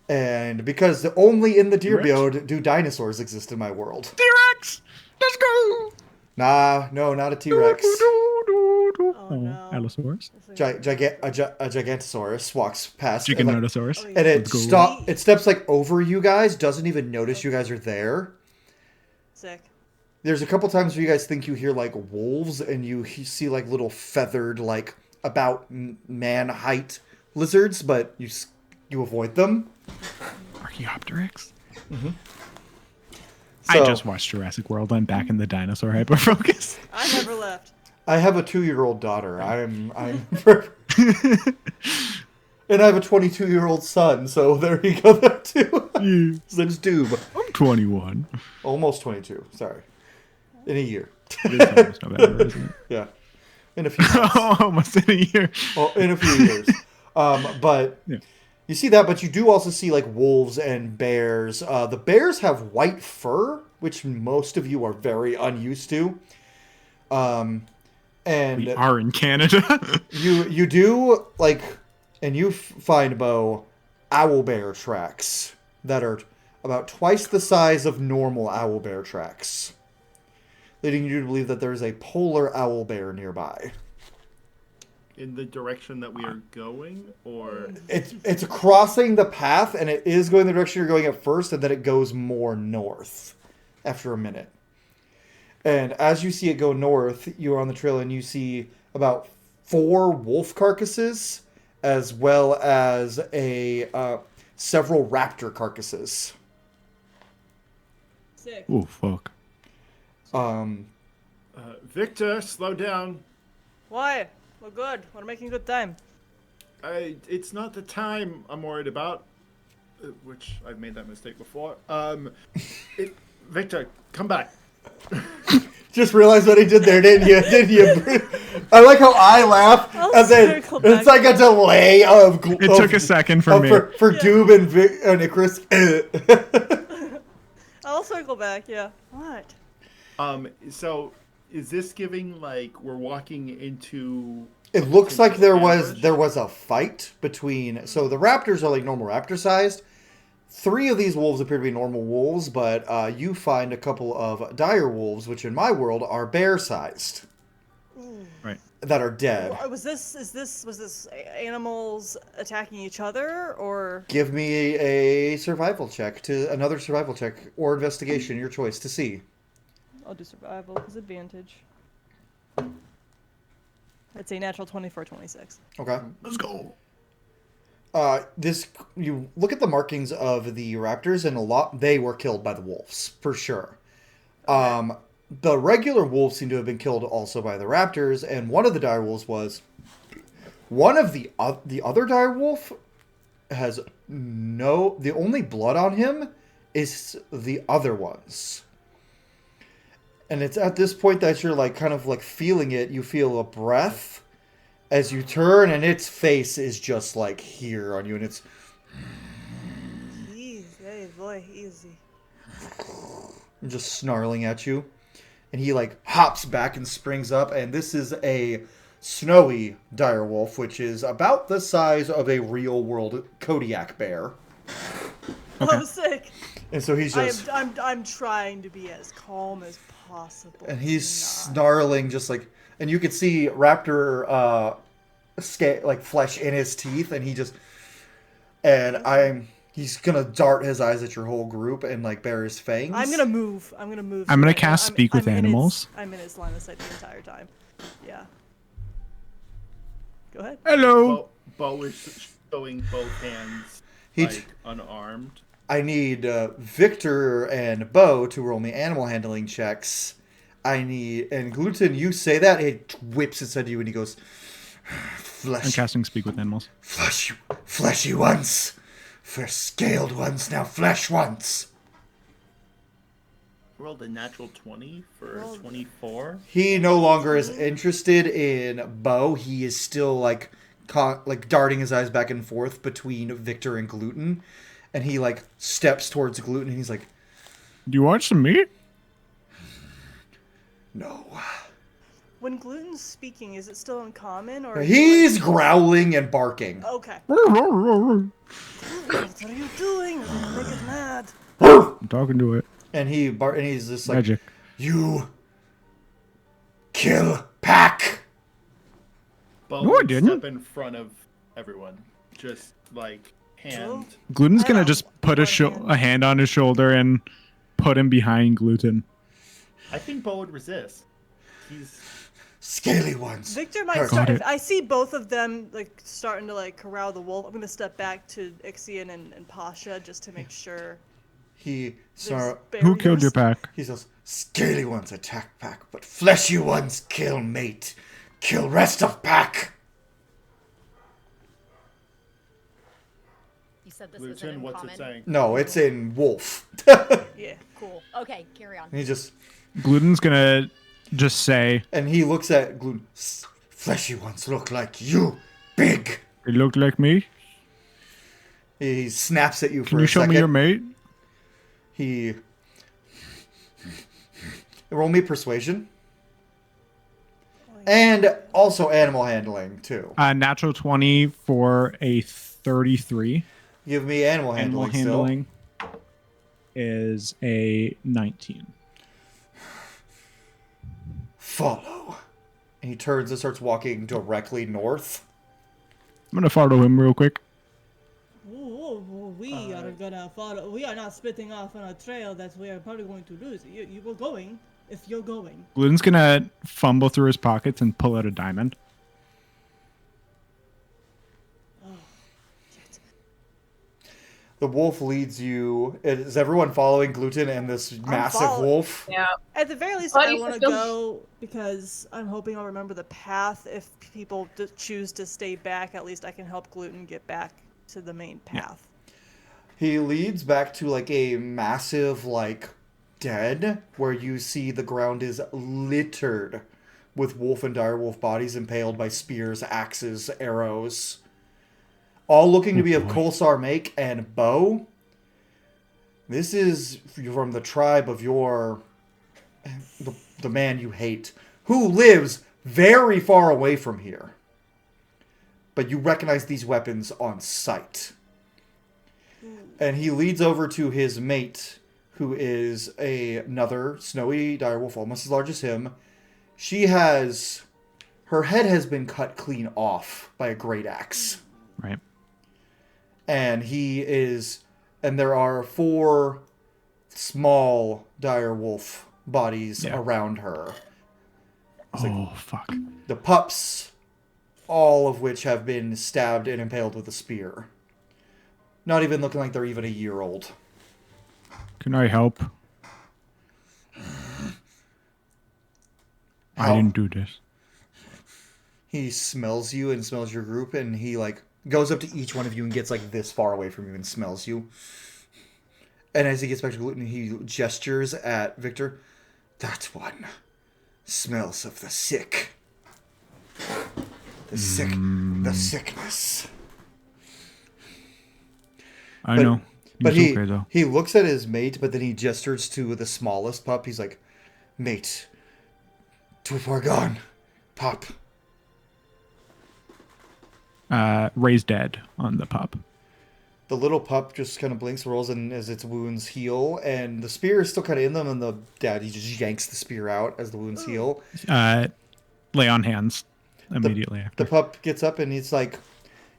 And because only in the deer T-Rex? biome do dinosaurs exist in my world. T-Rex. Let's go. Nah, no, not a T-Rex. Oh, no. Allosaurus. A Gigantosaurus walks past. And, Giganotosaurus. and it Let's go. it steps like over you guys, doesn't even notice you guys are there. Sick. There's a couple times where you guys think you hear like wolves, and you see like little feathered, like about man height lizards, but you avoid them. Archaeopteryx. So, I just watched Jurassic World. I'm back in the dinosaur hyperfocus. I never left. I have a 2-year-old daughter. I'm and I have a 22-year-old son. So there you go there too. His name's Doob. I'm 21. Almost 22. Sorry. In a year. It's almost November, isn't it? Yeah. In a few months. Almost in a year. Well, in a few years. But Yeah. you see that, but you do also see like wolves and bears. The bears have white fur, which most of you are very unused to. And We are in Canada. you do like, and you find Bo owlbear tracks that are about twice the size of normal owlbear tracks, leading you to believe that there is a polar owlbear nearby. In the direction that we are going, or It's crossing the path, and it is going the direction you're going at first, and then it goes more north after a minute. And as you see it go north, you're on the trail and you see about 4 wolf carcasses, as well as several raptor carcasses. Sick. Oh fuck. Victor, slow down. Why? We're good. We're making good time. It's not the time I'm worried about, which I've made that mistake before. Victor, come back. Just realized what he did there, didn't you? Didn't you? I like how I laugh, I'll and then circle it's back. like a delay of. It took a second for me. For Doob and Icarus. I'll circle back. Yeah. What? So is this giving like we're walking into? It looks like there ambush? was a fight between. So the raptors are like normal raptor sized. 3 of these wolves appear to be normal wolves, but you find a couple of dire wolves, which in my world are bear sized, Right. that are dead. Was this animals attacking each other or? Give me a survival check another survival check or investigation, your choice to see. I'll do survival because advantage. It's a natural 20 for 26. Okay. Let's go. You look at the markings of the raptors, and they were killed by the wolves for sure. The regular wolves seem to have been killed also by the raptors, and one of the dire wolves was one of the other dire wolf has the only blood on him is the other ones. And it's at this point that you're like kind of like feeling it. You feel a breath as you turn, and its face is just like here on you, and it's Easy, hey boy, easy. just snarling at you. And he like hops back and springs up, and this is a snowy direwolf, which is about the size of a real world Kodiak bear. Oh, sick. And so he's just I'm trying to be as calm as possible. and he's Not- snarling just like, and you could see raptor like flesh in his teeth, and he's gonna dart his eyes at your whole group and like bare his fangs. I'm gonna move. I'm gonna cast Speak with Animals. I'm in its line of sight the entire time. Yeah. Go ahead. Hello. Bo is showing both hands, He- like unarmed. I need Victor and Bo to roll me animal handling checks. And Gluten, you say that, it whips its head at you, and he goes, I'm flesh, casting Speak with Animals. fleshy ones, first scaled ones, now flesh ones. Rolled a natural 20 for 24. He no longer is interested in Bo. He is still like darting his eyes back and forth between Victor and Gluten, and he like steps towards Gluten, and he's like, Do you want some meat? no. When Gluten's speaking, is it still uncommon or? He's growling and barking. Okay. I'm What are you doing? You're gonna make it mad. talking to it. And he's just like, Magic. you kill pack. Bo No, I would didn't. step in front of everyone, just like hand. Gluten's I gonna know. just put One hand. a hand on his shoulder and put him behind Gluten. I think Bo would resist. He's Scaly ones. Victor might Got start. it. If I see both of them like starting to like corral the wolf, I'm gonna step back to Ixion and Pasha just to make sure. He there's Who killed your barriers. pack? he says, scaly ones attack pack, but fleshy ones kill mate. Kill rest of pack. You said this isn't Luton, in what's common. it saying? No, it's in wolf. Yeah. Cool. Okay, carry on. And he just Gluten's gonna just say, and he looks at Gluten. Fleshy ones look like you, big. "They look like me. He snaps at you for Can you a show second. me your mate?" He roll me persuasion. And also animal handling too. Natural 20 for a 33. Give me animal Animal handling, handling is a 19. Follow. And he turns and starts walking directly north. I'm gonna follow him real quick. We are gonna follow. We are not splitting off on a trail that we are probably going to lose. You were going. if you're going. Gluten's gonna fumble through his pockets and pull out a diamond. Shit. The wolf leads you. Is everyone following Gluten and this massive following. wolf? Yeah. At the very least, But I you want to still- go because I'm hoping I'll remember the path. If people choose to stay back, at least I can help Gluten get back to the main path. He leads back to like a massive like den where you see the ground is littered with wolf and direwolf bodies impaled by spears, axes, arrows, all looking to be of boy. Kolsar make and bow. This is from the tribe of the man you hate, who lives very far away from here. But you recognize these weapons on sight. And he leads over to his mate, who is another snowy direwolf, almost as large as him. Her head has been cut clean off by a great axe. Right. And there are 4 small direwolf bodies Yeah. around her. Oh, fuck. The pups, all of which have been stabbed and impaled with a spear. Not even looking like they're even a year old. Can I help? I How? didn't do this. He smells you and smells your group, and he like goes up to each one of you and gets like this far away from you and smells you. And as he gets back to Gluten, he gestures at Victor. That one smells of the sick. The sickness. I know. But He's okay, though. he looks at his mate, but then he gestures to the smallest pup. He's like, mate, too far gone, pup. Ray's dead on the pup. The little pup just kind of blinks, rolls in as its wounds heal, and the spear is still kind of in them, and the daddy just yanks the spear out as the wounds heal. Lay on hands immediately after. The pup gets up, and he's like,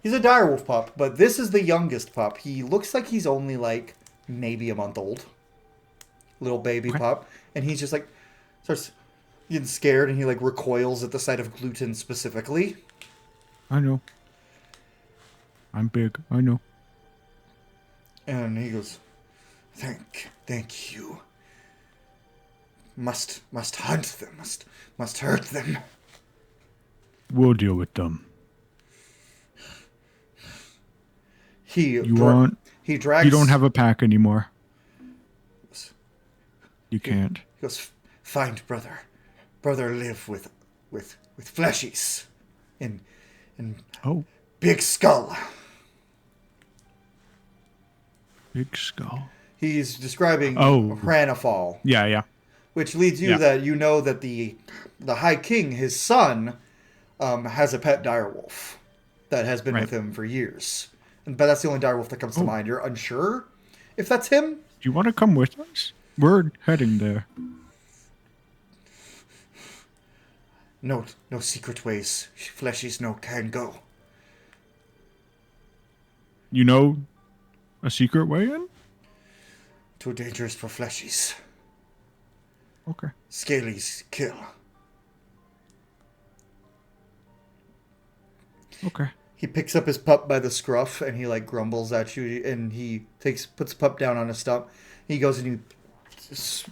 he's a direwolf pup, but this is the youngest pup. He looks like he's only like maybe a month old. Little baby pup. And he's just like, starts getting scared, and he like recoils at the sight of Gluten specifically. I know. I'm big. I know. And he goes, thank you. Must hunt them, must hurt them. We'll deal with them. He You want? he drags. You don't have a pack anymore. You can't. He goes, find brother live with fleshies in Oh, big skull. big skull. He's describing Oh. Hranafal, Yeah. which leads you Yeah. that you know that the High King, his son, has a pet direwolf that has been Right. with him for years. But that's the only direwolf that comes to mind. You're unsure if that's him? Do you want to come with us? We're heading there. No secret ways. Fleshies no can go. You know a secret way in? Too dangerous for fleshies. Okay. Scalies kill. Okay. He picks up his pup by the scruff and he like grumbles at you, and he puts the pup down on a stump. He goes and he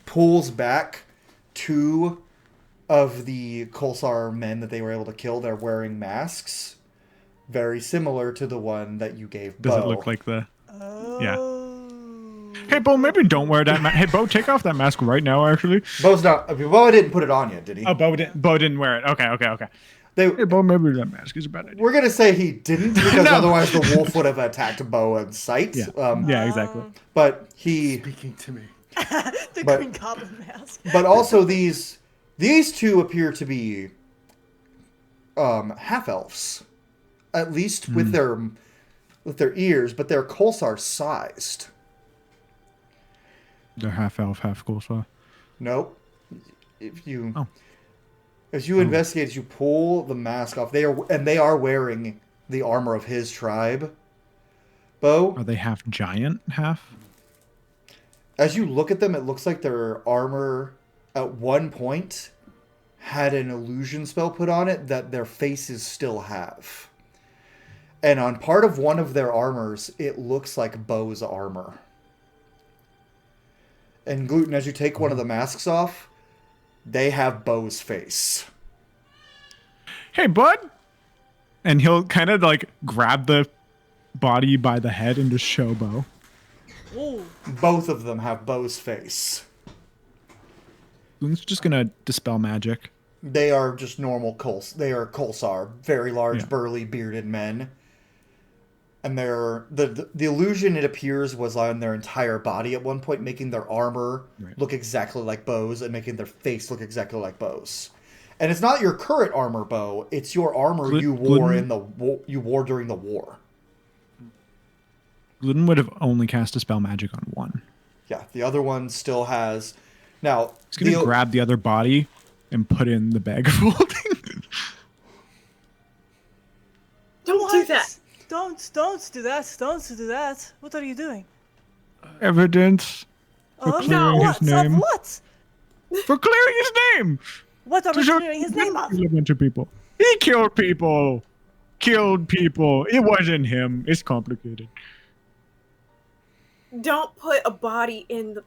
pulls back 2 of the Kolsar men that they were able to kill. They're wearing masks, very similar to the one that you gave Bo. Does it look like the? Oh. Yeah. Hey, Bo, maybe don't wear that mask. Hey, Bo, take off that mask right now, actually. Bo didn't put it on yet, did he? Oh, Bo didn't wear it. Okay. They, Hey, Bo, maybe that mask is a bad idea. we're gonna say he didn't because No. otherwise the wolf would have attacked Bo on sight. Yeah. Yeah, exactly. But he, Speaking to me. The But- Green Goblin mask. but also these 2 appear to be half elves, at least with their ears, but they're Kolsar sized. They're half elf, half Kolsar. Nope. If you Oh. as you investigate, as you pull the mask off, they are wearing the armor of his tribe. Bo, Are they half giant, half? as you look at them, it looks like their armor at one point had an illusion spell put on it that their faces still have. And on part of one of their armors, it looks like Bo's armor. And Gluten, as you take one of the masks off, they have Bo's face. Hey, bud. And he'll kind of like grab the body by the head and just show Bo. Ooh. Both of them have Bo's face. Gluten's just gonna dispel magic. They are just normal They are Kolsar, very large, Yeah. burly, bearded men. And the illusion, it appears, was on their entire body at one point, making their armor look exactly like Bo's and making their face look exactly like Bo's. And it's not your current armor, Bo. It's your armor you wore during the war. Gluten would have only cast Dispel Magic on one. Yeah, the other one still has. Now He's gonna grab the other body and put in the bag of holding. Don't do that. Don't do that. Don't do that. What are you doing? Evidence for clearing his What? name. Of what? For clearing his name. What are To we show clearing his name of? a bunch of people. He killed people. Killed people. It wasn't him. It's complicated. Don't put a body in the.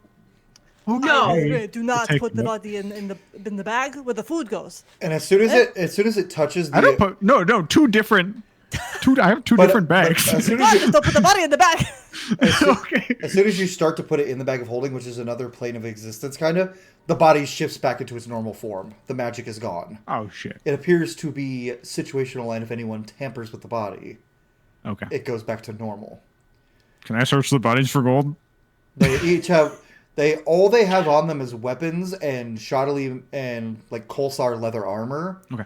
No, Okay. do not Take put the it. body in the bag where the food goes. And as soon as it touches the I don't put no two different. I have two different bags. As soon God, as you, just don't put the body in the bag. Okay. as soon as you start to put it in the bag of holding, which is another plane of existence, kind of, the body shifts back into its normal form. The magic is gone. Oh shit. It appears to be situational, and if anyone tampers with the body, Okay. it goes back to normal. Can I search the bodies for gold? They each have all they have on them is weapons and shoddily and like Kolsar leather armor. Okay.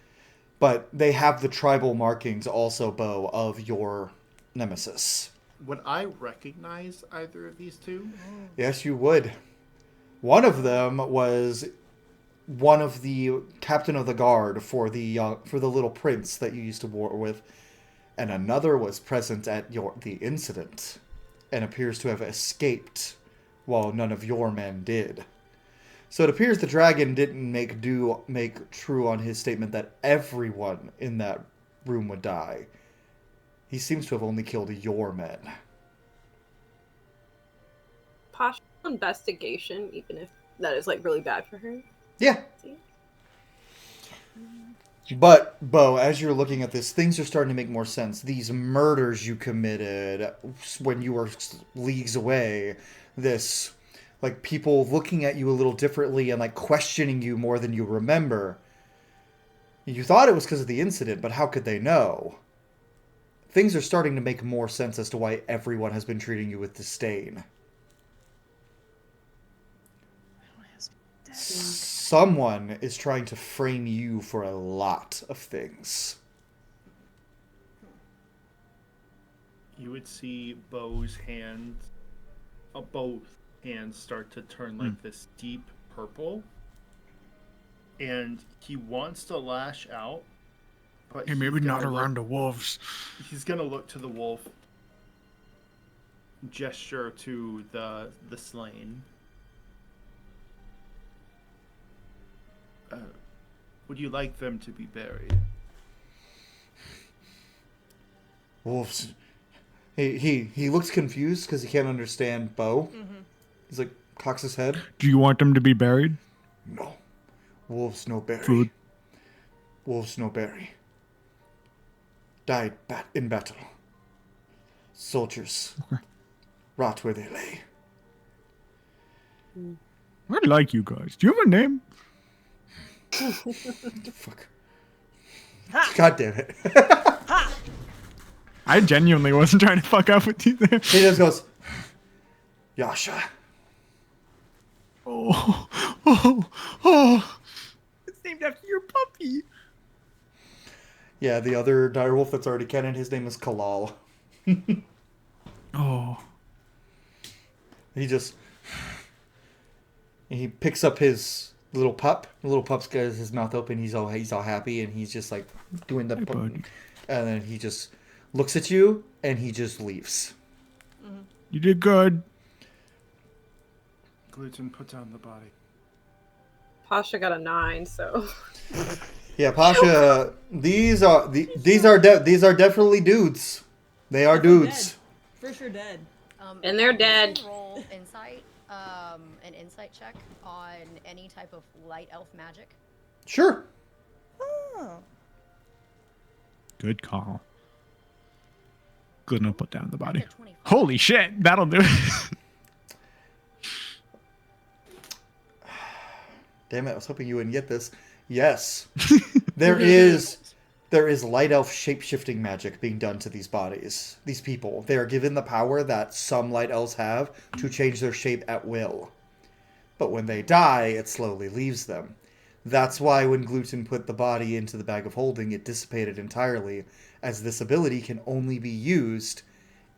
But they have the tribal markings also, Bo, of your nemesis. Would I recognize either of these two? Yes, you would. One of them was one of the captain of the guard for the little prince that you used to war with, and another was present at the incident, and appears to have escaped, while none of your men did. So it appears the dragon didn't make true on his statement that everyone in that room would die. He seems to have only killed your men. Partial investigation, even if that is like really bad for her. Yeah. But, Bo, as you're looking at this, things are starting to make more sense. These murders you committed when you were leagues away, this, like, people looking at you a little differently and, like, questioning you more than you remember. You thought it was because of the incident, but how could they know? Things are starting to make more sense as to why everyone has been treating you with disdain. Someone is trying to frame you for a lot of things. You would see both hands start to turn like this deep purple. And he wants to lash out, but Hey, maybe not around the wolves. He's gonna look to the wolf, gesture to the slain. Would you like them to be buried? Wolves. He looks confused because he can't understand Bo. Mm-hmm. He's like, cocks his head. Do you want them to be buried? No. Wolves no bury. Food. Wolves no bury. Died in battle. Soldiers. Okay. Rot where they lay. I like you guys. Do you have a name? Fuck. God damn it. I genuinely wasn't trying to fuck up with you there. He just goes, Yasha. Oh. It's named after your puppy. Yeah, the other direwolf that's already canon, his name is Kalal. Oh. He picks up his little pup. The little pup's got his mouth open. He's all happy, and he's just like doing the. Hey, bud. And then he just looks at you, and he just leaves. You did good. Gluten, put down the body. Pasha got a 9, so Yeah, Pasha. These are definitely dudes. They are dudes. For sure dead. And they're can dead. Ixion roll insight, an insight check on any type of light elf magic. Sure. Oh. Good call. Good enough. Put down the body. That's a 25. Holy shit! That'll do it. Damn it! I was hoping you wouldn't get this. Yes, there is light elf shape-shifting magic being done to these bodies. These people, they are given the power that some light elves have to change their shape at will. But when they die, it slowly leaves them. That's why when Gluten put the body into the bag of holding, it dissipated entirely, as this ability can only be used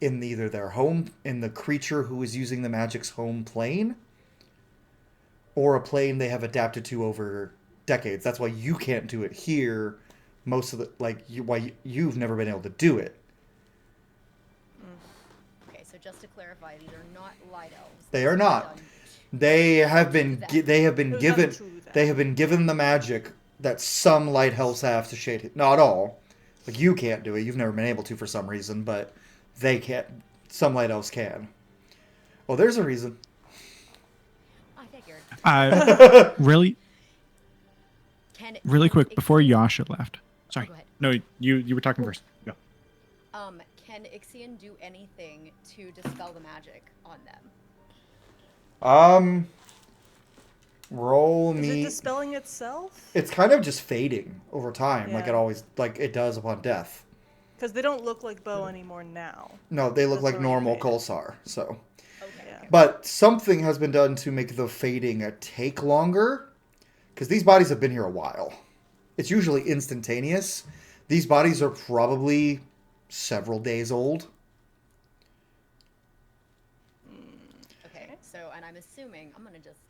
in either their home, in the creature who is using the magic's home plane, or a plane they have adapted to over decades. That's why you can't do it here. Most of the why you've never been able to do it. Okay, so just to clarify, these are not light elves. They are not. They have been given the magic that some light elves have to shade it. Not all. Like you can't do it. You've never been able to for some reason, but they can't. Some light elves can. Well, there's a reason. I figured. Really quick before Yasha left. Sorry. Go ahead. No, you were talking first. Go. Can Ixion do anything to dispel the magic on them? Roll Is me. it dispelling itself? It's kind of just fading over time, like Yeah. it always, like it does upon death. Because they don't look like Bo anymore now. No, they look That's like already normal faded. Kolsar. So, Okay. Yeah. but something has been done to make the fading take longer, because these bodies have been here a while. It's usually instantaneous. These bodies are probably several days old. Okay, so, and I'm assuming, I'm going to just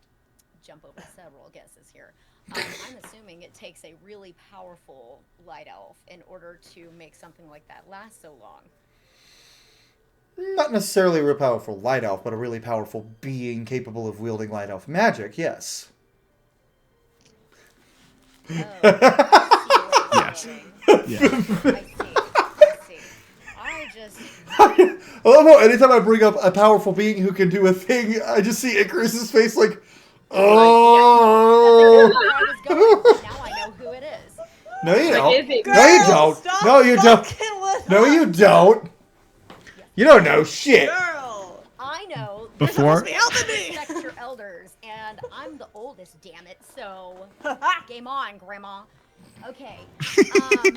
jump over several guesses here. I'm assuming it takes a really powerful light elf in order to make something like that last so long. Not necessarily a real powerful light elf, but a really powerful being capable of wielding light elf magic, yes. Oh, I see what you're Yes. doing. I see. I just... I love how anytime I bring up a powerful being who can do a thing, I just see Icarus's face like, oh. That's where I was going. Now I know who it is. No, you don't. is it? No, you don't. Stop No, you don't. fucking with No, us, you don't. You don't know shit. Girl. I know. Before- Be helping me. Respect your elders, and I'm the oldest, damn it. So, game on, Grandma. Okay. I see.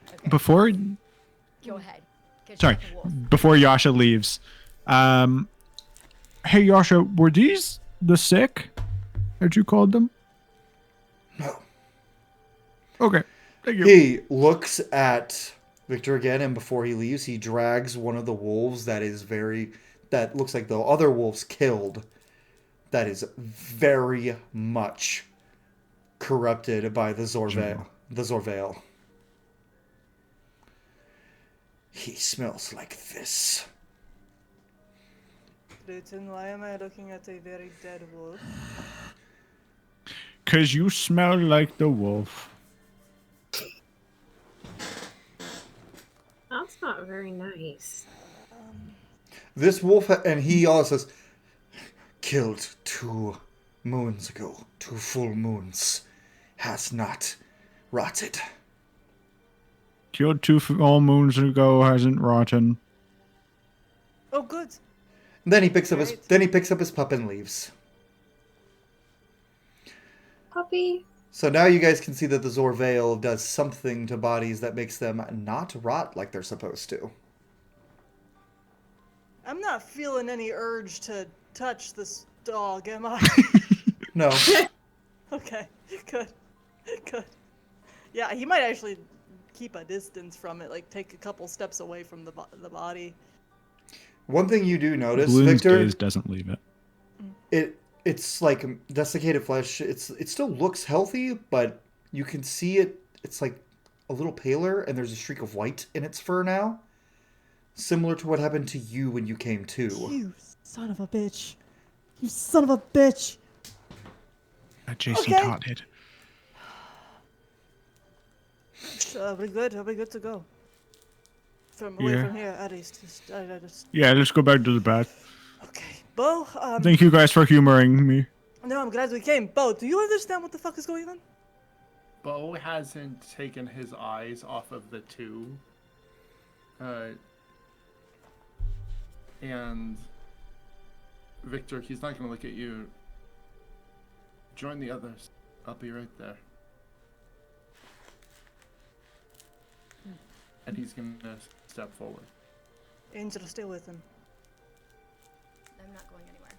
Okay. Before Go ahead. 'Cause sorry, you're the wolf. before Yasha leaves, hey Yasha, were these the sick that you called them? No. Okay, thank you. He looks at Victor again, and before he leaves, he drags one of the wolves that looks like the other wolves killed. That is very much corrupted by the Zorvale. The Zorvale. He smells like this. Gluten, why am I looking at a very dead wolf? 'Cause you smell like the wolf. That's not very nice. This wolf, and he also says, killed 2 moons ago, 2 full moons, has not rotted. Killed 2 full moons ago, hasn't rotten. Oh, good. Then he picks up his Great. pup and leaves. Puppy. So now you guys can see that the Zorvale does something to bodies that makes them not rot like they're supposed to. I'm not feeling any urge to touch this dog, am I? No. Okay, good. Good. Yeah, he might actually keep a distance from it, like take a couple steps away from the body. One thing you do notice, Bloom's Victor, gaze doesn't leave it. it's like desiccated flesh. It still looks healthy, but you can see it's like a little paler, and there's a streak of white in its fur now. Similar to what happened to you when you came to. You son of a bitch. You son of a bitch. Jason Okay. taught it. We're good. Are we good to go? Away Yeah. from here, at least. Just. Yeah, let's go back to the bath. Okay. Bo, Thank you guys for humoring me. no, I'm glad we came. Bo, do you understand what the fuck is going on? Bo hasn't taken his eyes off of the two. And Victor, he's not going to look at you. Join the others. I'll be right there. And he's going to step forward. Angel, stay with him. I'm not going anywhere.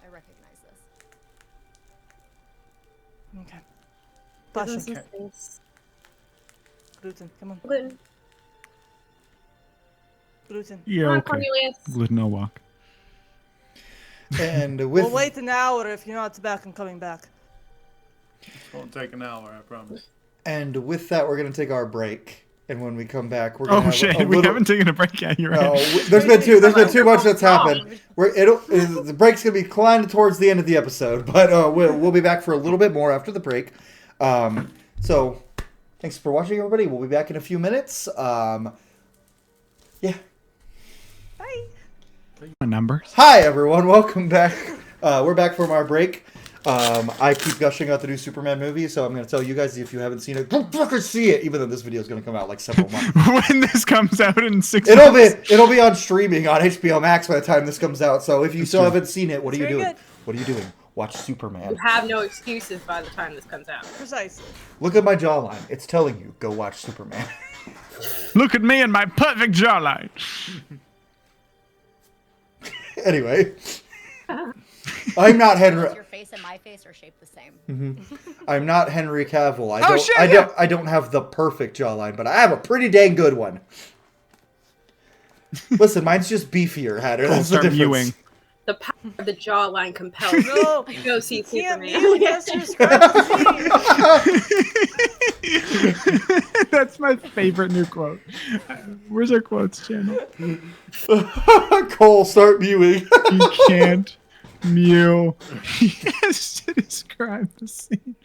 I recognize this. Okay. Give Pasha, him some space. gluten, come on. Gluten. Gluten. Yeah, Come on, okay. Cornelius. Gluten, I'll walk. And with We'll wait an hour if you're not back and coming back. It won't take an hour, I promise. and with that, we're gonna take our break. And when we come back, we're gonna Oh have shit, a we little. haven't taken a break yet. You're right. No, there's been too much that's happened. The break's gonna be kind of towards the end of the episode, but we'll be back for a little bit more after the break. So thanks for watching, everybody. We'll be back in a few minutes. Yeah. Bye. My numbers. Hi, everyone. Welcome back. We're back from our break. I keep gushing out the new Superman movie, so I'm going to tell you guys, if you haven't seen it, go fucking see it, even though this video is going to come out like several months. When this comes out in 6 It'll months. be on streaming on HBO Max by the time this comes out, so if you still haven't seen it, what are you Very doing? good. What are you doing? Watch Superman. You have no excuses by the time this comes out. Precisely. Look at my jawline. It's telling you, go watch Superman. Look at me and my perfect jawline. Anyway. I'm not Henry. Your face and my face are shaped the same. I'm not Henry Cavill. Shit, I don't have the perfect jawline, but I have a pretty dang good one. Listen, mine's just beefier, Hatter. I'll That's the start difference. mewing. The power of the jawline compels you No. to go see Can't Superman. mute. That's just crazy. That's my favorite new quote. Where's our quotes channel? Cole, start mewing. You can't mew. Yes, to describe the scene.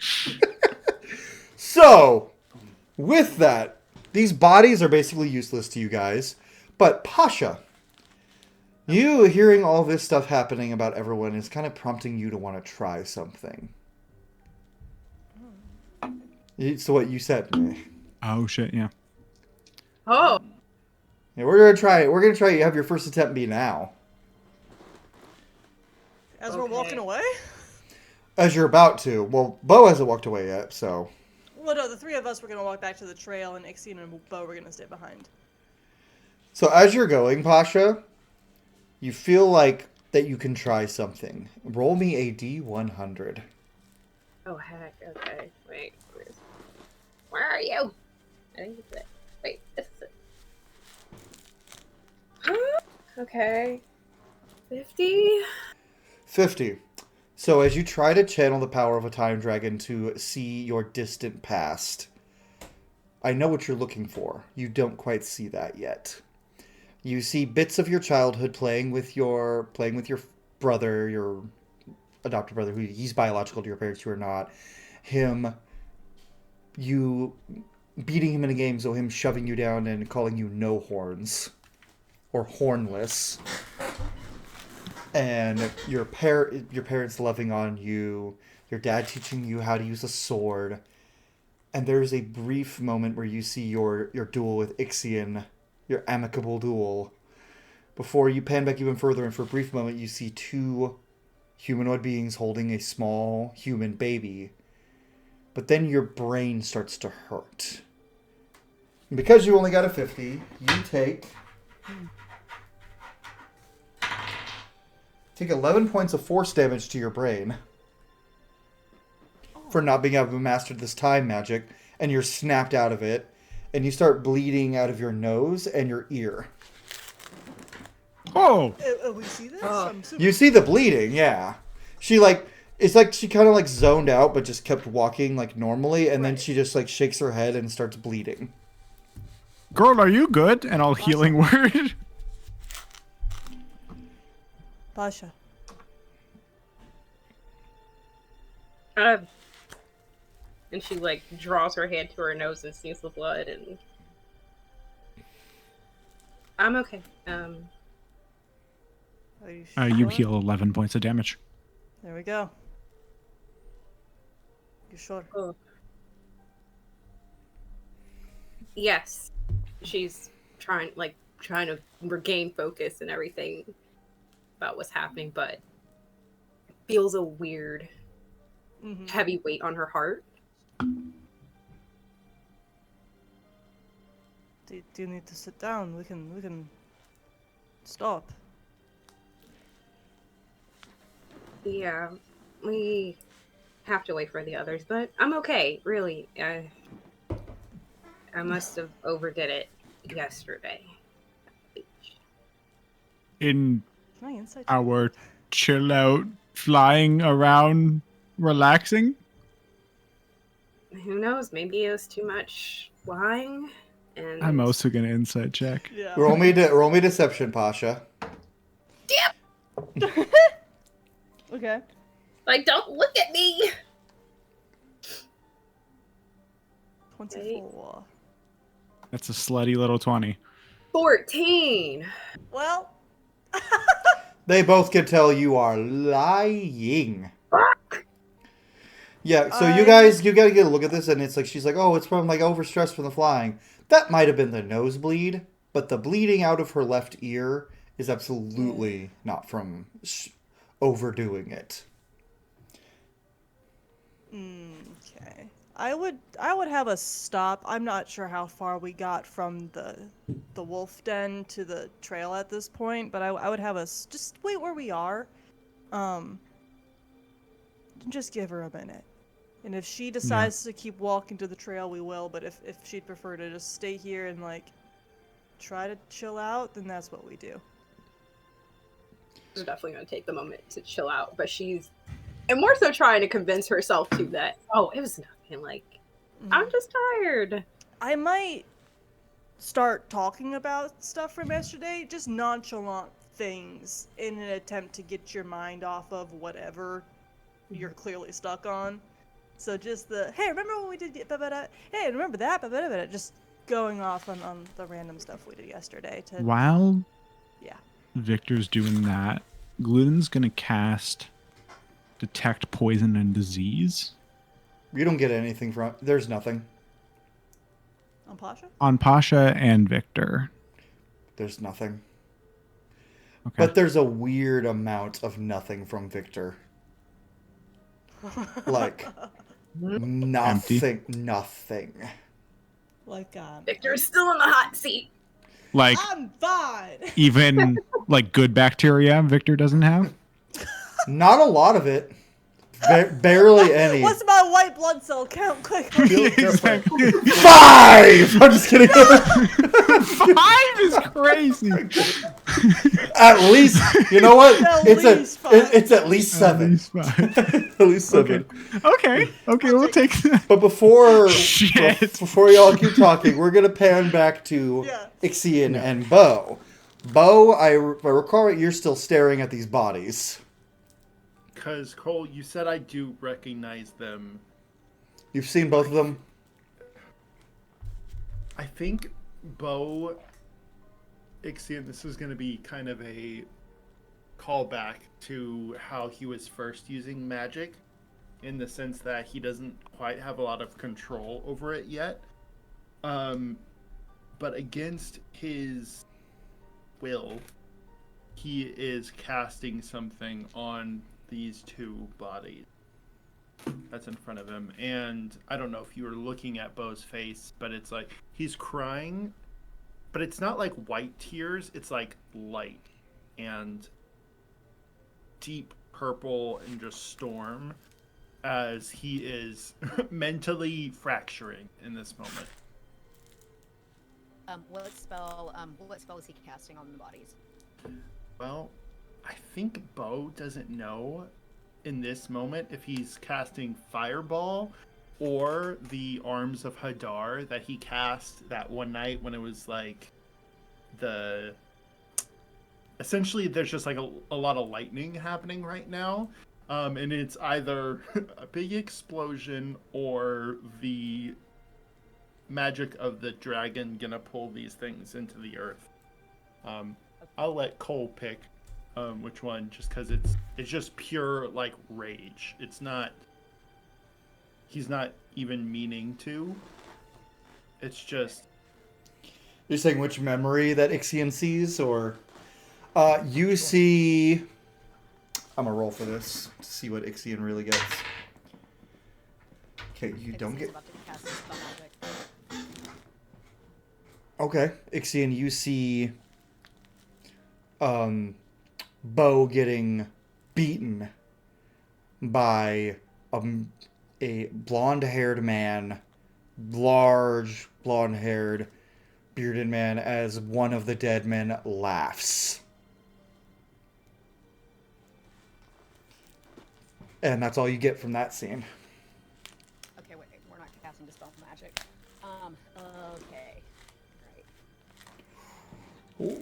So, with that, these bodies are basically useless to you guys. But Pasha, you hearing all this stuff happening about everyone is kind of prompting you to want to try something. It's what you said to me. Oh shit, yeah. Oh, Yeah, we're gonna try it. We're gonna try it. You have your first attempt be now. As we're Okay. walking away? As you're about to. Well, Bo hasn't walked away yet, so. Well, no, the three of us were going to walk back to the trail, and Ixine and Bo were going to stay behind. So as you're going, Pasha, you feel like that you can try something. Roll me a D100. oh heck. Okay, wait. Where are you? I think it's it. Wait, this is it. Okay. 50. 50. So as you try to channel the power of a time dragon to see your distant past, I know what you're looking for. You don't quite see that yet. You see bits of your childhood playing with your brother, your adopted brother, who he's biological to your parents, you are not. You beating him in a game, so him shoving you down and calling you no horns or hornless. And your parents loving on you, your dad teaching you how to use a sword, and there's a brief moment where you see your duel with Ixion, your amicable duel, before you pan back even further, and for a brief moment you see two humanoid beings holding a small human baby. But then your brain starts to hurt. And because you only got a 50, you take 11 points of force damage to your brain for not being able to master this time magic, and you're snapped out of it, and you start bleeding out of your nose and your ear. Oh! We see this? Oh. I'm super... You see the bleeding, yeah. It's like she kind of like zoned out, but just kept walking like normally, and then Right. she just like shakes her head and starts bleeding. Girl, are you good? And all healing word. Pasha, Uh, and she like draws her hand to her nose and sees the blood, and I'm okay. Are you You sure? heal 11 points of damage. There we go. You sure? Oh. Yes, she's trying to regain focus and everything about what's happening, but feels a weird, heavy weight on her heart. Do you need to sit down? We can stop. Yeah, we have to wait for the others, but I'm okay, really. I must have overdid it yesterday. In Can I insight check? our chill out, flying around, relaxing. Who knows? Maybe it was too much flying. And I'm also gonna insight check. Yeah. Roll me deception, Pasha. Okay. like, don't look at me. 24. That's a slutty little 20. 14. Well, They both can tell you are lying. Yeah, so you gotta get a look at this, and it's like she's like, oh, it's from like overstress from the flying. That might have been the nosebleed, but the bleeding out of her left ear is absolutely not from overdoing it. okay. I would have us stop. I'm not sure how far we got from the wolf den to the trail at this point, but I would have us just wait where we are. Just give her a minute. And if she decides to keep walking to the trail, we will, but if she'd prefer to just stay here and like try to chill out, then that's what we do. She's definitely going to take the moment to chill out, but she's and more so trying to convince herself to that, oh, it was nothing, like, I'm just tired. I might start talking about stuff from yesterday, just nonchalant things in an attempt to get your mind off of whatever you're clearly stuck on. So just hey, remember when we did hey, remember that just going off on the random stuff we did yesterday to While yeah. Victor's doing that, Gluten's gonna cast Detect Poison and Disease You don't get anything from. There's nothing. On Pasha? on Pasha and Victor. There's nothing. Okay. But there's a weird amount of nothing from Victor. Like nothing. Nothing. Like Victor's still in the hot seat. Like I'm fine. even like good bacteria Victor doesn't have. Not a lot of it. Barely any. What's my white blood cell count? Quick. Exactly. 5! I'm just kidding. 5 is crazy. At least, you know what? At It's least five. it's at least 7. At least 5. At least 7. Okay, we'll take that. But before Shit. before y'all keep talking, we're gonna pan back to Yeah. Ixion and Bo. Bo, I recall it, you're still staring at these bodies. Because, Cole, you said I do recognize them. You've seen both of them? I think Bo, Ixion, this is going to be kind of a callback to how he was first using magic, in the sense that he doesn't quite have a lot of control over it yet. But against his will, he is casting something on these two bodies that's in front of him. And I don't know if you were looking at Bo's face, but it's like he's crying, but it's not like white tears, it's like light and deep purple and just storm, as he is mentally fracturing in this moment. What spell is he casting on the bodies? Well, I think Bo doesn't know in this moment if he's casting Fireball or the Arms of Hadar that he cast that one night when it was like essentially there's just like a lot of lightning happening right now. And it's either a big explosion or the magic of the dragon gonna pull these things into the earth. I'll let Cole pick which one, just because it's just pure like rage. It's not. He's not even meaning to. It's just. You're saying which memory that Ixion sees, or you see. I'm gonna roll for this to see what Ixion really gets. Okay, you don't Ixien's get. about to cast spell magic. Okay, Ixion, you see. Bo getting beaten by a blonde-haired man, large blonde-haired bearded man, as one of the dead men laughs. And that's all you get from that scene. Okay, wait, we're not casting dispel magic. Okay. Right. Ooh.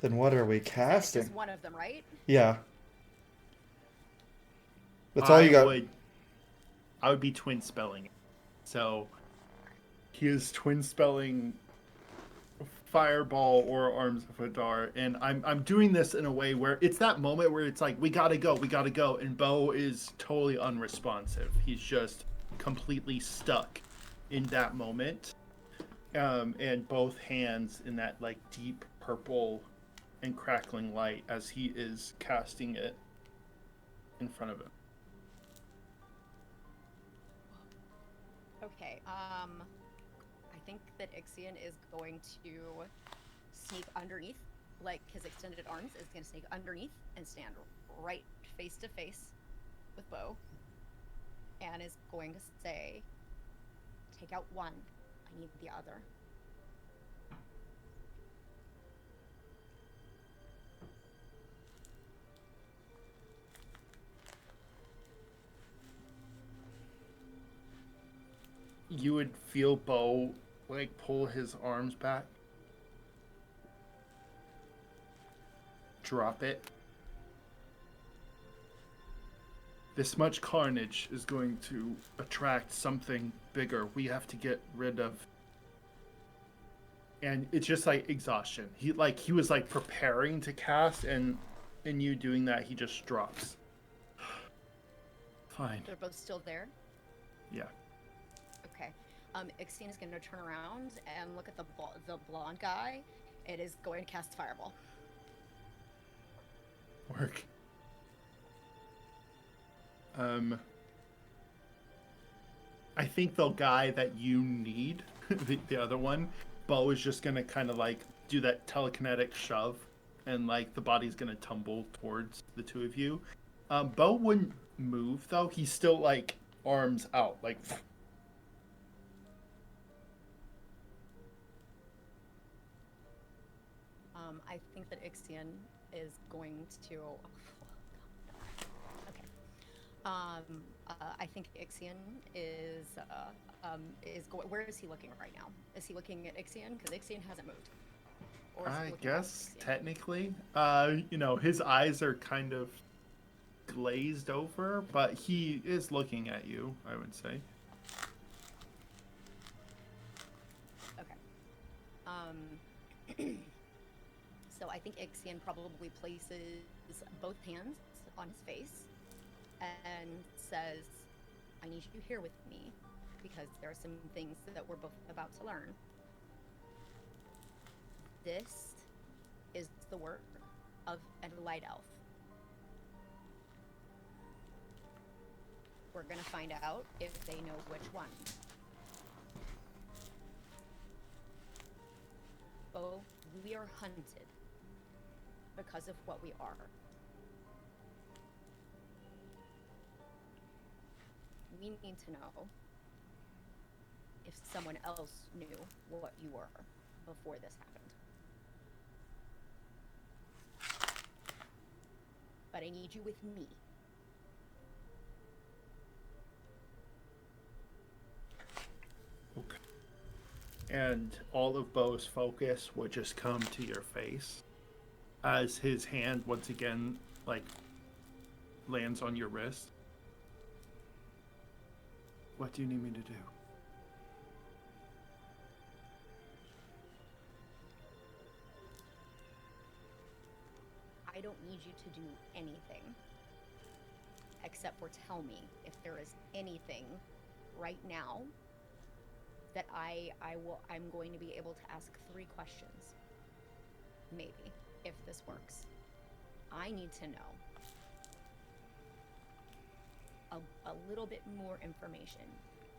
Then what are we It's casting? just one of them, right? Yeah. That's all you got. I would be twin spelling it. So he is twin spelling fireball or arms of Hadar, and I'm doing this in a way where it's that moment where it's like we gotta go, and Bo is totally unresponsive. He's just completely stuck in that moment. And both hands in that like deep purple and crackling light as he is casting it in front of him. Okay, I think that Ixion is going to sneak underneath, like his extended arms is going to sneak underneath and stand right face to face with Bo, and is going to say, take out one, I need the other. You would feel Bo like pull his arms back, drop it. This much carnage is going to attract something bigger. We have to get rid of. And it's just like exhaustion. He was like preparing to cast, and in you doing that, he just drops. Fine. They're both still there. Yeah. Okay. Ixion is going to turn around and look at the blonde guy. It is going to cast Fireball. Work. I think the guy that you need, the other one, Bo is just gonna kind of like do that telekinetic shove, and like the body's gonna tumble towards the two of you. Bo wouldn't move though. He's still like arms out, like. I think that Ixion is going to. Okay. I think Ixion is going. Where is he looking right now? Is he looking at Ixion? Because Ixion hasn't moved. Or is he I looking guess at Ixion? technically, his eyes are kind of glazed over, but he is looking at you, I would say. Okay. So I think Ixion probably places both hands on his face and says, I need you here with me because there are some things that we're both about to learn. This is the work of a light elf. We're gonna find out if they know which one. Oh, we are hunted because of what we are. We need to know if someone else knew what you were before this happened. But I need you with me. Okay. And all of Bo's focus would just come to your face as his hand once again like lands on your wrist. What do you need me to do? I don't need you to do anything. Except for tell me if there is anything right now that I'm going to be able to ask 3 questions. Maybe, if this works. I need to know a little bit more information.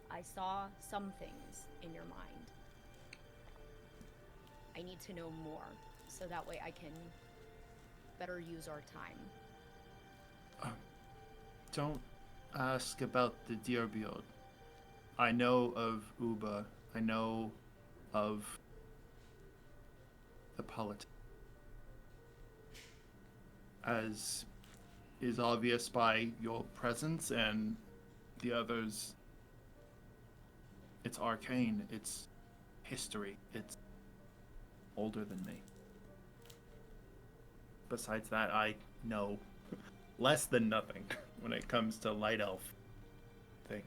I saw some things in your mind. I need to know more, so that way I can better use our time. Don't ask about the Deerbield. I know of Uba. I know of the politics. As is obvious by your presence and the others, it's arcane, it's history, it's older than me. Besides that, I know less than nothing when it comes to light elf thing.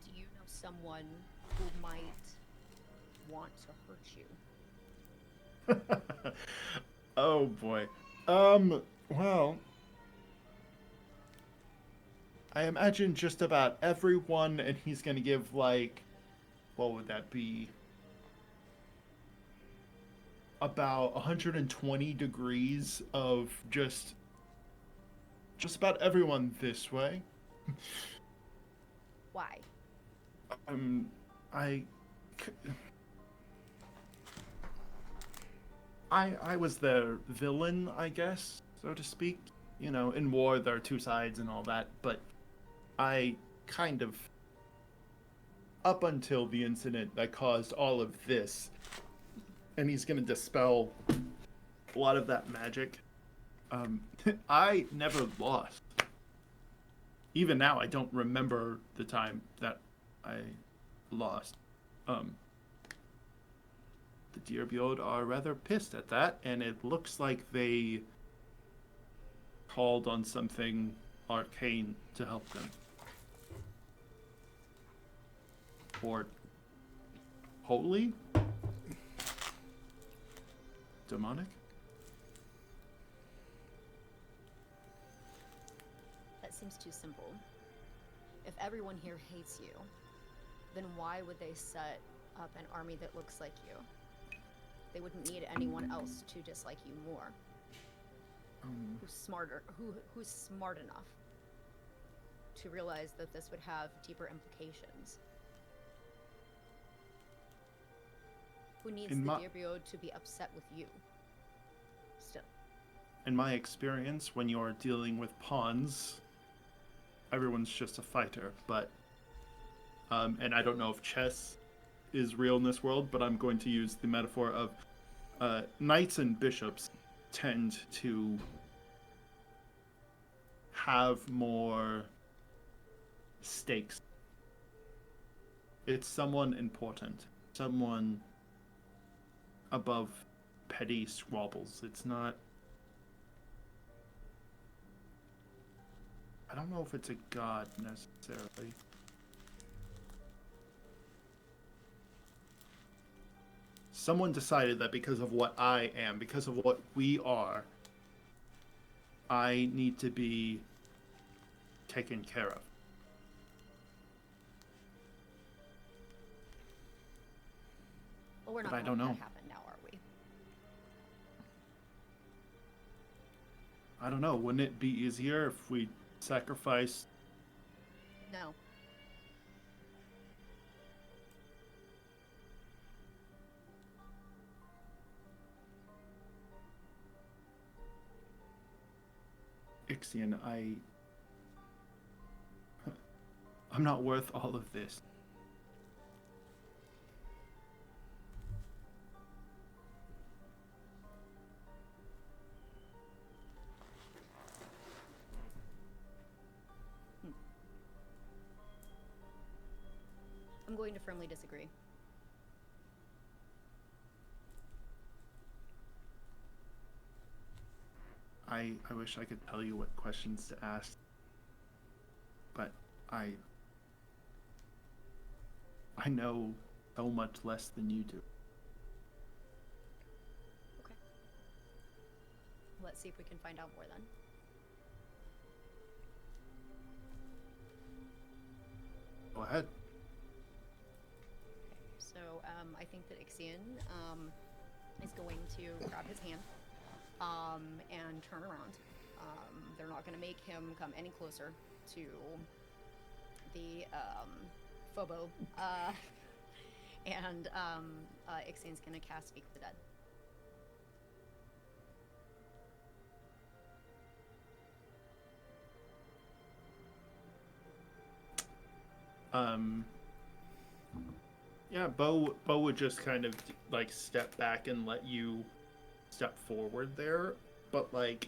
Do you know someone who might want to hurt you? Oh boy. Well, I imagine just about everyone, and he's gonna give like, what would that be? About 120 degrees of just about everyone this way. Why? I I was the villain, I guess, so to speak. You know, in war there are 2 sides and all that, but I kind of, up until the incident that caused all of this, and he's gonna dispel a lot of that magic. I never lost. Even now, I don't remember the time that I lost. The Deerbield are rather pissed at that, and it looks like they called on something arcane to help them. Or holy? Demonic? That seems too simple. If everyone here hates you, then why would they set up an army that looks like you? They wouldn't need anyone else to dislike you more. Who's smart enough to realize that this would have deeper implications? Who needs the Deerbield to be upset with you? Still. In my experience, when you're dealing with pawns, everyone's just a fighter, but and I don't know if chess is real in this world, but I'm going to use the metaphor of knights and bishops tend to have more stakes. It's someone important, someone above petty squabbles. It's not... I don't know if it's a god necessarily. Someone decided that because of what I am, because of what we are, I need to be taken care of. Well, we're not But I going don't to know. let that happen now, are we? I don't know. Wouldn't it be easier if we sacrificed? No. Ixion, I'm not worth all of this. I'm going to firmly disagree. I wish I could tell you what questions to ask, but I know so much less than you do. Okay. Let's see if we can find out more then. Go ahead. So I think that Ixion is going to grab his hand and turn around. They're not going to make him come any closer to the Phobo. And Ixion's going to cast Speak with the Dead. Yeah, Bo would just kind of like step back and let you step forward there, but like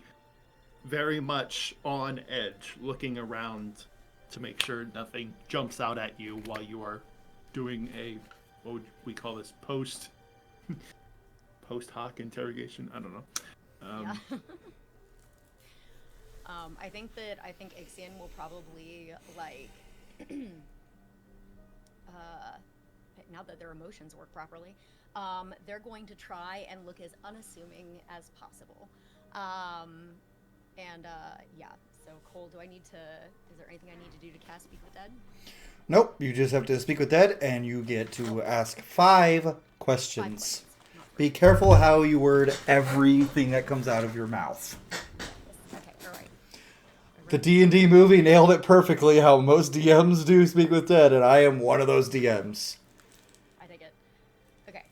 very much on edge, looking around to make sure nothing jumps out at you while you are doing a, what would we call this, post hoc interrogation? I don't know. Yeah. I think Ixion will probably like now that their emotions work properly, they're going to try and look as unassuming as possible. Yeah, so Cole, is there anything I need to do to cast Speak with Dead? Nope, you just have to speak with Dead, and you get to ask 5 questions. Be careful how you word everything that comes out of your mouth. Okay, all right. The D&D movie nailed it perfectly how most DMs do Speak with Dead, and I am one of those DMs. I dig it. Okay,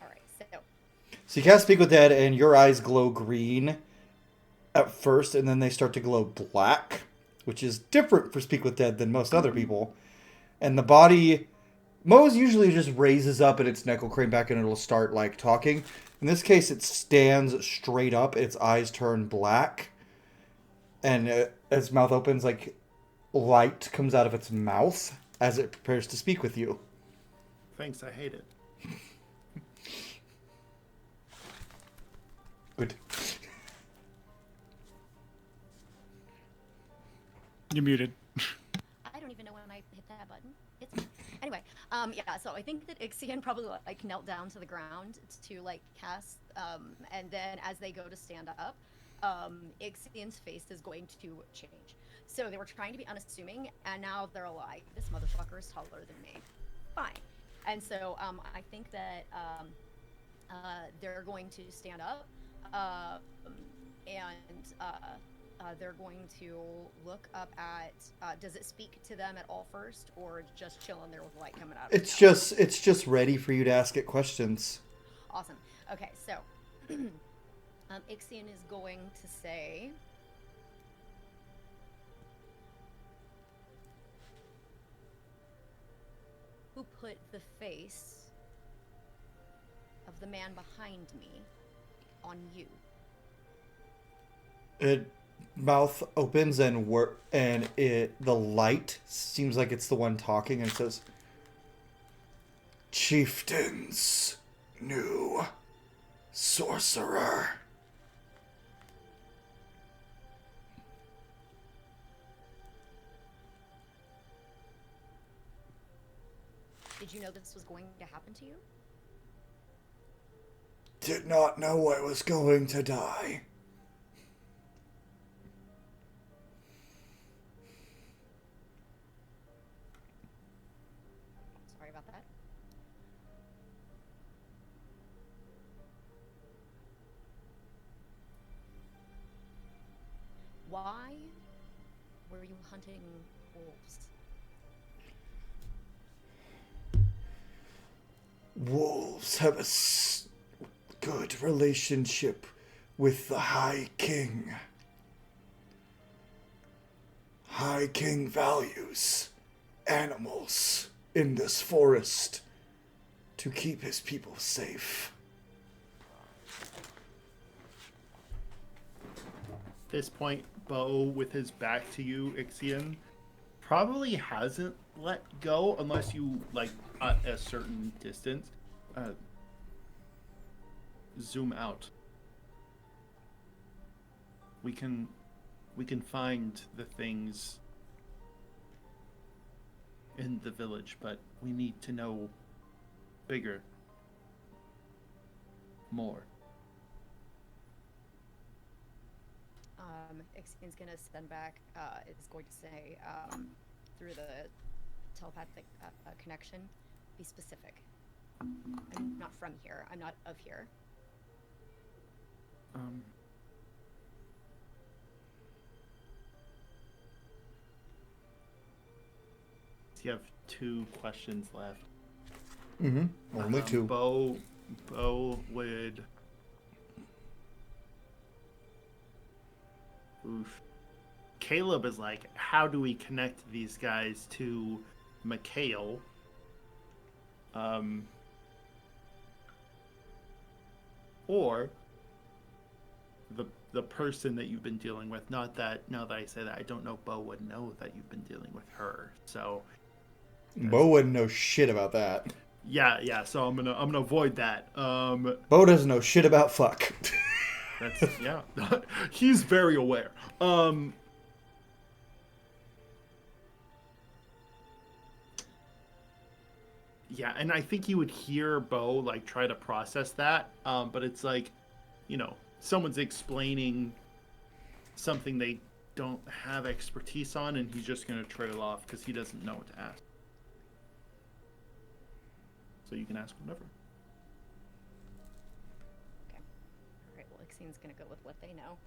all right, so So you cast Speak with Dead, and your eyes glow green at first, and then they start to glow black, which is different for Speak with Dead than most other people. And the body, Moe's usually just raises up and its neck will crane back and it'll start like talking. In this case, it stands straight up, its eyes turn black, and its mouth opens, like light comes out of its mouth as it prepares to speak with you. Thanks, I hate it. Good. You're muted. I don't even know when I hit that button. It's fine. Anyway, yeah, so I think that Ixion probably like knelt down to the ground to like cast, and then as they go to stand up, Ixion's face is going to change. So they were trying to be unassuming, and now they're like, this motherfucker is taller than me. Fine. And so I think that they're going to stand up, and they're going to look up at. Does it speak to them at all first, or just chilling there with light coming out? It's just ready for you to ask it questions. Awesome. Okay, so Ixion is going to say, "Who put the face of the man behind me on you?" It mouth opens and the light seems like it's the one talking, and it says, "Chieftain's new sorcerer." Did you know this was going to happen to you? Did not know I was going to die. Sorry about that. Why were you hunting wolves? Wolves have a good relationship with the High King. High King values animals in this forest to keep his people safe. At this point, Bo, with his back to you, Ixion, probably hasn't let go unless you, like, at a certain distance, zoom out. we can find the things in the village, but we need to know bigger, more. Ixian's gonna send back, is going to say, through the telepathic connection, be specific. I'm not from here. I'm not of here. You have 2 questions left. Only 2. Bo would. Oof. Caleb is like, how do we connect these guys to Mikhail? Or the person that you've been dealing with. Not that, now that I say that, I don't know Bo would know that you've been dealing with her. So Bo wouldn't know shit about that. yeah. So I'm gonna avoid that. Bo doesn't know shit about fuck. That's yeah. He's very aware. Yeah, and I think you would hear Bo like try to process that, but it's like, someone's explaining something they don't have expertise on, and he's just gonna trail off because he doesn't know what to ask. So you can ask whatever. Okay. All right. Well, Ixian's gonna go with what they know.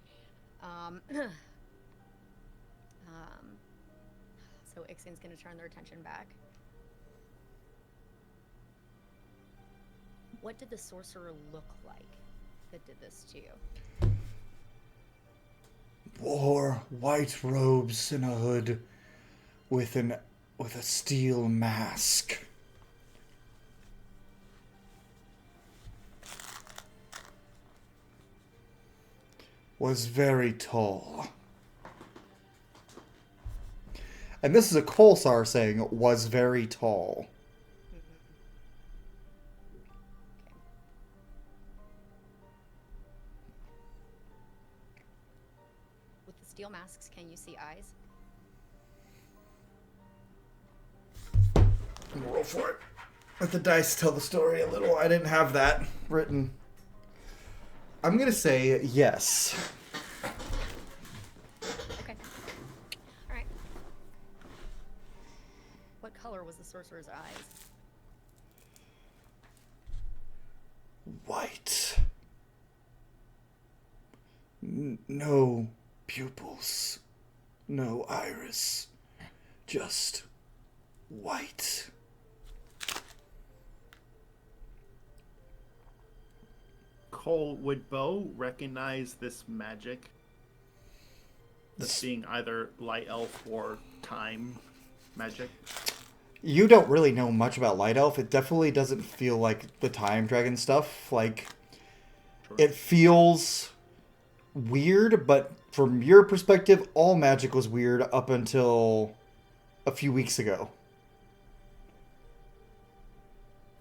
So Ixian's gonna turn their attention back. What did the sorcerer look like that did this to you? Wore white robes and a hood with a steel mask. Was very tall. And this is a Kolsar saying was very tall. With the steel masks, can you see eyes? Roll for it. Let the dice tell the story a little. I didn't have that written. I'm gonna say yes. Okay. All right. What color was the sorcerer's eyes? White. No pupils. No iris. Just white. Cole, would Bo recognize this magic? This being either light elf or time magic? You don't really know much about Light Elf. It definitely doesn't feel like the Time Dragon stuff. Like, Sure. It feels weird, but from your perspective, all magic was weird up until a few weeks ago.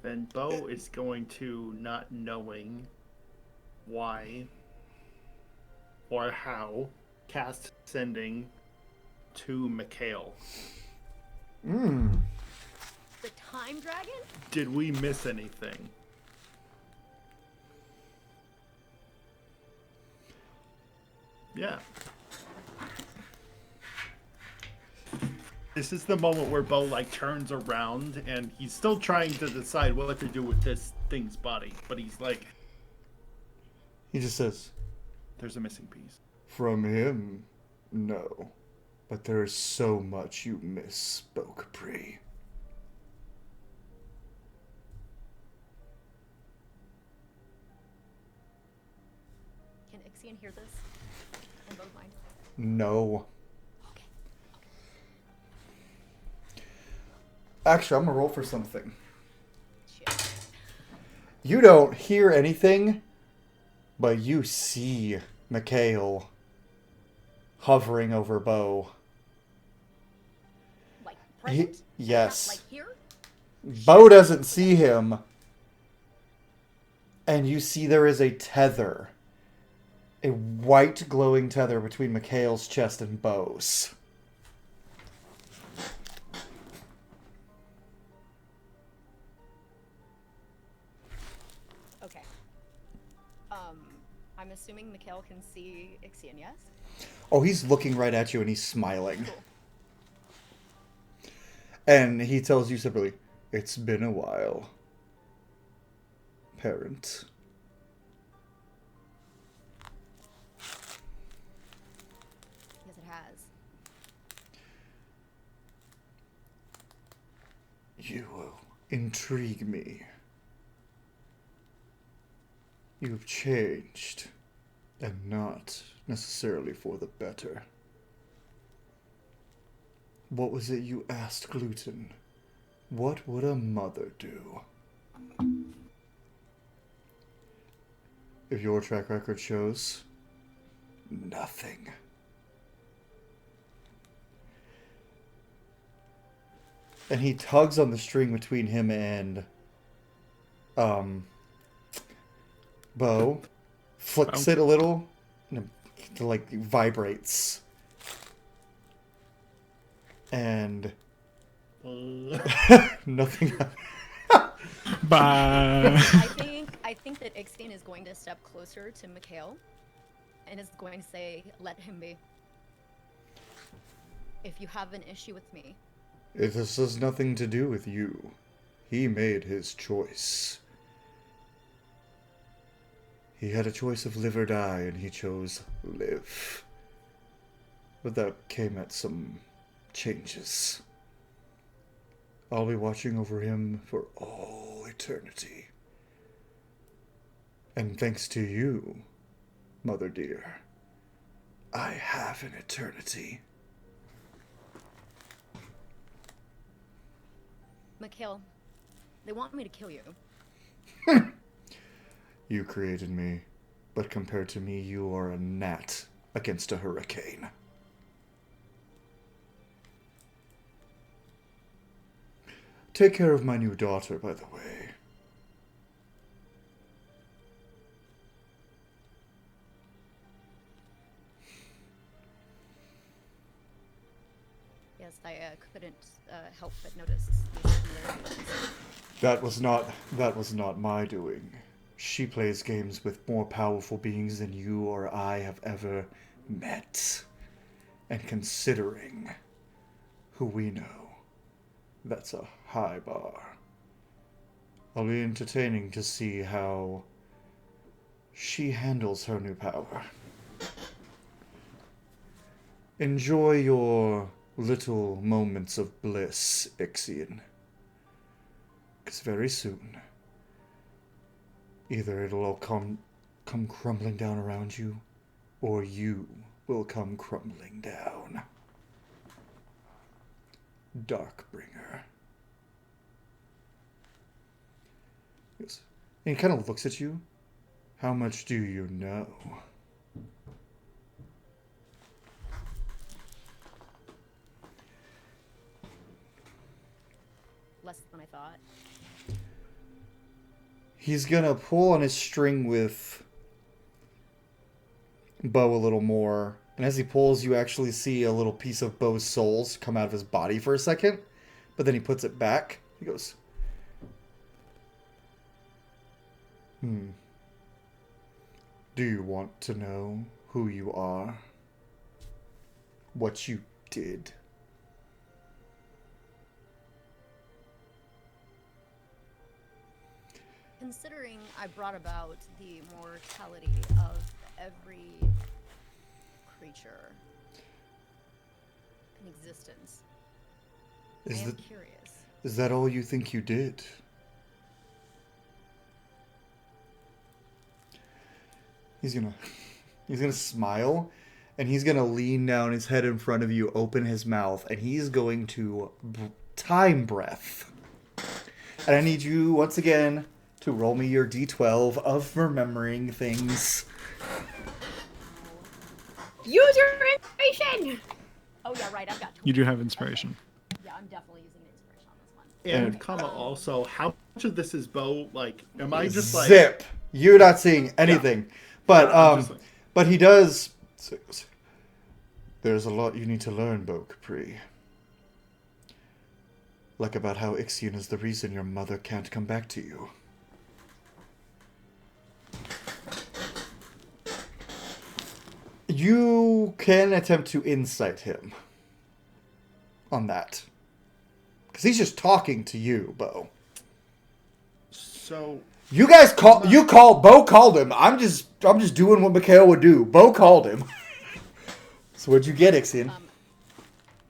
Then Bo is going to, not knowing why or how, cast Sending to Mikhail. The time dragon? Did we miss anything? Yeah. This is the moment where Bo turns around and he's still trying to decide what to do with this thing's body, but he's like, He just says, there's a missing piece. from him, no. But there is so much you miss, Bo Capri. Can Ixian hear this? In Bo's mind? No. Okay. Actually, I'm gonna roll for something. Shit. You don't hear anything, but you see Mikhail hovering over Bo. Like present? Yes. Not, like here? Bo doesn't see him. And you see there is a tether a white glowing tether between Mikhail's chest and Bo's. Okay. I'm assuming Mikhail can see Ixion, yes? Oh, he's looking right at you and he's smiling. Cool. And he tells you separately, "It's been a while, parent." Yes, it has. You intrigue me. You've changed, and not necessarily for the better. What was it you asked Gluten? What would a mother do? If your track record shows, nothing. And he tugs on the string between him and Bo, flicks it a little, and it like vibrates. And nothing. Bye. I think that Ixion is going to step closer to Mikhail and is going to say, "Let him be. If you have an issue with me." This has nothing to do with you. He made his choice. He had a choice of live or die, and he chose live. But that came at some changes. I'll be watching over him for all eternity. And thanks to you, Mother dear, I have an eternity. Mikhail, they want me to kill you. You created me, but compared to me, you are a gnat against a hurricane. Take care of my new daughter, by the way. Yes, I couldn't help but notice the similarities. That was not my doing. She plays games with more powerful beings than you or I have ever met. And considering who we know, that's a high bar. I'll be entertaining to see how she handles her new power. Enjoy your little moments of bliss, Ixion. Because very soon, either it'll all come crumbling down around you, or you will come crumbling down. Darkbringer. Yes. And he kind of looks at you. How much do you know? Less than I thought. He's gonna pull on his string with Bo a little more. And as he pulls, you actually see a little piece of Bo's souls come out of his body for a second. But then he puts it back. He goes, Do you want to know who you are? What you did? Considering I brought about the mortality of every creature in existence, I am curious. Is that all you think you did? He's gonna smile, and he's gonna lean down his head in front of you, open his mouth, and he's going to time breath. And I need you once again to roll me your d12 of remembering things. Use your inspiration! Oh yeah, right. I've got 20. You do have inspiration. Yeah, I'm definitely using the inspiration on this one. And comma also, how much of this is Bo? Like, am I just like zip? You're not seeing anything, but I'm just like- But he does. There's a lot you need to learn, Bo Capri. Like about how Ixion is the reason your mother can't come back to you. You can attempt to insight him on that. Because he's just talking to you, Bo. So You guys Bo called him. I'm just doing what Mikhail would do. Bo called him. So what'd you get, Ixion?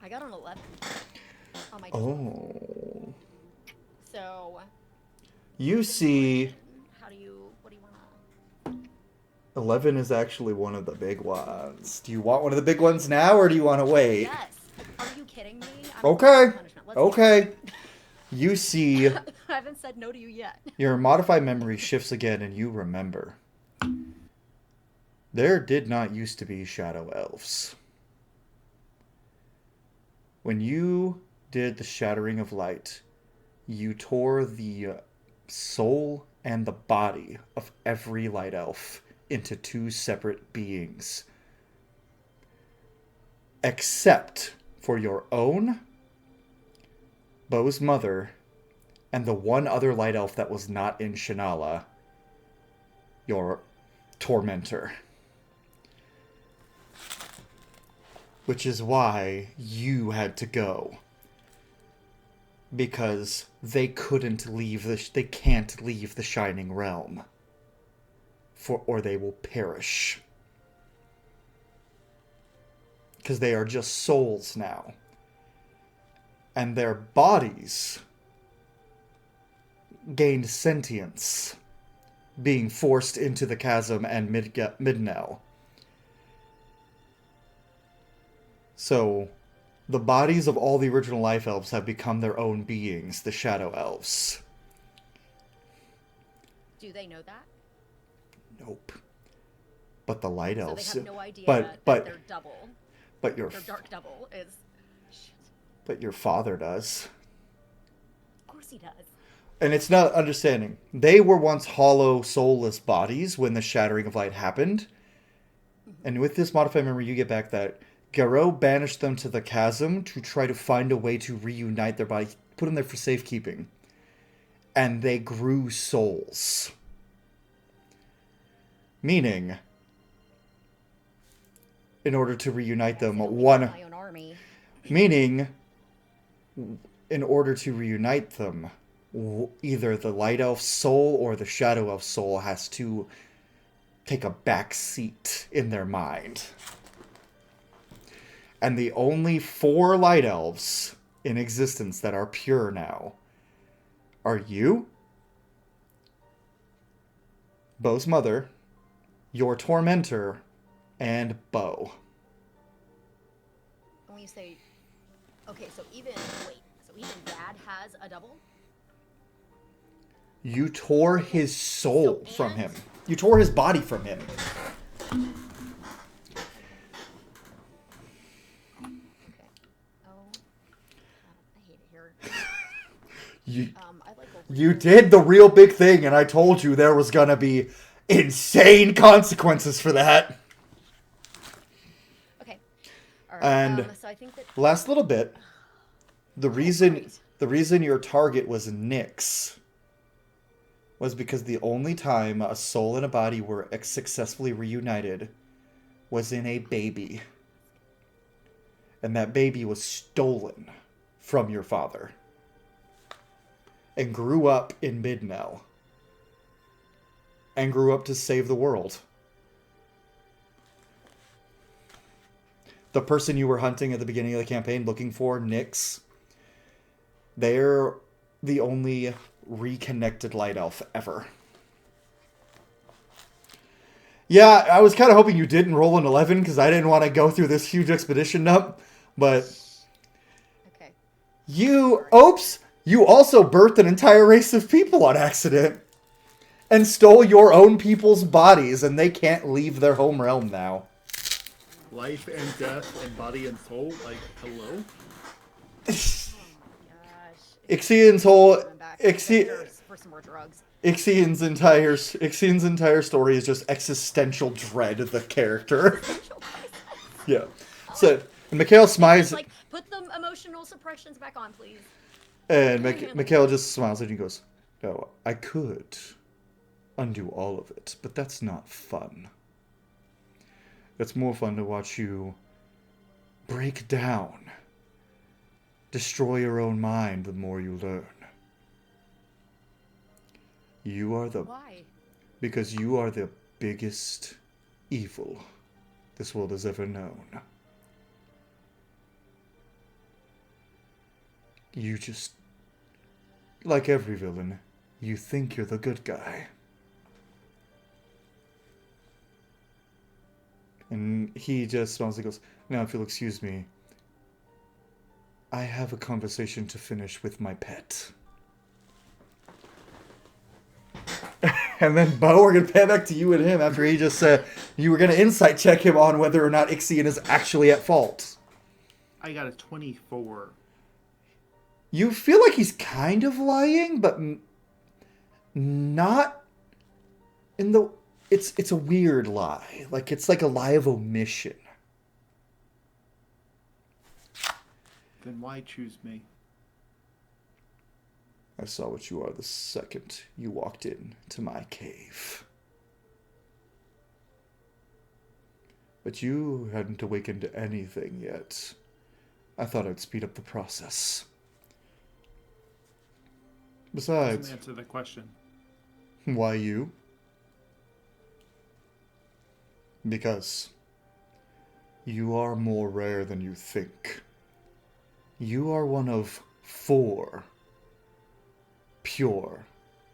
I got an 11 on my Oh. So You see what do you want to 11 is actually one of the big ones. Do you want one of the big ones now, or do you want to wait? Yes. Are you kidding me? I'm Okay. punishment. Let's Okay. You see I haven't said no to you yet. your modified memory shifts again, and you remember. There did not used to be shadow elves. When you did the shattering of light, you tore the soul and the body of every light elf into two separate beings. Except for your own, Bo's mother, and the one other light elf that was not in Shanala, your tormentor. Which is why you had to go. Because they can't leave the Shining Realm. Or they will perish. Because they are just souls now. And their bodies gained sentience, being forced into the chasm and Midnell. So, the bodies of all the original life elves have become their own beings, the shadow elves. Do they know that? Nope. But the light So elves. they have no idea but that their double, but your their dark double is. Shit. but your father does. Of course he does. And it's not understanding. They were once hollow, soulless bodies when the shattering of light happened. And with this modified memory, you get back that Garou banished them to the chasm to try to find a way to reunite their bodies, put them there for safekeeping. And they grew souls. Meaning, in order to reunite them, My own army. Meaning, in order to reunite them, either the light elf soul or the shadow elf soul has to take a back seat in their mind. And the only 4 light elves in existence that are pure now are you, Bo's mother, your tormentor, and Bo. When you say, okay, so even Dad has a double. You tore his soul So, from and- him. You tore his body from him. Okay. Oh, I hate it here. You, I like you did the real big thing, and I told you there was gonna be insane consequences for that. Okay. All right. And so I think that last little bit, the reason your target was Nyx was because the only time a soul and a body were successfully reunited was in a baby. And that baby was stolen from your father. And grew up in Midnell. And grew up to save the world. The person you were hunting at the beginning of the campaign looking for, Nyx, they're the only reconnected light elf ever. Yeah, I was kind of hoping you didn't roll an 11 because I didn't want to go through this huge expedition up, but okay. you also birthed an entire race of people on accident and stole your own people's bodies, and they can't leave their home realm now. life and death and body and soul, like, hello? Gosh. Ixion's whole Coming back for some more drugs. Ixian's entire story is just existential dread of the character. Yeah. So and Mikhail smiles, Like, put the emotional suppressions back on, please. and Mikhail just smiles and he goes, "No, I could undo all of it, but that's not fun. It's more fun to watch you break down, destroy your own mind the more you learn. Why? Because you are the biggest evil this world has ever known. You just, like every villain, you think you're the good guy." And he just smiles and goes, "Now, if you'll excuse me, I have a conversation to finish with my pet." And then, Bo, we're going to pan back to you and him after he just said you were going to insight check him on whether or not Ixion is actually at fault. I got a 24. You feel like he's kind of lying, but not in the... It's a weird lie. Like, it's like a lie of omission. Then why choose me? I saw what you are the second you walked in to my cave. But you hadn't awakened to anything yet. I thought I'd speed up the process. Besides, Doesn't answer the question. why you? Because you are more rare than you think. You are one of 4 pure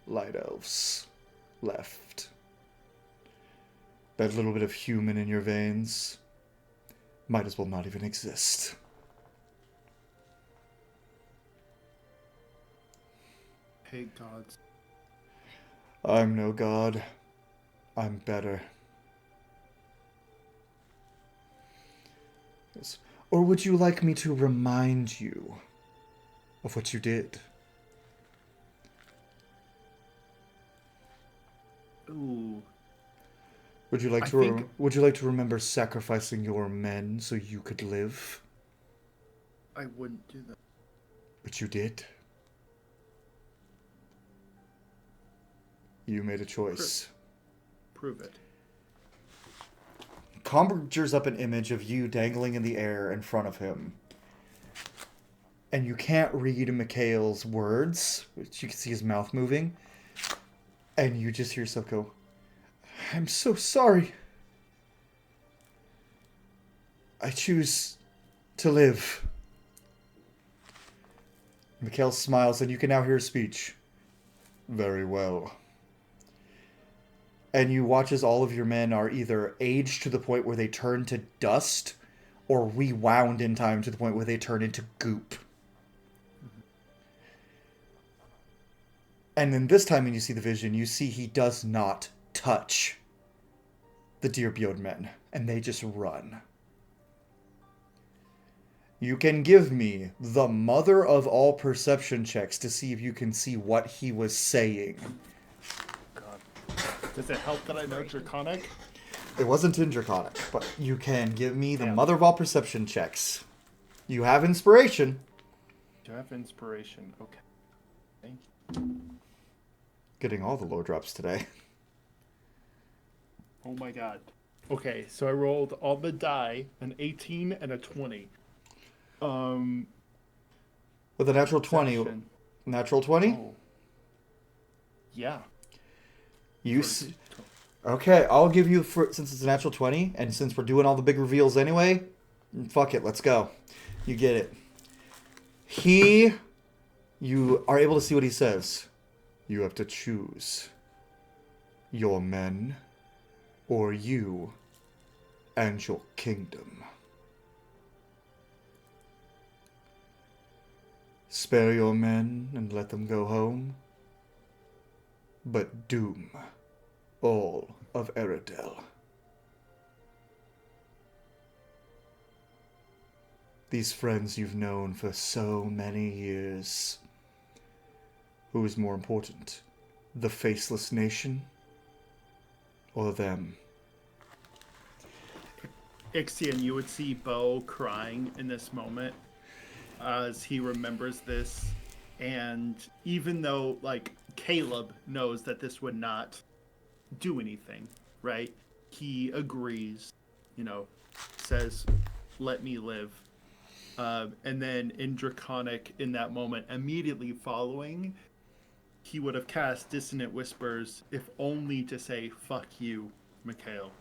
light elves left. That little bit of human in your veins might as well not even exist. Hey, gods. I'm no god. I'm better. Yes. Or would you like me to remind you of what you did? Ooh. Would you like I to think- would you like to remember sacrificing your men so you could live? I wouldn't do that. But you did. You made a choice. Prove it. Conjures up an image of you dangling in the air in front of him. And you can't read Mikhail's words, which you can see his mouth moving. And you just hear yourself go, "I'm so sorry. I choose to live." Mikhail smiles, and you can now hear his speech. "Very well." And you watch as all of your men are either aged to the point where they turn to dust, or rewound in time to the point where they turn into goop. And then this time when you see the vision, you see he does not touch the Deerbeard men, and they just run. You can give me the mother of all perception checks to see if you can see what he was saying. God. Does it help that I know Draconic? It wasn't in Draconic, but you can give me the Damn. mother of all perception checks. You have inspiration. Do I have inspiration? Okay. Getting all the low drops today. Oh my god. Okay, so I rolled all the die, an 18 and a 20. With a natural 20. Perception. Natural 20? Oh. Yeah. You see... Okay, I'll give you, since it's a natural 20, and since we're doing all the big reveals anyway, fuck it, let's go. You get it. You are able to see what he says. You have to choose your men or you and your kingdom. Spare your men and let them go home, but doom all of Eridel. These friends you've known for so many years. Who is more important, The faceless nation? Or them? Ixion, you would see Bo crying in this moment as he remembers this. And even though, like, Caleb knows that this would not do anything, right? He agrees, says, let me live. And then in Draconic, in that moment, immediately following, he would have cast Dissonant Whispers, if only to say, fuck you, Mikhail.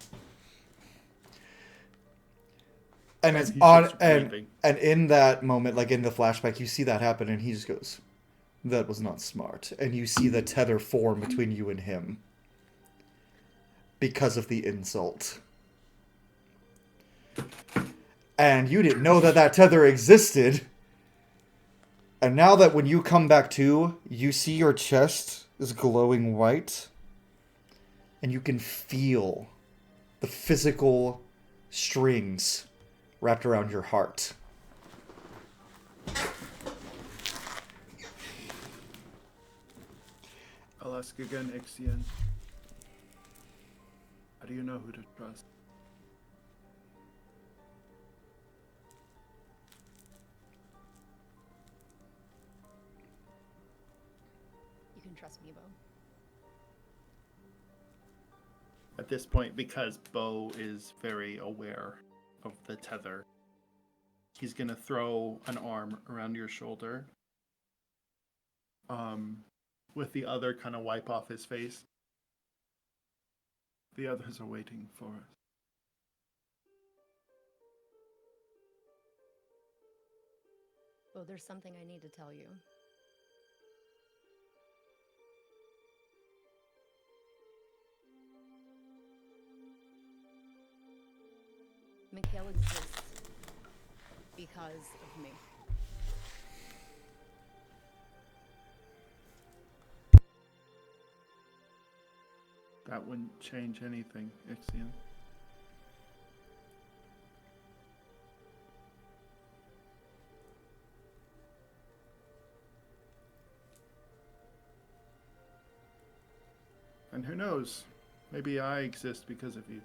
And it's he on, starts and weeping. and in that moment, like in the flashback, you see that happen, and he just goes, "That was not smart." And you see the tether form between you and him because of the insult. And you didn't know that that tether existed. And now that when you come back to, you see your chest is glowing white, and you can feel the physical strings wrapped around your heart. I'll ask again, Ixion. How do you know who to trust? You can trust me, Bo. At this point, because Bo is very aware of the tether, he's gonna throw an arm around your shoulder. With the other kind of wipe off his face. The others are waiting for us. Bo, there's something I need to tell you. Mikhail exists because of me. That wouldn't change anything, Ixion. And who knows? Maybe I exist because of you.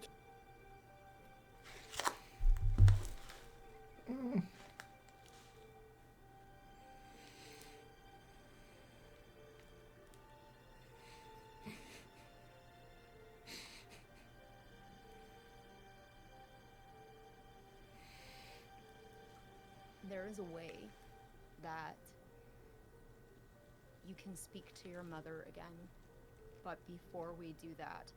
There is a way that you can speak to your mother again. But before we do that,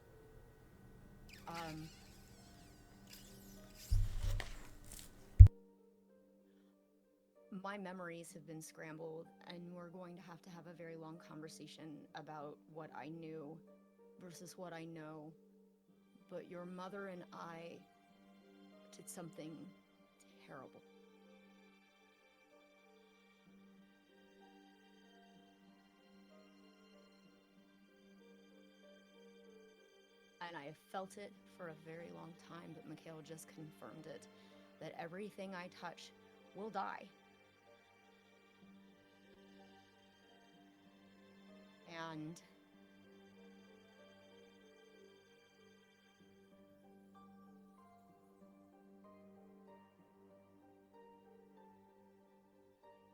my memories have been scrambled, and we're going to have a very long conversation about what I knew versus what I know. But your mother and I did something terrible. And I have felt it for a very long time, but Mikhail just confirmed it, that everything I touch will die. And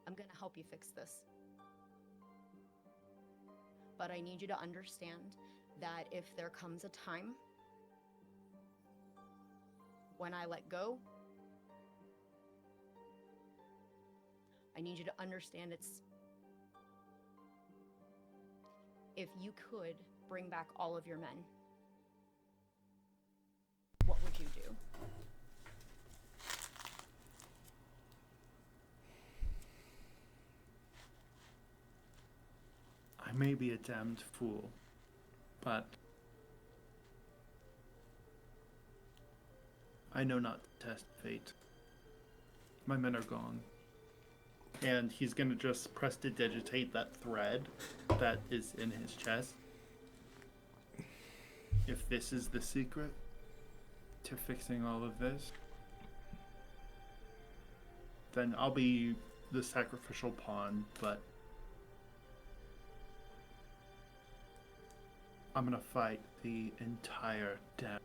I'm gonna help you fix this. But I need you to understand that if there comes a time when I let go, I need you to understand if you could bring back all of your men, what would you do? I may be a damned fool, but I know not to test fate. My men are gone. And he's gonna just prestidigitate that thread that is in his chest. If this is the secret to fixing all of this, then I'll be the sacrificial pawn, but I'm gonna fight the entire damn.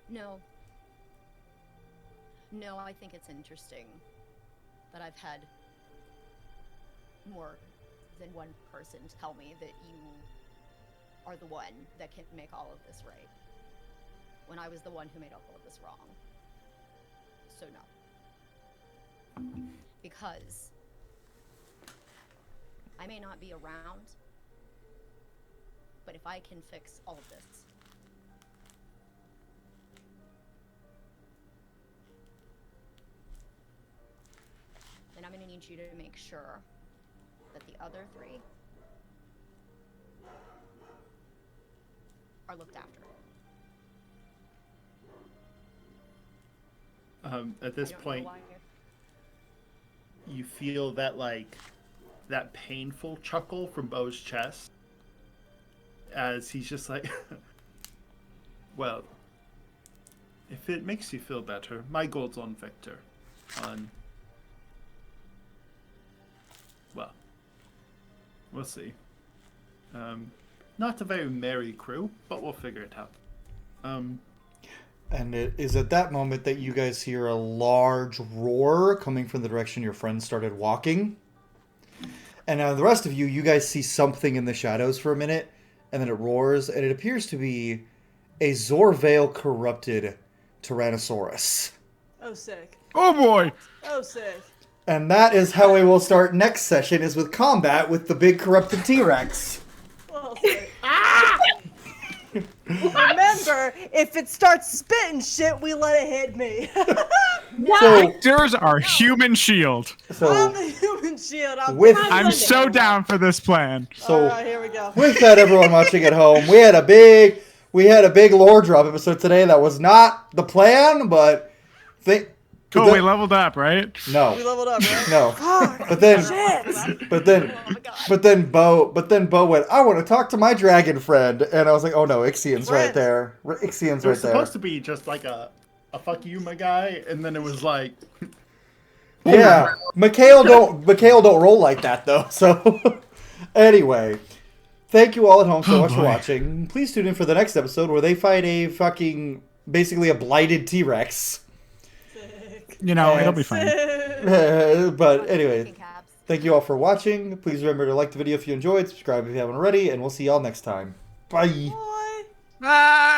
No. No, I think it's interesting that I've had more than one person tell me that you are the one that can make all of this right, when I was the one who made all of this wrong. So no. Because I may not be around, but if I can fix all of this, then I'm going to need you to make sure that the other three are looked after. At this I don't know point, why. you feel that that painful chuckle from Bo's chest as he's just like, well, if it makes you feel better, my gold's on Victor. Well, we'll see. Not a very merry crew, but we'll figure it out. And it is at that moment that you guys hear a large roar coming from the direction your friends started walking. And now the rest of you guys see something in the shadows for a minute, and then it roars, and it appears to be a Zorvale corrupted Tyrannosaurus. Oh, sick. Oh boy! Oh, sick. And that is how we will start next session, is with combat with the big corrupted T-Rex. Well, sick. Remember, if it starts spitting shit, we let it hit me. So, Victors are human shield. I'm the human shield. I'm so down for this plan. So, Alright, here we go. with that, everyone watching at home, we had a big lore drop episode today. That was not the plan, but Cool, we leveled up, right? We no, leveled up, right? no. Fuck. But then, Shit. but then, Oh my god. but then Bo went, I want to talk to my dragon friend, and I was like, oh no, Ixion's right Friend. there. Ixion's It right was there. supposed to be just like a fuck you, my guy, and then it was like, Yeah, Mikhail don't roll like that though. So anyway, thank you all at home so much for boy. watching. Please tune in for the next episode where they fight a fucking basically a blighted T-Rex. You know, it'll be fine. But anyway, Fucking cabs. thank you all for watching. Please remember to like the video if you enjoyed, subscribe if you haven't already, and we'll see y'all next time. Bye. Boy. Ah!